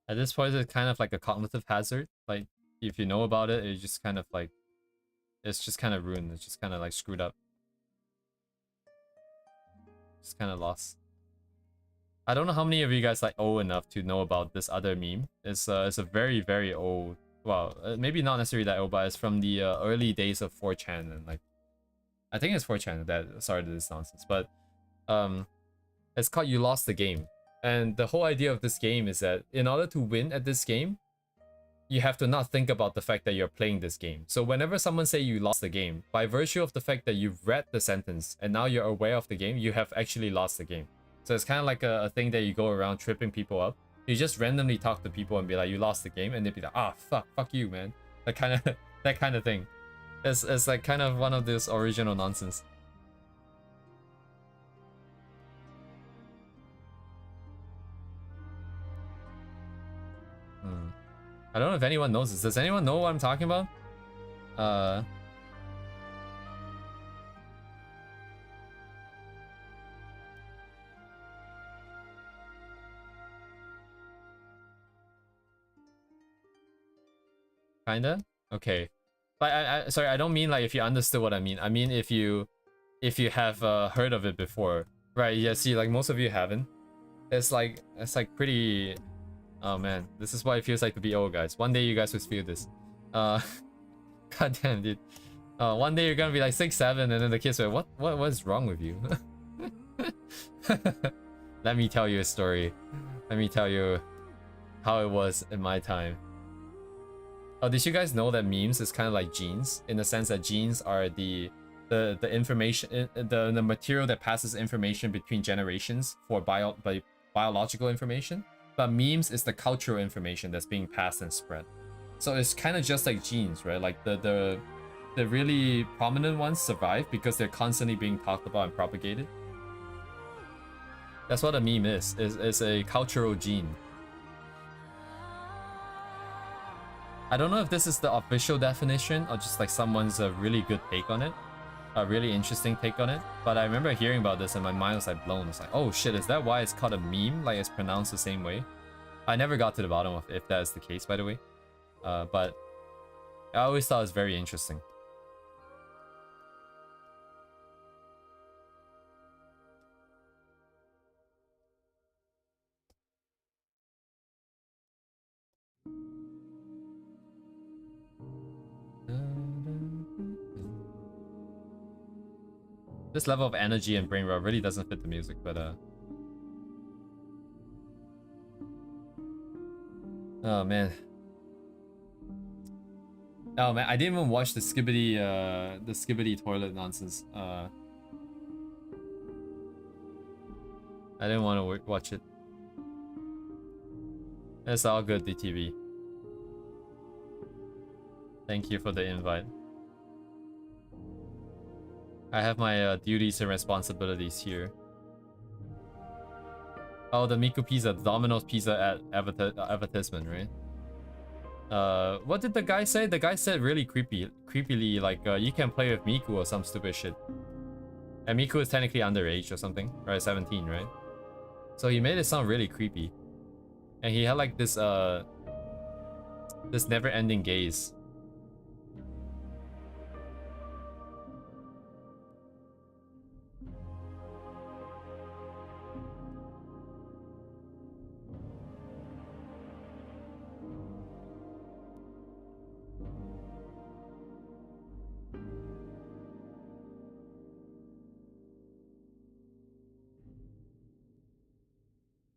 At this point, it's kind of like a cognitive hazard. Like, if you know about it, it's just kind of like... It's just kind of ruined. It's just kind of like screwed up. Just kind of lost. I don't know how many of you guys like old enough to know about this other meme. It's a very, very old... Well, maybe not necessarily that old, but it's from the early days of 4chan. And like... I think it's 4chan that started this nonsense. But... It's called You Lost the Game. And the whole idea of this game is that in order to win at this game, you have to not think about the fact that you're playing this game. So whenever someone say you lost the game, by virtue of the fact that you've read the sentence and now you're aware of the game, you have actually lost the game. So it's kind of like a thing that you go around tripping people up. You just randomly talk to people and be like, you lost the game, and they'd be like, ah, fuck you, man. That kind of thing. It's like kind of one of those original nonsense. I don't know if anyone knows this. Does anyone know what I'm talking about? Kinda? Okay. But sorry, I don't mean like if you understood what I mean. I mean if you have heard of it before. Right, yeah, see, like most of you haven't. It's like pretty... Oh man, this is what it feels like to be old, guys. One day you guys will feel this. God damn, dude. One day you're gonna be like 6-7 and then the kids are like, what is wrong with you? Let me tell you a story. Let me tell you how it was in my time. Oh, did you guys know that memes is kind of like genes? In the sense that genes are the information, the material that passes information between generations for biological information. But memes is the cultural information that's being passed and spread. So it's kind of just like genes, right? Like the really prominent ones survive because they're constantly being talked about and propagated. That's what a meme is. It's a cultural gene. I don't know if this is the official definition or just like someone's a really good take on it. A really interesting take on it. But I remember hearing about this and my mind was like blown. It's like, oh shit, is that why it's called a meme? Like it's pronounced the same way? I never got to the bottom of if that is the case, by the way. But I always thought it was very interesting. This level of energy and brain rot really doesn't fit the music, but oh man. Oh man, I didn't even watch the Skibbity toilet nonsense. I didn't want to watch it. It's all good, DTV. Thank you for the invite. I have my duties and responsibilities here. Oh, the Miku Pizza, the Domino's Pizza advertisement, right? What did the guy say? The guy said really creepily, like, you can play with Miku or some stupid shit. And Miku is technically underage or something, right? 17, right? So he made it sound really creepy. And he had like this never-ending gaze.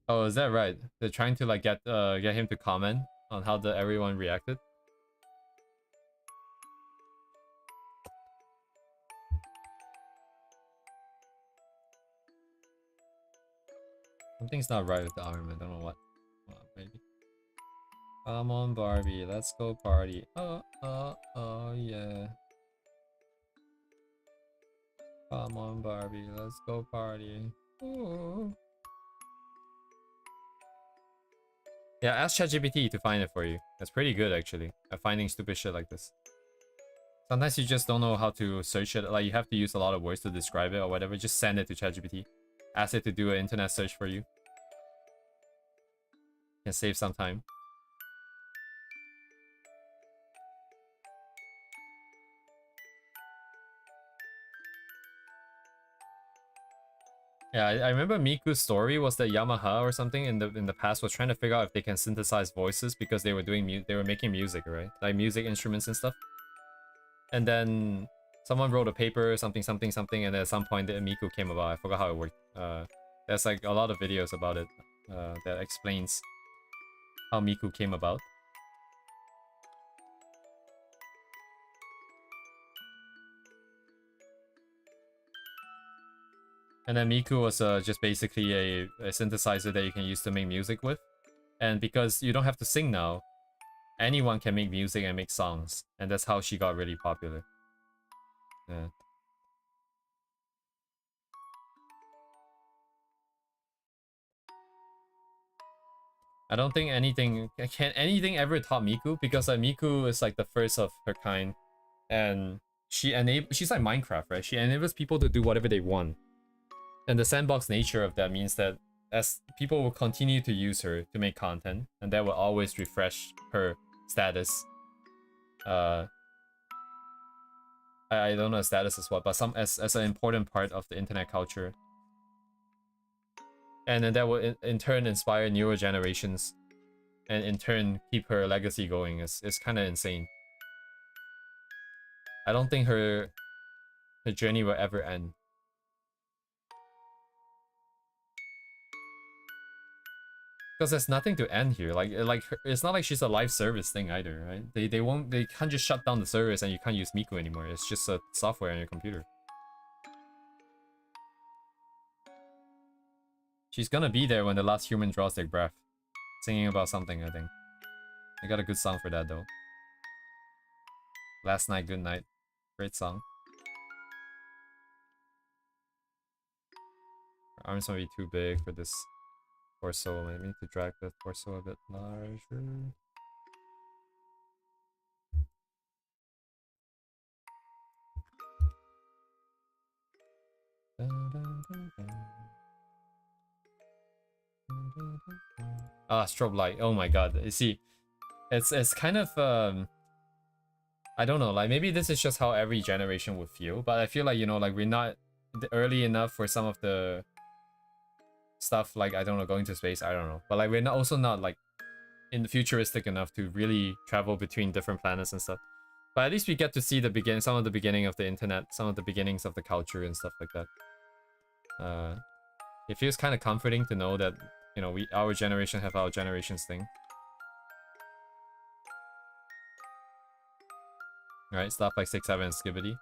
Oh, is that right? They're trying to like get him to comment on how everyone reacted. Something's not right with the arm. I don't know what. Maybe. Come on, Barbie. Let's go party. Oh, yeah. Come on, Barbie. Let's go party. Ooh. Yeah, ask ChatGPT to find it for you. That's pretty good, actually, at finding stupid shit like this. Sometimes you just don't know how to search it. Like, you have to use a lot of words to describe it or whatever. Just send it to ChatGPT. Ask it to do an internet search for you. Can save some time. Yeah, I remember Miku's story was that Yamaha or something in the past was trying to figure out if they can synthesize voices because they were making music, right? Like music instruments and stuff. And then someone wrote a paper, something, and at some point the Miku came about. I forgot how it worked. There's like a lot of videos about it that explains how Miku came about. And then Miku was just basically a synthesizer that you can use to make music with. And because you don't have to sing now, anyone can make music and make songs. And that's how she got really popular. Yeah. I don't think anything can anything ever top Miku because Miku is like the first of her kind, and she's like Minecraft, right? She enables people to do whatever they want, and the sandbox nature of that means that as people will continue to use her to make content, and that will always refresh her status. I don't know status is what, but some as an important part of the internet culture, and then that will in turn inspire newer generations, and in turn keep her legacy going. It's kind of insane. I don't think her journey will ever end. Because there's nothing to end here. Like it's not like she's a live service thing either, right? They can't just shut down the service and you can't use Miku anymore. It's just a software on your computer. She's gonna be there when the last human draws their breath. Singing about something, I think. I got a good song for that though. Last Night, Good Night. Great song. Her arms might be too big for this torso. Maybe need to drag the torso a bit larger. Ah, strobe light. Oh my god. You see, it's kind of I don't know, like maybe this is just how every generation would feel, but I feel like, you know, like we're not early enough for some of the stuff, like I don't know, going to space, I don't know, but like we're not also not like in the futuristic enough to really travel between different planets and stuff. But at least we get to see some of the beginning of the internet, some of the beginnings of the culture and stuff like that. It feels kind of comforting to know that, you know, our generation have our generation's thing. Right, stuff like 6-7 and Skibidi.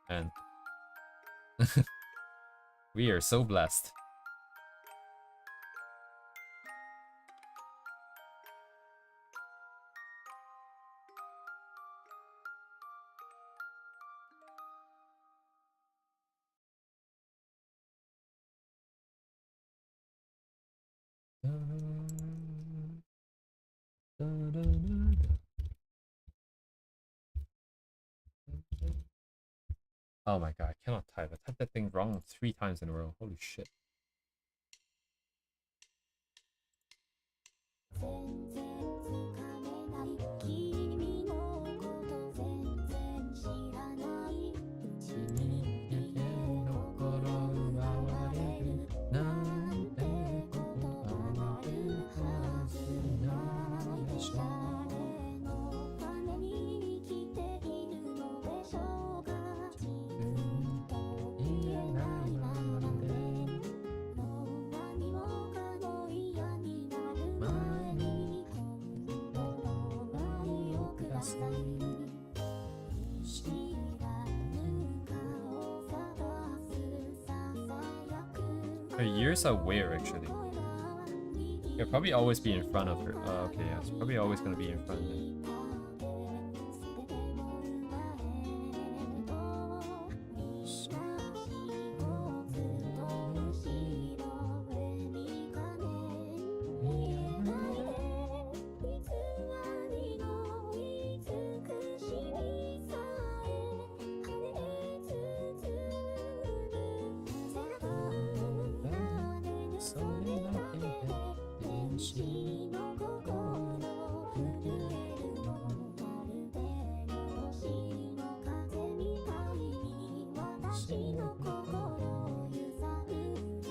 And we are so blessed. Oh my god, I cannot type. I typed that thing wrong 3 times in a row. Holy shit. Her years are where actually? You'll probably always be in front of her. Okay, yeah, it's probably always gonna be in front of her.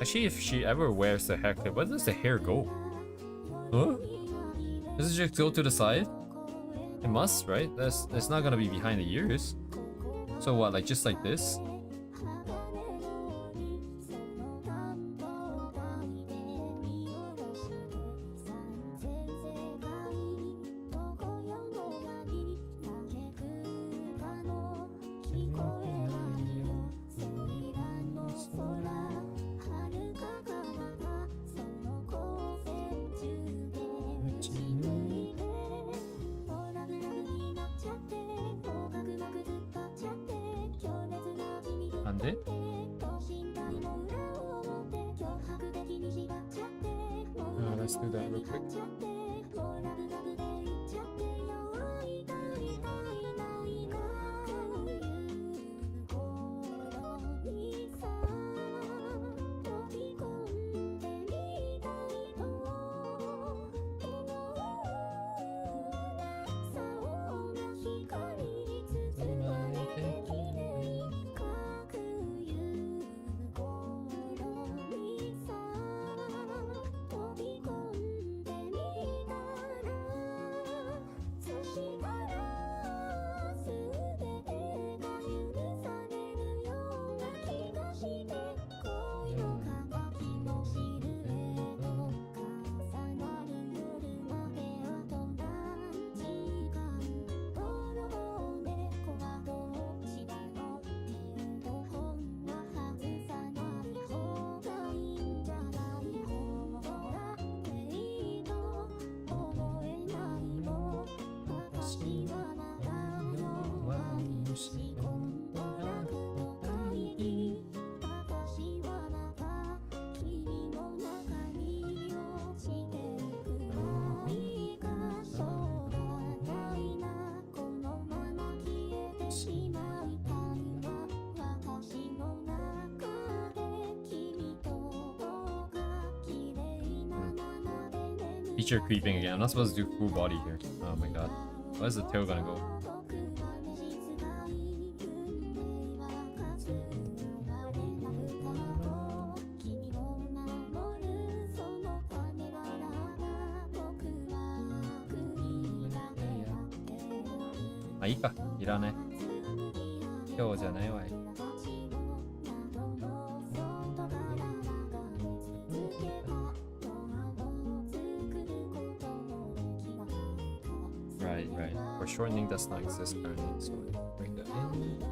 Actually, if she ever wears the hair clip, where does the hair go? Huh? Does it just go to the side? It must, right? It's not gonna be behind the ears. So what, like just like this? Let's do that real quick. Feature creeping again. I'm not supposed to do full body here. Oh my god. Where's the tail gonna go? 아, 이까. 이라네. 겨우잖아요. Right. For shortening does not exist currently, so bring that in.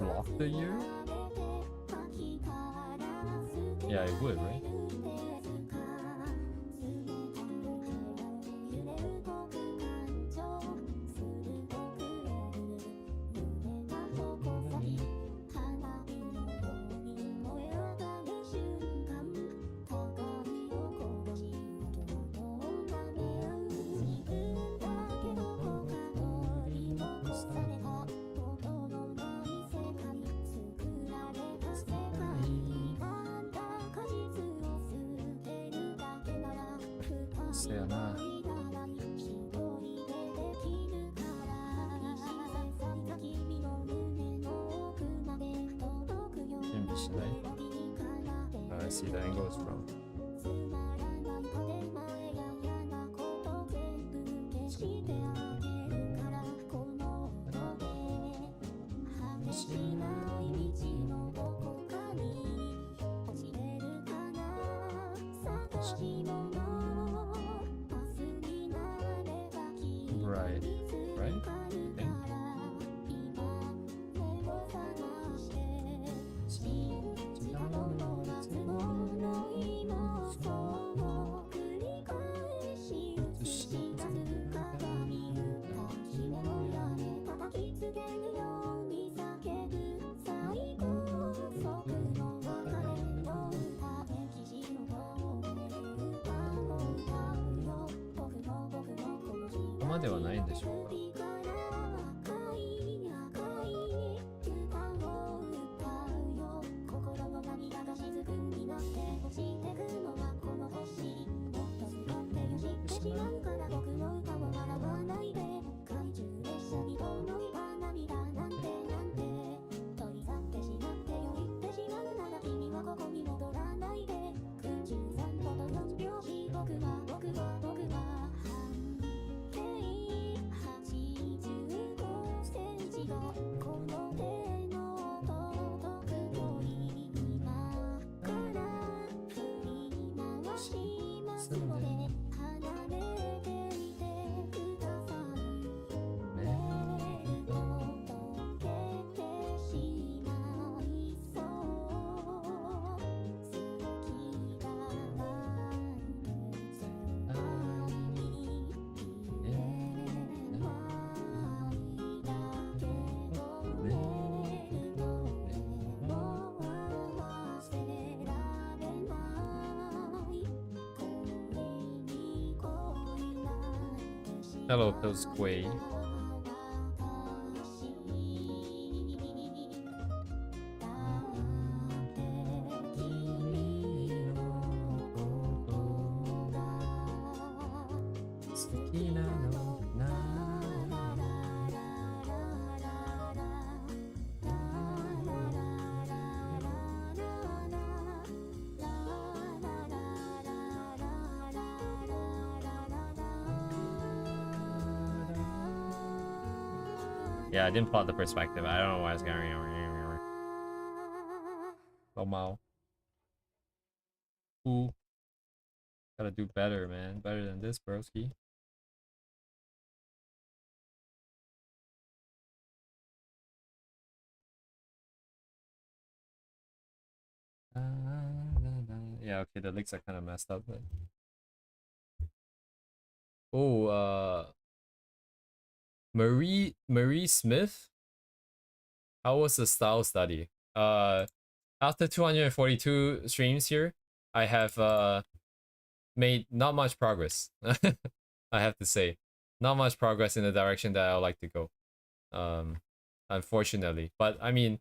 block the year? Yeah, it would, right? I see the angle is wrong. Right, right? Okay. Hello, Pillsquay. Yeah, I didn't plot the perspective. I don't know why it's going on. Oh, Mao. Ooh. Gotta do better, man. Better than this, broski. Yeah, okay, the leaks are kind of messed up, but... Oh, Marie Smith? How was the style study? After 242 streams here, I have made not much progress. I have to say, not much progress in the direction that I would like to go. Unfortunately, but I mean,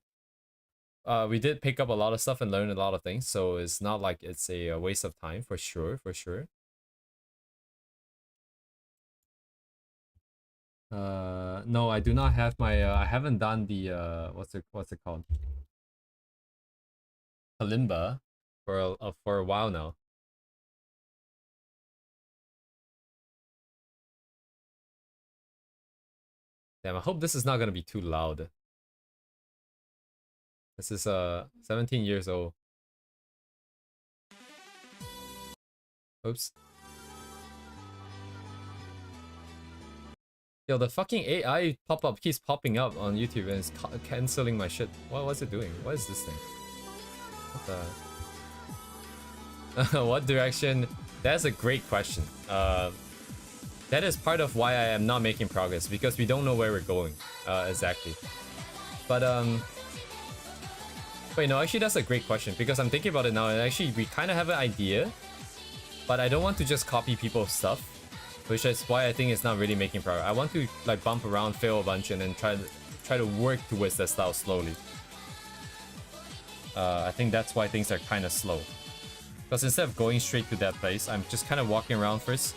we did pick up a lot of stuff and learn a lot of things, so it's not like it's a waste of time for sure, for sure. No, I do not have my. I haven't done the what's it called? Kalimba for a while now. Damn, I hope this is not gonna be too loud. This is 17 years old. Oops. Yo, the fucking AI pop-up keeps popping up on YouTube and it's canceling my shit. What's it doing? What is this thing? What the... what direction? That's a great question. That is part of why I am not making progress, because we don't know where we're going exactly. But wait, no, actually that's a great question, because I'm thinking about it now, and actually we kind of have an idea, but I don't want to just copy people's stuff, which is why I think it's not really making progress. I want to like bump around, fail a bunch, and then try to work towards that style slowly. I think that's why things are kind of slow, because instead of going straight to that place, I'm just kind of walking around first.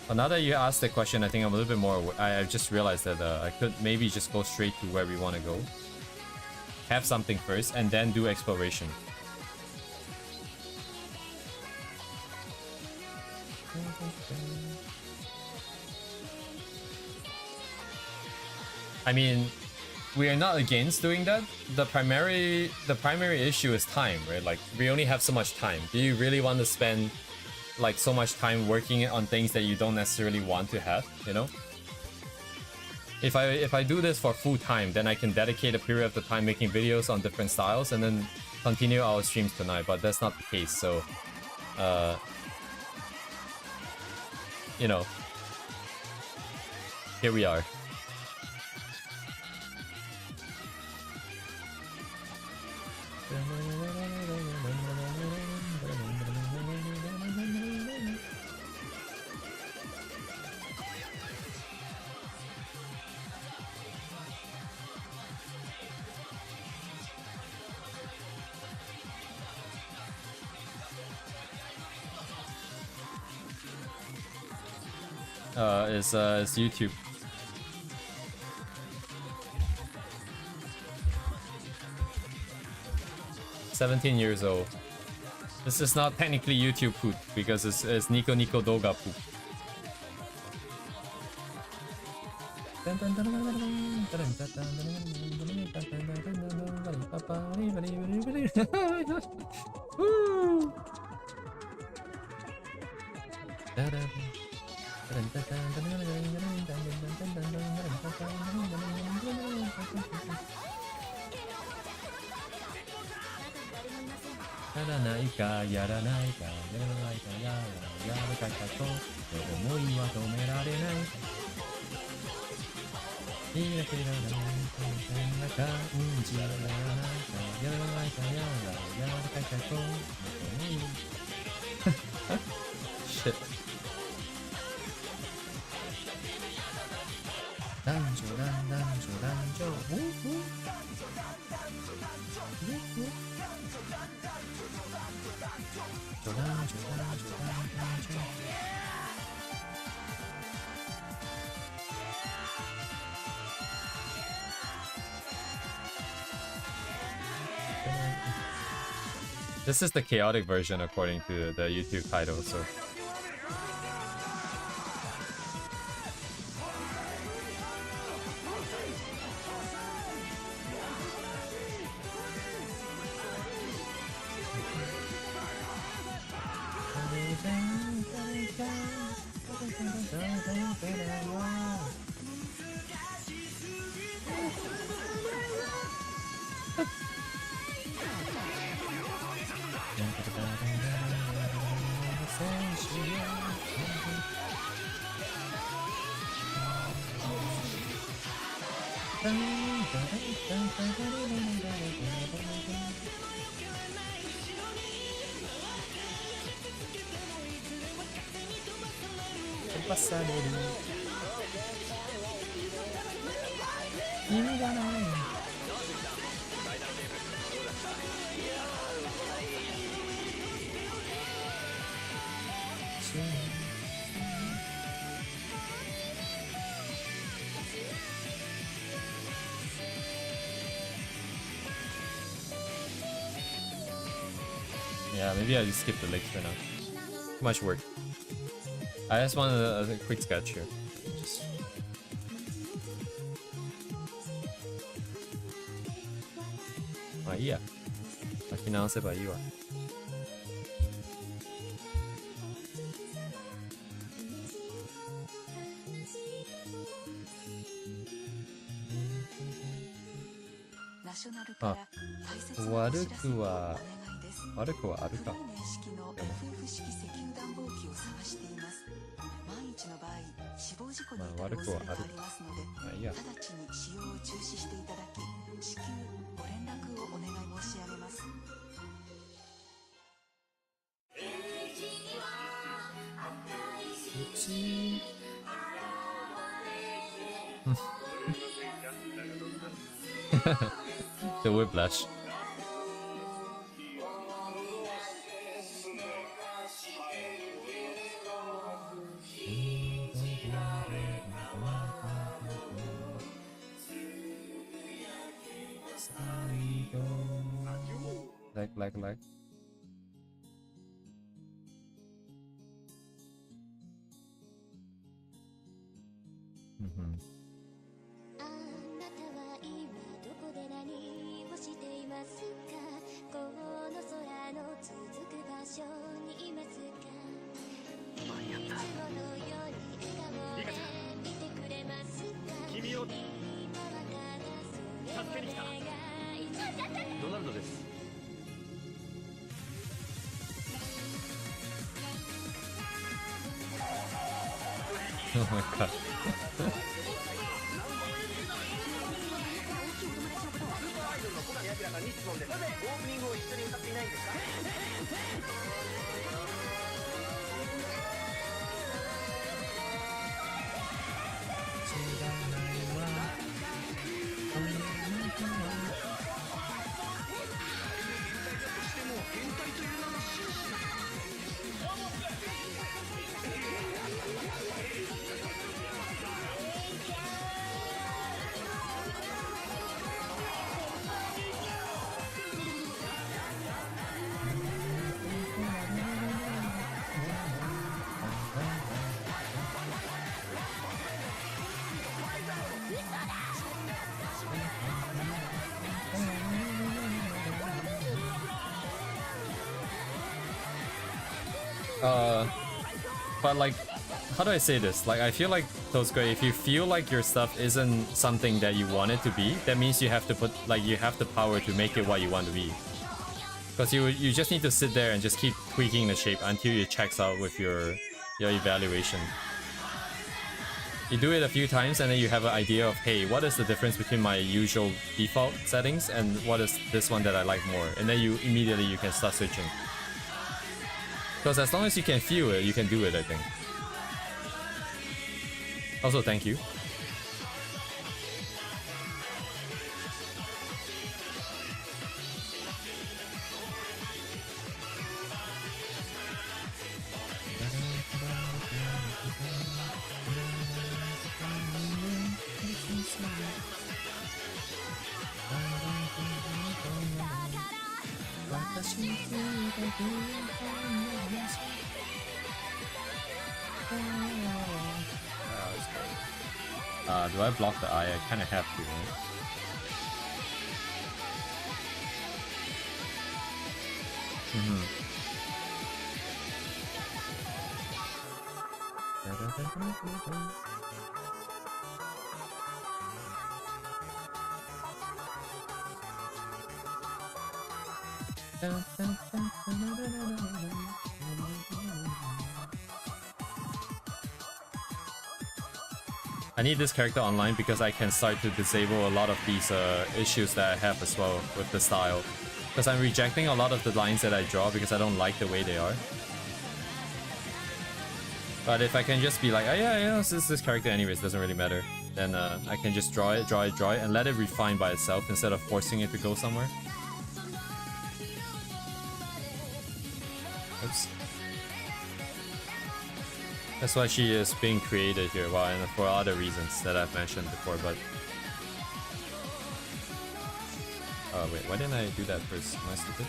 But now that you asked the question, I think I'm a little bit more... I just realized that I could maybe just go straight to where we want to go. Have something first, and then do exploration. I mean, we are not against doing that. The primary issue is time, right? Like, we only have so much time. Do you really want to spend like so much time working on things that you don't necessarily want to have, you know? If I do this for full time, then I can dedicate a period of the time making videos on different styles and then continue our streams tonight, but that's not the case. So you know, here we are. Is YouTube. "17 years old. This is not technically YouTube poop because it's Nico Nico Doga poop." Woo! Shit. This is the chaotic version according to the YouTube title, so... Yeah, maybe I just skip the legs for now. Too much work. I just want a quick sketch here. Just...まあいいや。書き直せばいいわ。あ、悪くはあるか。でもまあ悪くはある。まあいいや。The whiplash. Like. Mm-hmm. ドナルドです。Oh my god. 'But like, how do I say this? Like, I feel like Tosuke, if you feel like your stuff isn't something that you want it to be, that means you have to put, like, you have the power to make it what you want to be. Because you just need to sit there and just keep tweaking the shape until it checks out with your evaluation. You do it a few times and then you have an idea of, hey, what is the difference between my usual default settings and what is this one that I like more? And then you immediately can start switching. Because as long as you can feel it, you can do it, I think. Also, thank you. Do I block the eye? I kind of have to, right? I need this character online because I can start to disable a lot of these issues that I have as well with the style. Because I'm rejecting a lot of the lines that I draw because I don't like the way they are. But if I can just be like, oh yeah, this character anyways, doesn't really matter. Then I can just draw it, and let it refine by itself instead of forcing it to go somewhere. Oops. That's why she is being created here, well, and for other reasons that I've mentioned before, but... Oh wait, why didn't I do that first? Am I stupid?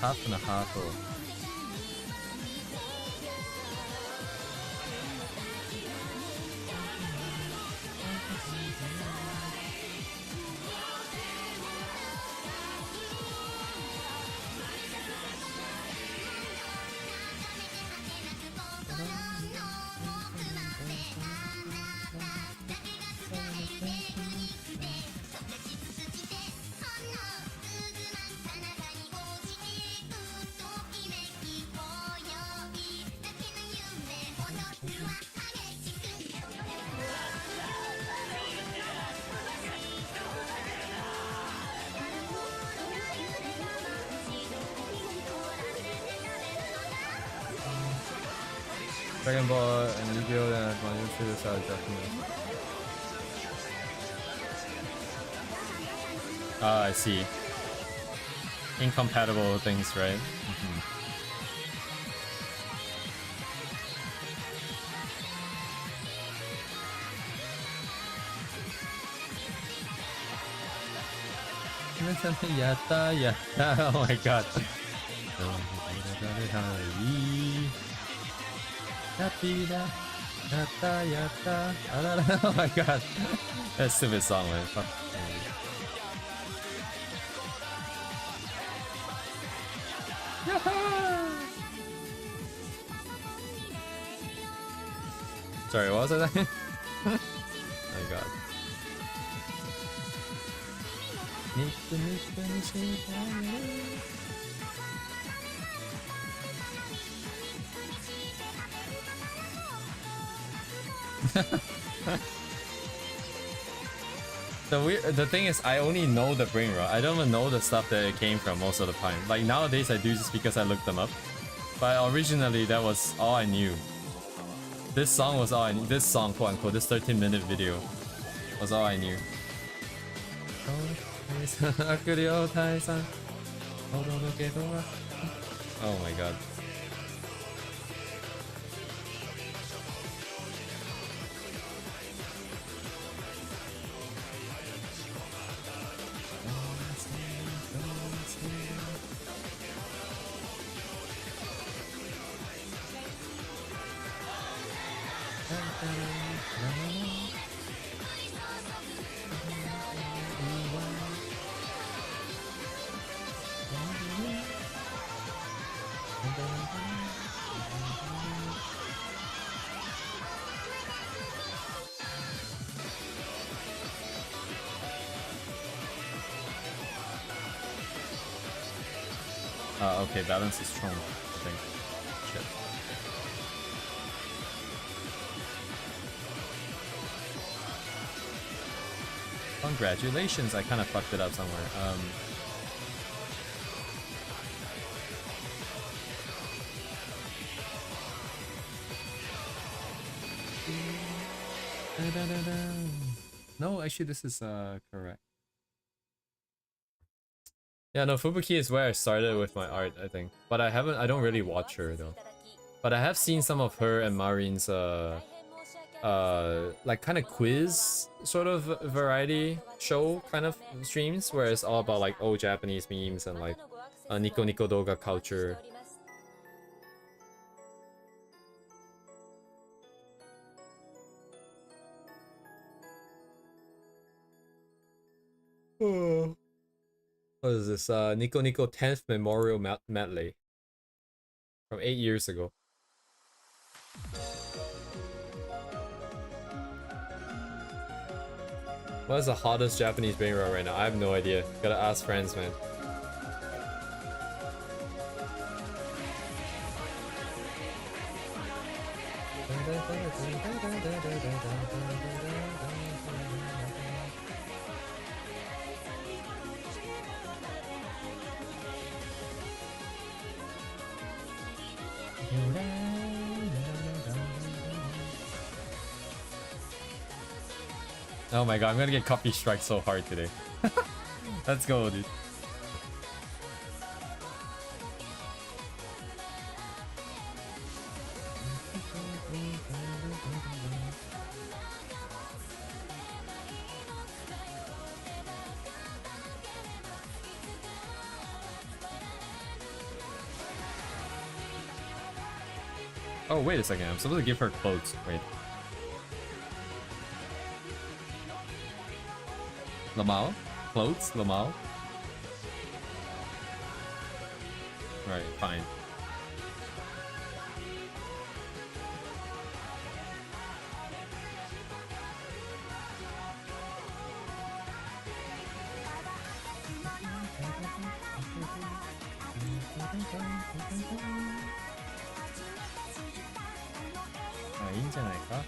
Half and a half. Dragon Ball and Yu-Gi-Oh! That my shooters are definitely. Ah, I see. Incompatible things, right? Yatta, yatta. Oh my god. Yatta, yatta. Oh my god. That's a stupid song, man. Fuck. Sorry, what was that? Oh my god. The thing is, I only know the brain rot. I don't even know the stuff that it came from most of the time. Like nowadays I do just because I looked them up. But originally that was all I knew. This song was all I knew. This song, quote unquote, this 13-minute video was all I knew. Oh my god. Okay, balance is strong, I think. Shit. Congratulations, I kind of fucked it up somewhere. No, actually this is correct. Yeah, no, Fubuki is where I started with my art, I think. But I don't really watch her though. But I have seen some of her and Marin's like kind of quiz sort of variety show kind of streams where it's all about like old Japanese memes and like Nico Nico Doga culture. What is this? Nico Nico 10th Memorial Medley from 8 years ago. What is the hottest Japanese brain rot right now? I have no idea. Gotta ask friends, man. Oh my god, I'm gonna get copy strike so hard today. Let's go, dude. Oh, wait a second. I'm supposed to give her clothes. Wait. Lamau? Clothes? Lamau? Right, fine. 아, いいんじゃないか?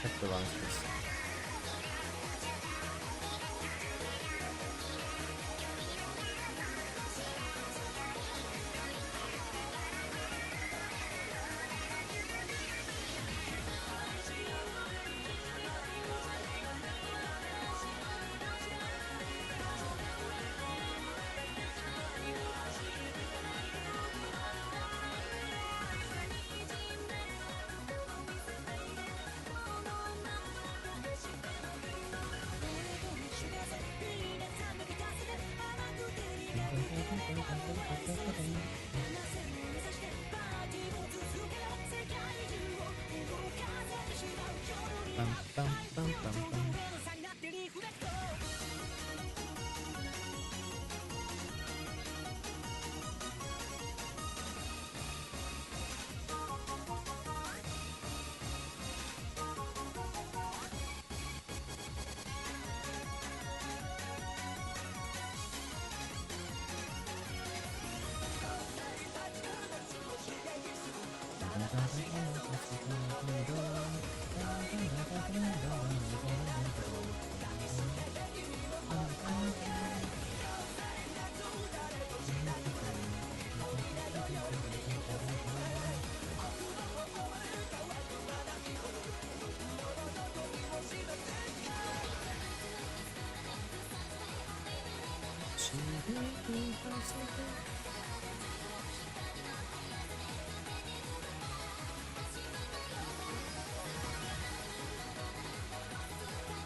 check the rounds first.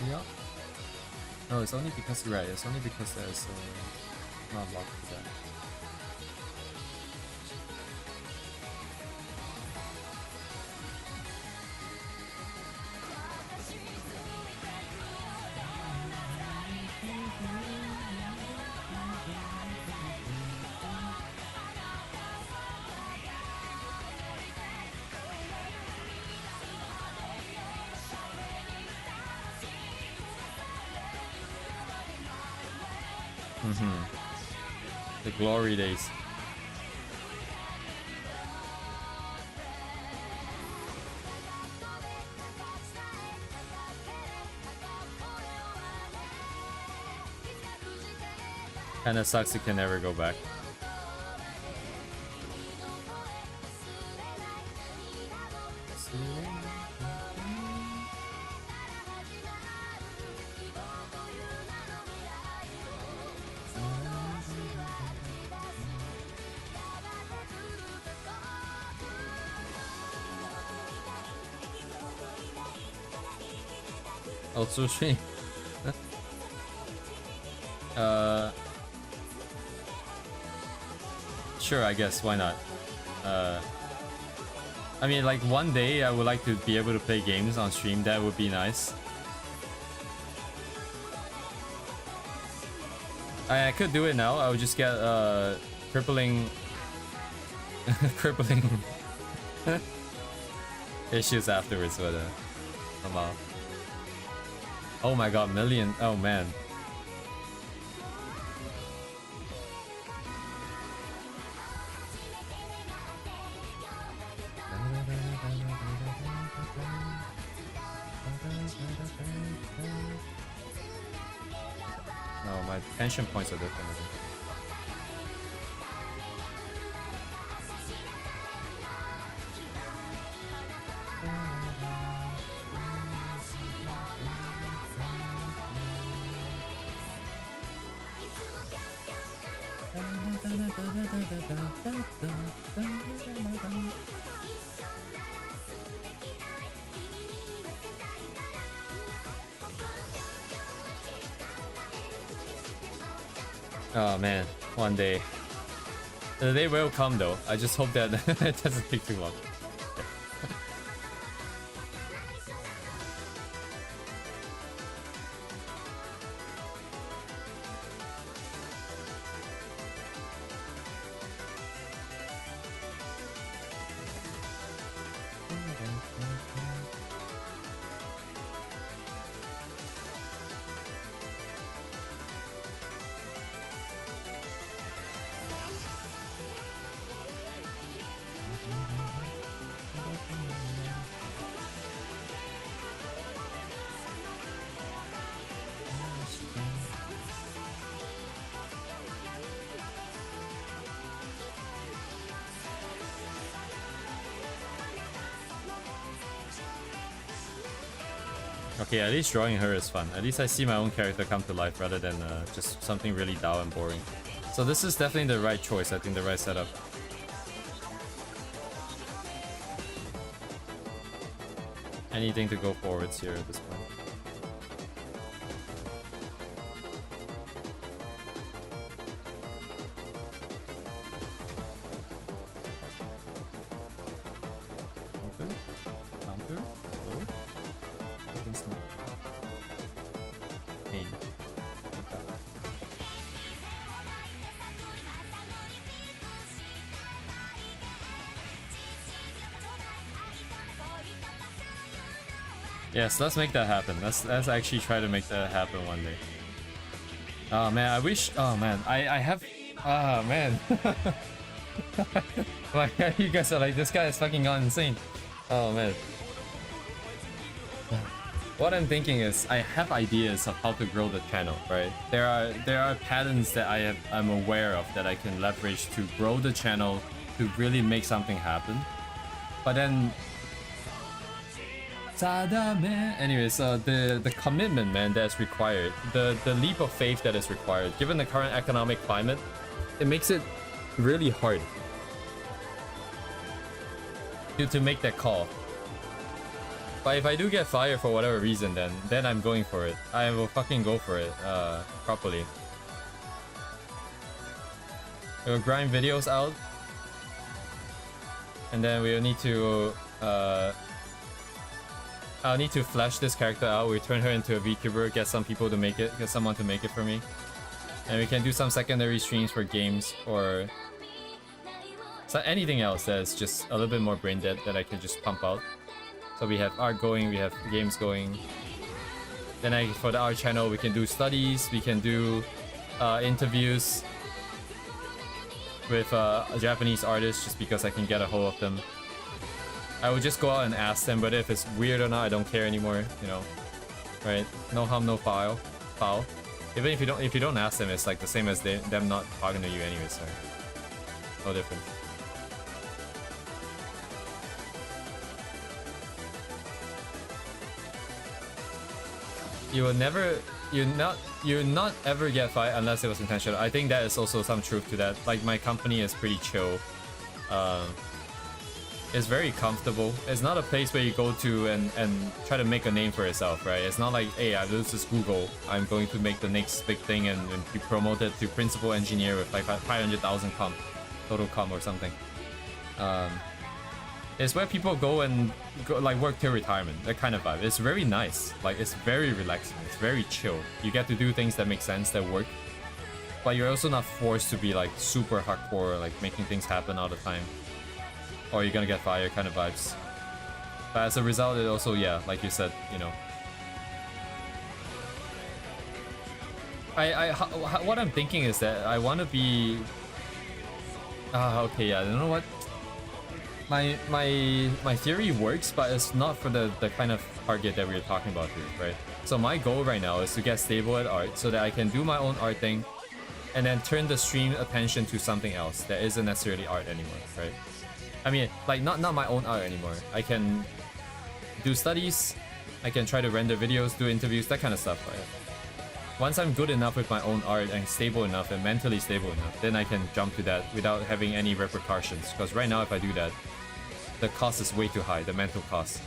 Yeah. No, it's only because you're right. It's only because there's not a lot for that. The glory days. Kinda sucks you can never go back. Oh, sushi. Sure, I guess, why not? I mean, like, one day I would like to be able to play games on stream. That would be nice. I could do it now. I would just get crippling crippling issues afterwards, but somehow. Oh my god, million. Oh man. No, my tension points are different. Oh man, one day. The day will come though. I just hope that it doesn't take too long. Okay, at least drawing her is fun. At least I see my own character come to life rather than just something really dull and boring. So this is definitely the right choice, I think, the right setup. Anything to go forwards here at this point. Yes, let's make that happen. Let's actually try to make that happen one day. Oh man, I wish. Oh man, I have. Oh man. Like you guys are like, this guy is fucking gone insane. Oh man. What I'm thinking is I have ideas of how to grow the channel, right? There are patterns that I'm aware of that I can leverage to grow the channel to really make something happen. But then anyways, the commitment, man, that's required, the leap of faith that is required, given the current economic climate, it makes it really hard to make that call. But if I do get fired for whatever reason, then I'm going for it. I will fucking go for it, properly. We'll grind videos out, and then we'll need to I'll need to flesh this character out. We turn her into a VTuber, get some people to make it, get someone to make it for me. And we can do some secondary streams for games or anything else that's just a little bit more brain dead that I can just pump out. So we have art going, we have games going. Then for the art channel, we can do studies, we can do interviews with Japanese artists just because I can get a hold of them. I would just go out and ask them, but if it's weird or not, I don't care anymore, you know. Right? No harm, no foul. Even if you don't ask them, it's like the same as them not talking to you anyway, so no difference. You not ever get fired unless it was intentional. I think that is also some truth to that. Like, my company is pretty chill. It's very comfortable. It's not a place where you go to and try to make a name for yourself, right? It's not like, hey, this is Google, I'm going to make the next big thing and be promoted to principal engineer with like 500,000 comp, total comp or something. It's where people go and like work till retirement, that kind of vibe. It's very nice. Like, it's very relaxing. It's very chill. You get to do things that make sense, that work. But you're also not forced to be like super hardcore, like making things happen all the time. Or you're gonna get fired kind of vibes. But as a result, it also, yeah, like you said, you know. What I'm thinking is that I want to be... okay, yeah, you know what? My theory works, but it's not for the kind of target that we were talking about here, right? So my goal right now is to get stable at art so that I can do my own art thing and then turn the stream attention to something else that isn't necessarily art anymore, right? I mean, like, not my own art anymore. I can do studies, I can try to render videos, do interviews, that kind of stuff, right? Once I'm good enough with my own art and stable enough and mentally stable enough, then I can jump to that without having any repercussions. Because right now, if I do that, the cost is way too high, the mental cost.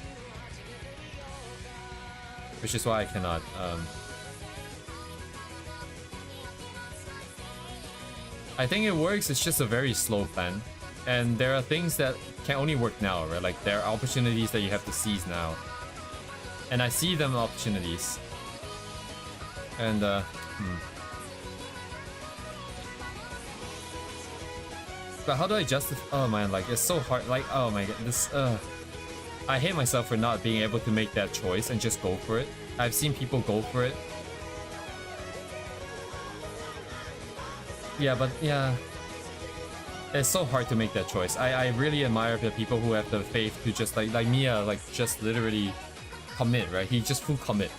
Which is why I cannot. I think it works, it's just a very slow plan. And there are things that can only work now, right? Like, there are opportunities that you have to seize now. And I see them opportunities. And, But how do I justify? Oh man, like, it's so hard. Like, oh my god, this, I hate myself for not being able to make that choice and just go for it. I've seen people go for it. Yeah, but yeah. It's so hard to make that choice. I really admire the people who have the faith to just like Mia, like just literally commit, right? He just full commit.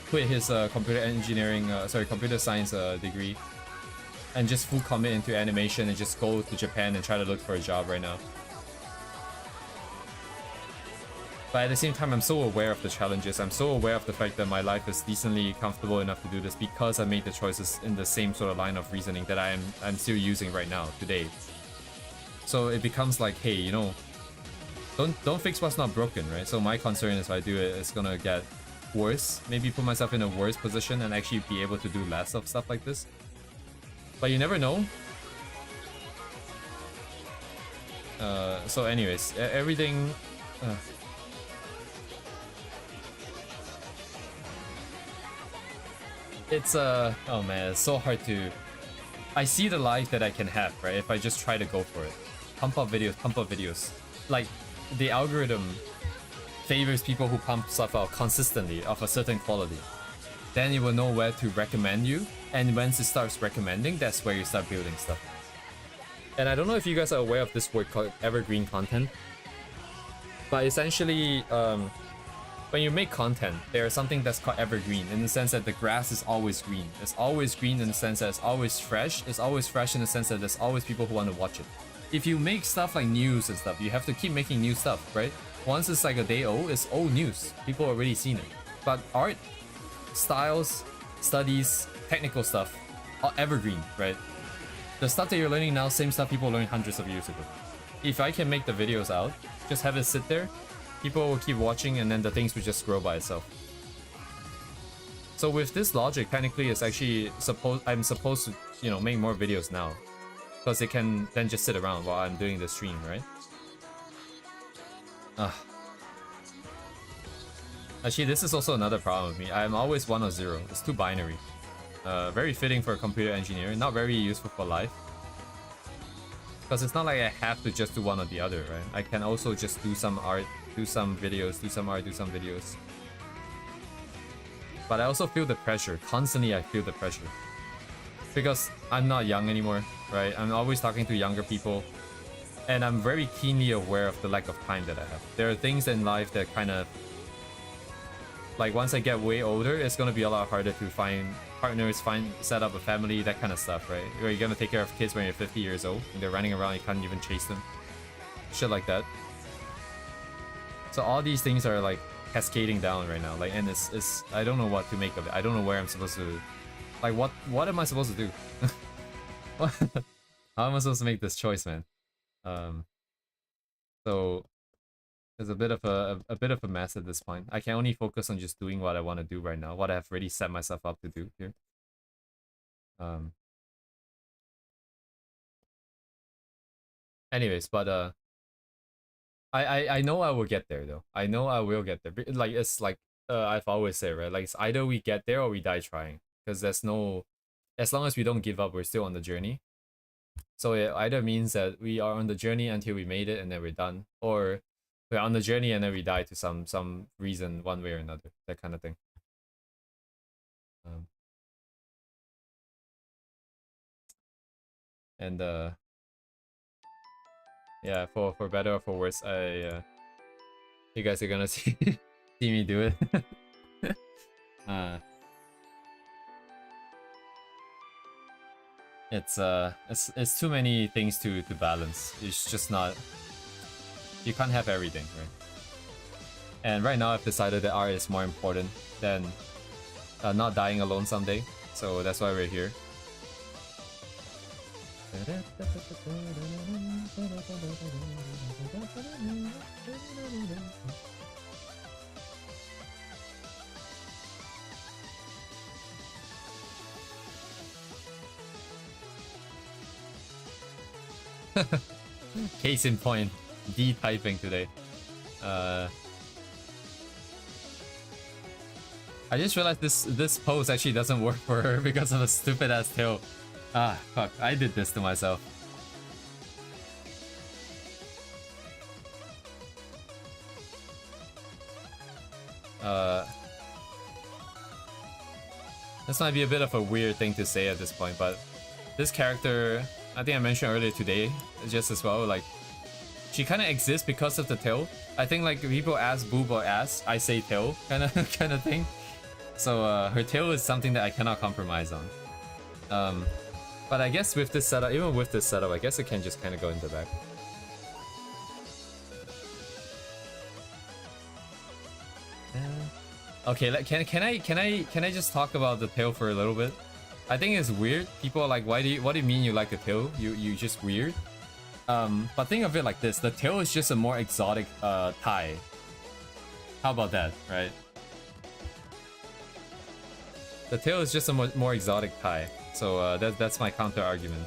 Quit his computer science degree and just full commit into animation and just go to Japan and try to look for a job right now. But at the same time, I'm so aware of the challenges. I'm so aware of the fact that my life is decently comfortable enough to do this because I made the choices in the same sort of line of reasoning that I'm still using right now, today. So it becomes like, hey, you know, don't fix what's not broken, right? So my concern is if I do it, it's gonna get worse. Maybe put myself in a worse position and actually be able to do less of stuff like this. But you never know. So anyways, everything... It's oh man, it's so hard to... I see the life that I can have, right? If I just try to go for it. Pump up videos. Like, the algorithm favors people who pump stuff out consistently of a certain quality. Then it will know where to recommend you, and once it starts recommending, that's where you start building stuff. And I don't know if you guys are aware of this word called evergreen content, but essentially, when you make content, there's something that's called evergreen, in the sense that the grass is always green. It's always green in the sense that it's always fresh. It's always fresh in the sense that there's always people who want to watch it. If you make stuff like news and stuff, you have to keep making new stuff, right? Once it's like a day old, it's old news. People already seen it. But art, styles, studies, technical stuff, are evergreen, right? The stuff that you're learning now, same stuff people learned hundreds of years ago. If I can make the videos out, just have it sit there, people will keep watching, and then the things will just grow by itself. So with this logic, technically it's actually I'm supposed to, you know, make more videos now, because it can then just sit around while I'm doing the stream, right? Actually, this is also another problem with me. I'm always 1 or 0. It's too binary. Very fitting for a computer engineer, not very useful for life. Because it's not like I have to just do one or the other, right? I can also just do some art, do some videos, do some art, do some videos. But I also feel the pressure. Constantly I feel the pressure. Because I'm not young anymore, right? I'm always talking to younger people. And I'm very keenly aware of the lack of time that I have. There are things in life that kind of... Like, once I get way older, it's gonna be a lot harder to find partners, set up a family, that kind of stuff, right? Where you're gonna take care of kids when you're 50 years old, and they're running around, you can't even chase them. Shit like that. So all these things are like cascading down right now, like, and it's I don't know what to make of it. I don't know where I'm supposed to, like, what am I supposed to do? How am I supposed to make this choice, man? So there's a bit of a mess at this point. I can only focus on just doing what I want to do right now, what I've already set myself up to do here. Anyways, but I know I will get there though. I know I will get there. Like, it's like I've always said, right? Like, it's either we get there or we die trying. Because there's no, as long as we don't give up, we're still on the journey. So it either means that we are on the journey until we made it and then we're done, or we're on the journey and then we die to some reason, one way or another, that kind of thing. And yeah, for better or for worse, you guys are gonna see me do it. It's too many things to balance. It's just not, you can't have everything, right? And right now I've decided that art is more important than not dying alone someday. So that's why we're here. Case in point, D-typing today. I just realized this pose actually doesn't work for her because of a stupid ass tail. Ah, fuck, I did this to myself. This might be a bit of a weird thing to say at this point, but this character, I think I mentioned earlier today, just as well, like, she kind of exists because of the tail. I think, like, people ask boob or ass, I say tail, kind of thing. So her tail is something that I cannot compromise on. But I guess with this setup, even with this setup, I guess it can just kind of go in the back. Okay, can I just talk about the tail for a little bit? I think it's weird. People are like, what do you mean you like the tail? You just weird. But think of it like this: the tail is just a more exotic tie. How about that, right? The tail is just a more exotic tie. So that's my counter argument.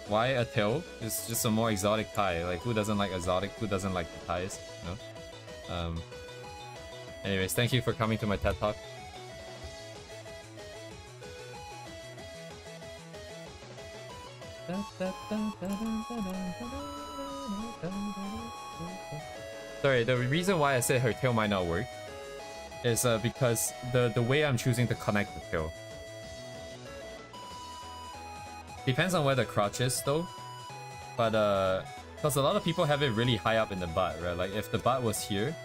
Why a tail? It's just a more exotic tie. Like, who doesn't like exotic? Who doesn't like the ties? You know? Anyways, thank you for coming to my TED Talk. Sorry, the reason why I said her tail might not work is because the way I'm choosing to connect the tail. Depends on where the crotch is though. But because a lot of people have it really high up in the butt, right? Like if the butt was here,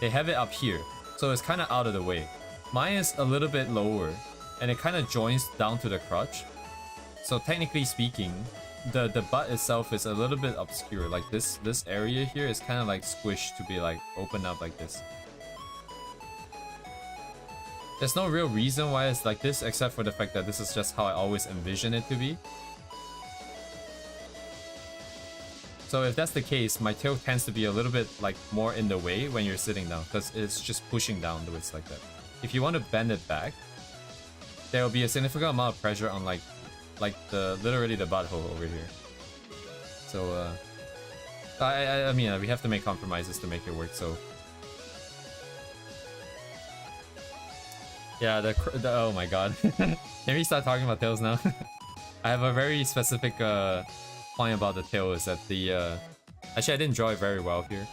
they have it up here. So it's kind of out of the way. Mine is a little bit lower and it kind of joins down to the crotch. So technically speaking, the butt itself is a little bit obscure. Like this area here is kind of like squished to be like open up like this. There's no real reason why it's like this except for the fact that this is just how I always envision it to be. So if that's the case, my tail tends to be a little bit like more in the way when you're sitting down because it's just pushing down the way it's like that. If you want to bend it back, there will be a significant amount of pressure on like literally the butthole over here. So I mean we have to make compromises to make it work. So yeah, the oh my god. Can we start talking about tails now? I have a very specific point about the tail is that the actually I didn't draw it very well here.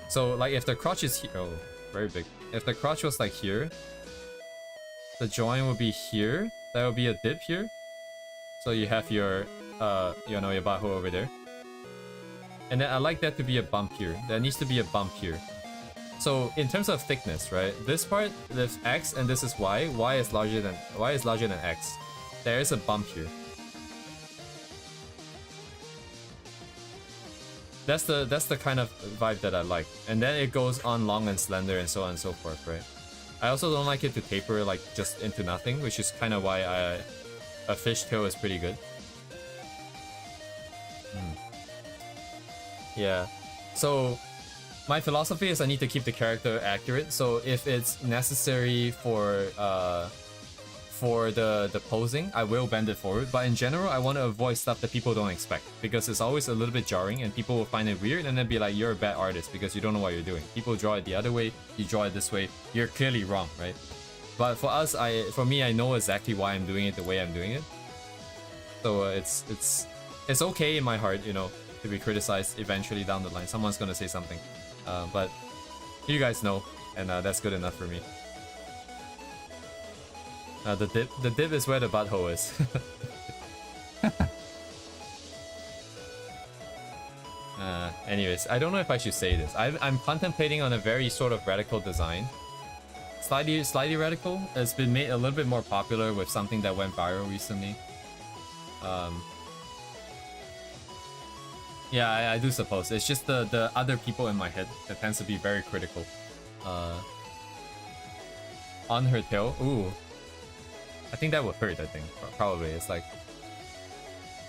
So like if the crotch is here, oh, very big. If the crotch was like here, the joint would be here. That would be a dip here. So you have your you know, your butthole over there. And then I like that to be a bump here. There needs to be a bump here. So in terms of thickness, right? This part is X and this is Y. Y is larger than X. There is a bump here. That's the kind of vibe that I like. And then it goes on long and slender and so on and so forth, right? I also don't like it to taper like just into nothing, which is kind of why a fishtail is pretty good. Yeah, so my philosophy is I need to keep the character accurate. So if it's necessary for the posing, I will bend it forward. But in general, I want to avoid stuff that people don't expect because it's always a little bit jarring and people will find it weird and then be like, you're a bad artist because you don't know what you're doing. People draw it the other way, you draw it this way, you're clearly wrong, right? But for us, for me, I know exactly why I'm doing it the way I'm doing it. So it's okay in my heart, you know, to be criticized eventually down the line. Someone's gonna say something, but you guys know, and that's good enough for me. The dip is where the butthole is. Anyways, I don't know if I should say this. I'm contemplating on a very sort of radical design. Slightly radical. It's been made a little bit more popular with something that went viral recently. Yeah, I do suppose. It's just the other people in my head that tends to be very critical. On her tail. Ooh. I think that would hurt, I think. Probably. It's like...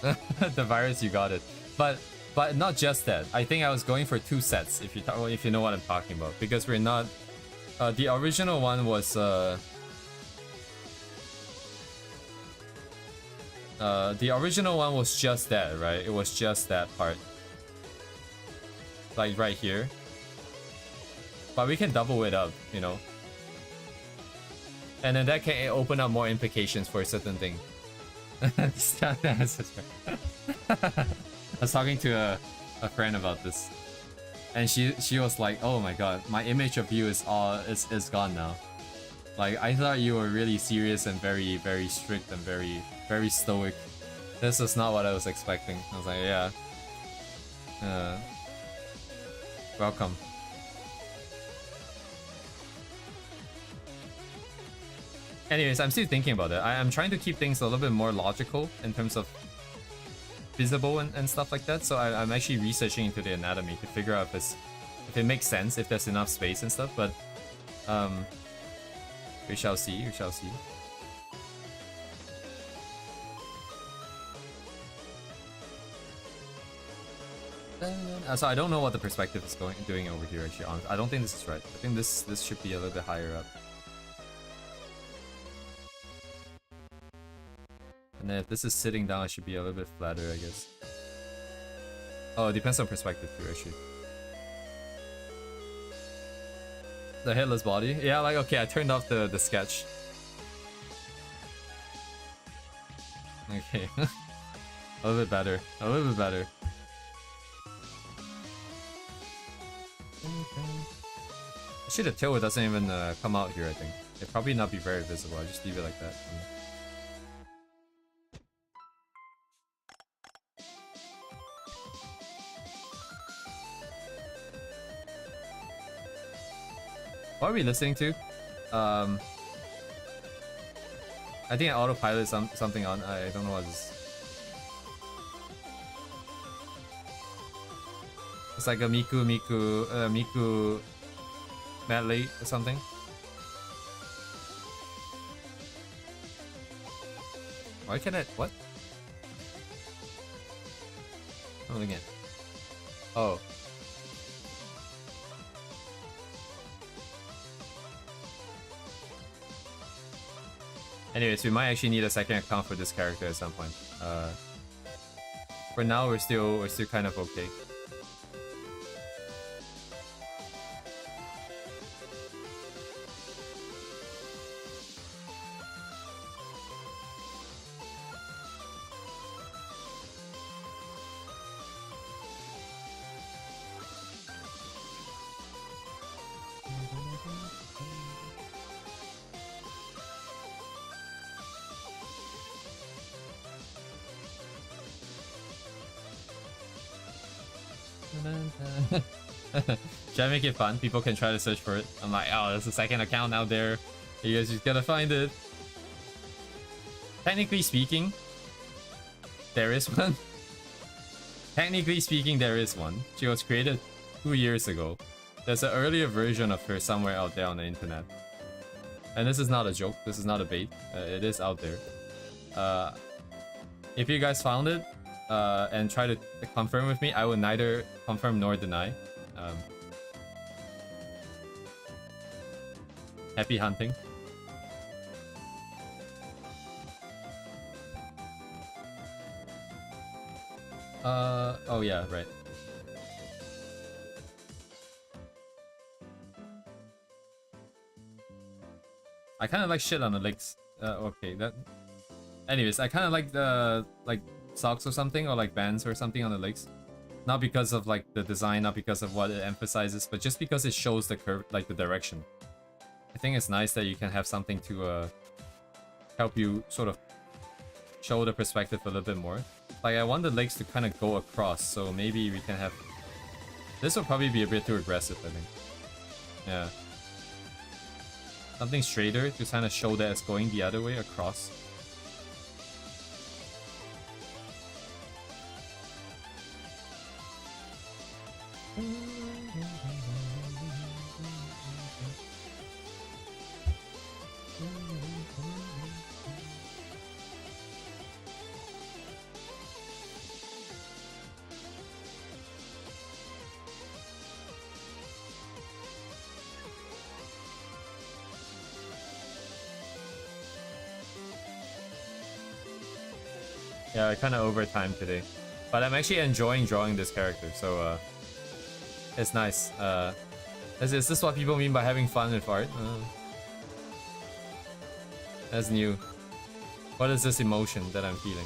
the virus, you got it. But not just that. I think I was going for 2 sets, if you know what I'm talking about. Because we're not... the original one was... the original one was just that, right? It was just that part. Like right here. But we can double it up, you know? And then that can open up more implications for a certain thing. I was talking to a friend about this. And she was like, oh my god, my image of you is gone now. Like, I thought you were really serious and very, very strict and very, very stoic. This is not what I was expecting. I was like, yeah. Welcome. Anyways, I'm still thinking about it. I'm trying to keep things a little bit more logical in terms of visible and stuff like that. So I'm actually researching into the anatomy to figure out if it makes sense, if there's enough space and stuff. But we shall see. We shall see. So I don't know what the perspective is doing over here. Actually, I don't think this is right. I think this should be a little bit higher up. And then if this is sitting down, it should be a little bit flatter, I guess. Oh, it depends on perspective too, actually. The headless body? Yeah, like, okay, I turned off the sketch. Okay. A little bit better. A little bit better. Actually, the tail doesn't even come out here, I think. It'd probably not be very visible. I'll just leave it like that. What are we listening to? I think I autopilot something on. I don't know what this is. It's like a Miku medley or something. Why can I? What? Oh, again. Oh. Anyways, we might actually need a second account for this character at some point. For now, we're still kind of okay. Should I make it fun? People can try to search for it. I'm like, oh, there's a second account out there. You guys just gotta find it. Technically speaking, there is one. Technically speaking, there is one. She was created 2 years ago. There's an earlier version of her somewhere out there on the internet. And this is not a joke. This is not a bait. It is out there. If you guys found it, and try to confirm with me, I will neither confirm nor deny. Happy hunting. Oh yeah, right. I kind of like shit on the legs. Okay, that. Anyways, I kind of like the socks or something, or like bands or something on the legs. Not because of like the design, not because of what it emphasizes, but just because it shows the curve, like the direction. I think it's nice that you can have something to help you sort of show the perspective a little bit more. Like I want the legs to kind of go across, so maybe we can have... This will probably be a bit too aggressive, I think. Yeah. Something straighter to kind of show that it's going the other way across. Yeah, kind of overtime today, but I'm actually enjoying drawing this character, so it's nice. Is this what people mean by having fun with art? That's new. What is this emotion that I'm feeling?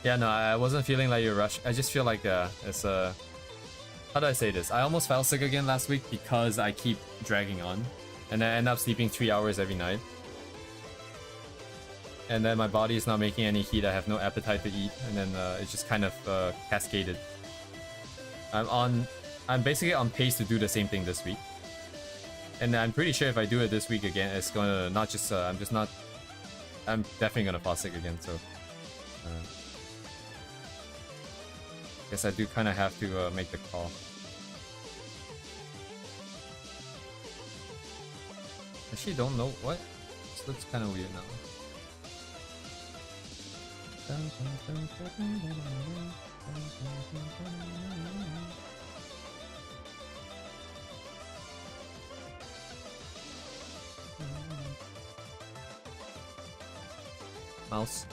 Yeah, no, I wasn't feeling like you're rushed. I just feel like it's how do I say this? I almost fell sick again last week because I keep dragging on, and I end up sleeping 3 hours every night. And then my body is not making any heat, I have no appetite to eat, and then it's just kind of cascaded. I'm basically on pace to do the same thing this week. And I'm pretty sure if I do it this week again, it's gonna not just, I'm just not I'm definitely gonna fall sick again, so guess I do kind of have to make the call. Actually, don't know what. This looks kind of weird now. Mouse.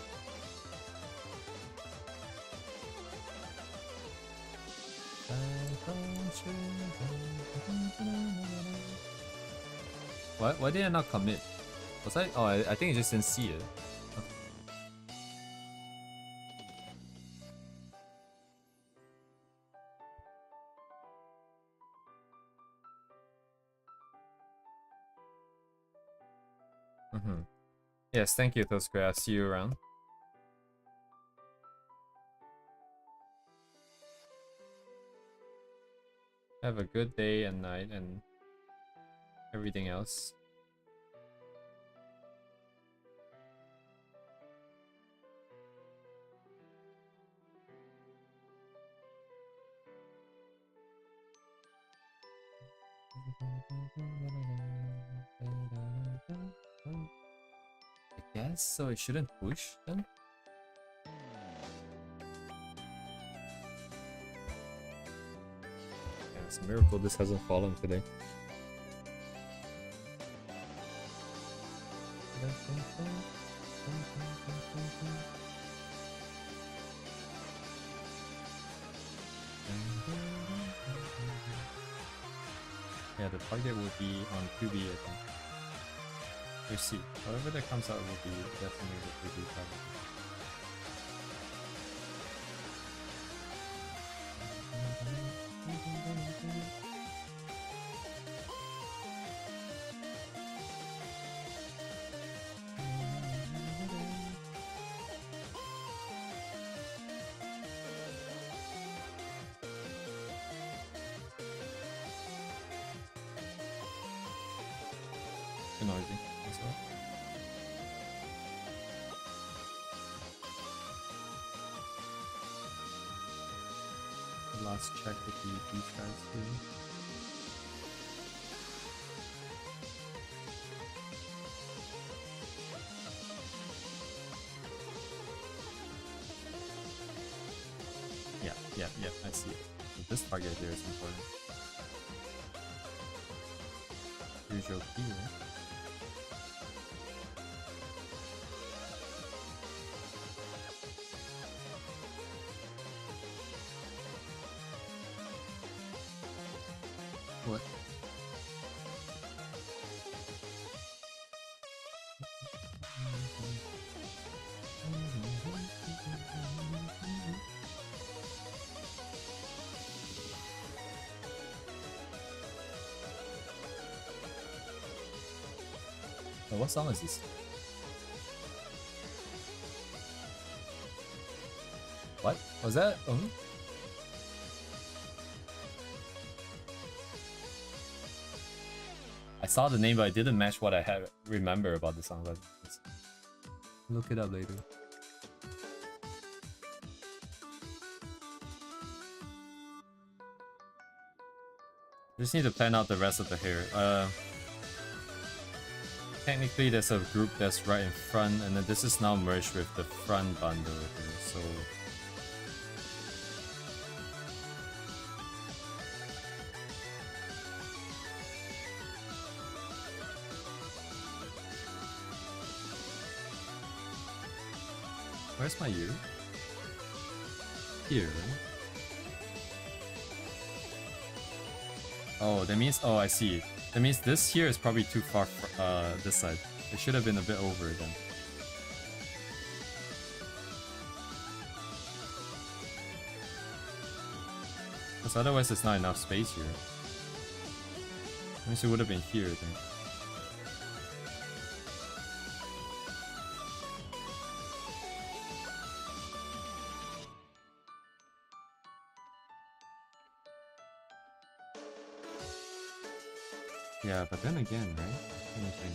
What? Why did I not commit? Was I? Oh, I think I just didn't see it. Yes, thank you, Tosker. I'll see you around. Have a good day and night and everything else. I guess so. It shouldn't push then. Yeah, it's a miracle this hasn't fallen today. Yeah, the target will be on 2B, I think. We'll see. Whatever that comes out will be definitely the 2B target. Too noisy. That's all. Last check with these guys too. Yeah, I see it. So this target here is important. Usual key, right? What? Oh, what song is this? What? Was that? I saw the name, but I didn't match what I had remember about the song. But let's look it up later. Just need to plan out the rest of the hair. Technically, there's a group that's right in front, and then this is now merged with the front bundle here. So where's my U? Here, right? Oh, that means, oh, I see. That means this here is probably too far this side. It should have been a bit over then. Because otherwise there's not enough space here. That means it would have been here, I think. Yeah, but then again, right? Let me think.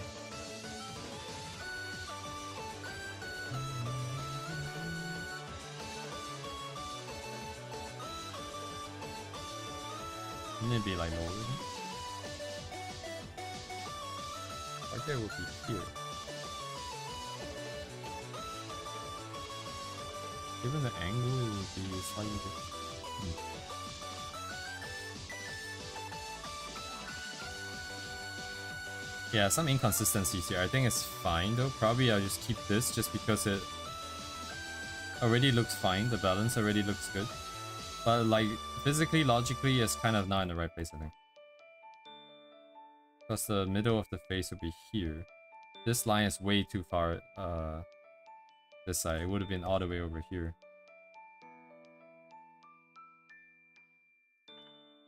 Maybe like lower. Target will be here. Given the angle, it would be slightly different. Yeah, some inconsistencies here. I think it's fine though. Probably I'll just keep this just because it already looks fine. The balance already looks good. But like physically, logically, it's kind of not in the right place, I think. Because the middle of the face would be here. This line is way too far this side. It would have been all the way over here.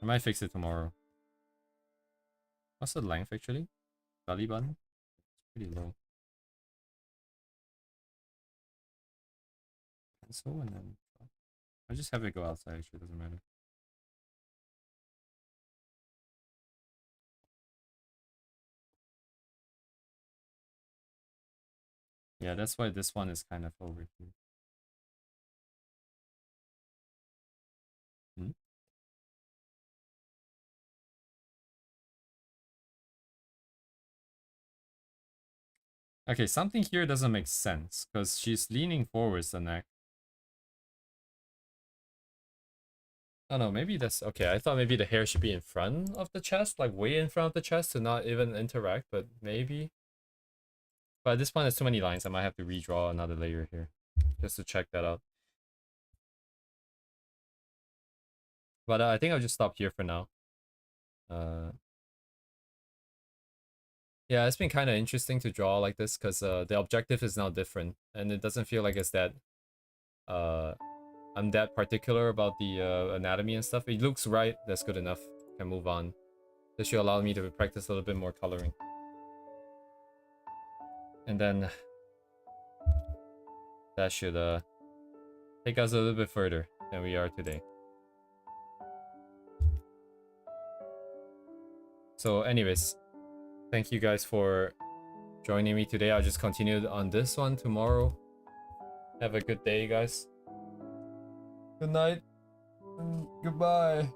I might fix it tomorrow. What's the length actually? Belly button? It's pretty low. Pencil and then I'll just have it go outside, actually, doesn't matter. Yeah, that's why this one is kind of over here. Hmm? Okay, something here doesn't make sense because she's leaning forwards the neck. Oh no, maybe that's okay. I thought maybe the hair should be in front of the chest, like way in front of the chest to not even interact, but maybe. But at this point, there's too many lines. I might have to redraw another layer here just to check that out. But I think I'll just stop here for now. Yeah, it's been kind of interesting to draw like this because the objective is now different and it doesn't feel like it's that I'm that particular about the anatomy and stuff. It looks right, that's good enough. Can move on. This should allow me to practice a little bit more coloring. And then that should take us a little bit further than we are today. So anyways, thank you guys for joining me today. I'll just continue on this one tomorrow. Have a good day, guys. Good night and goodbye.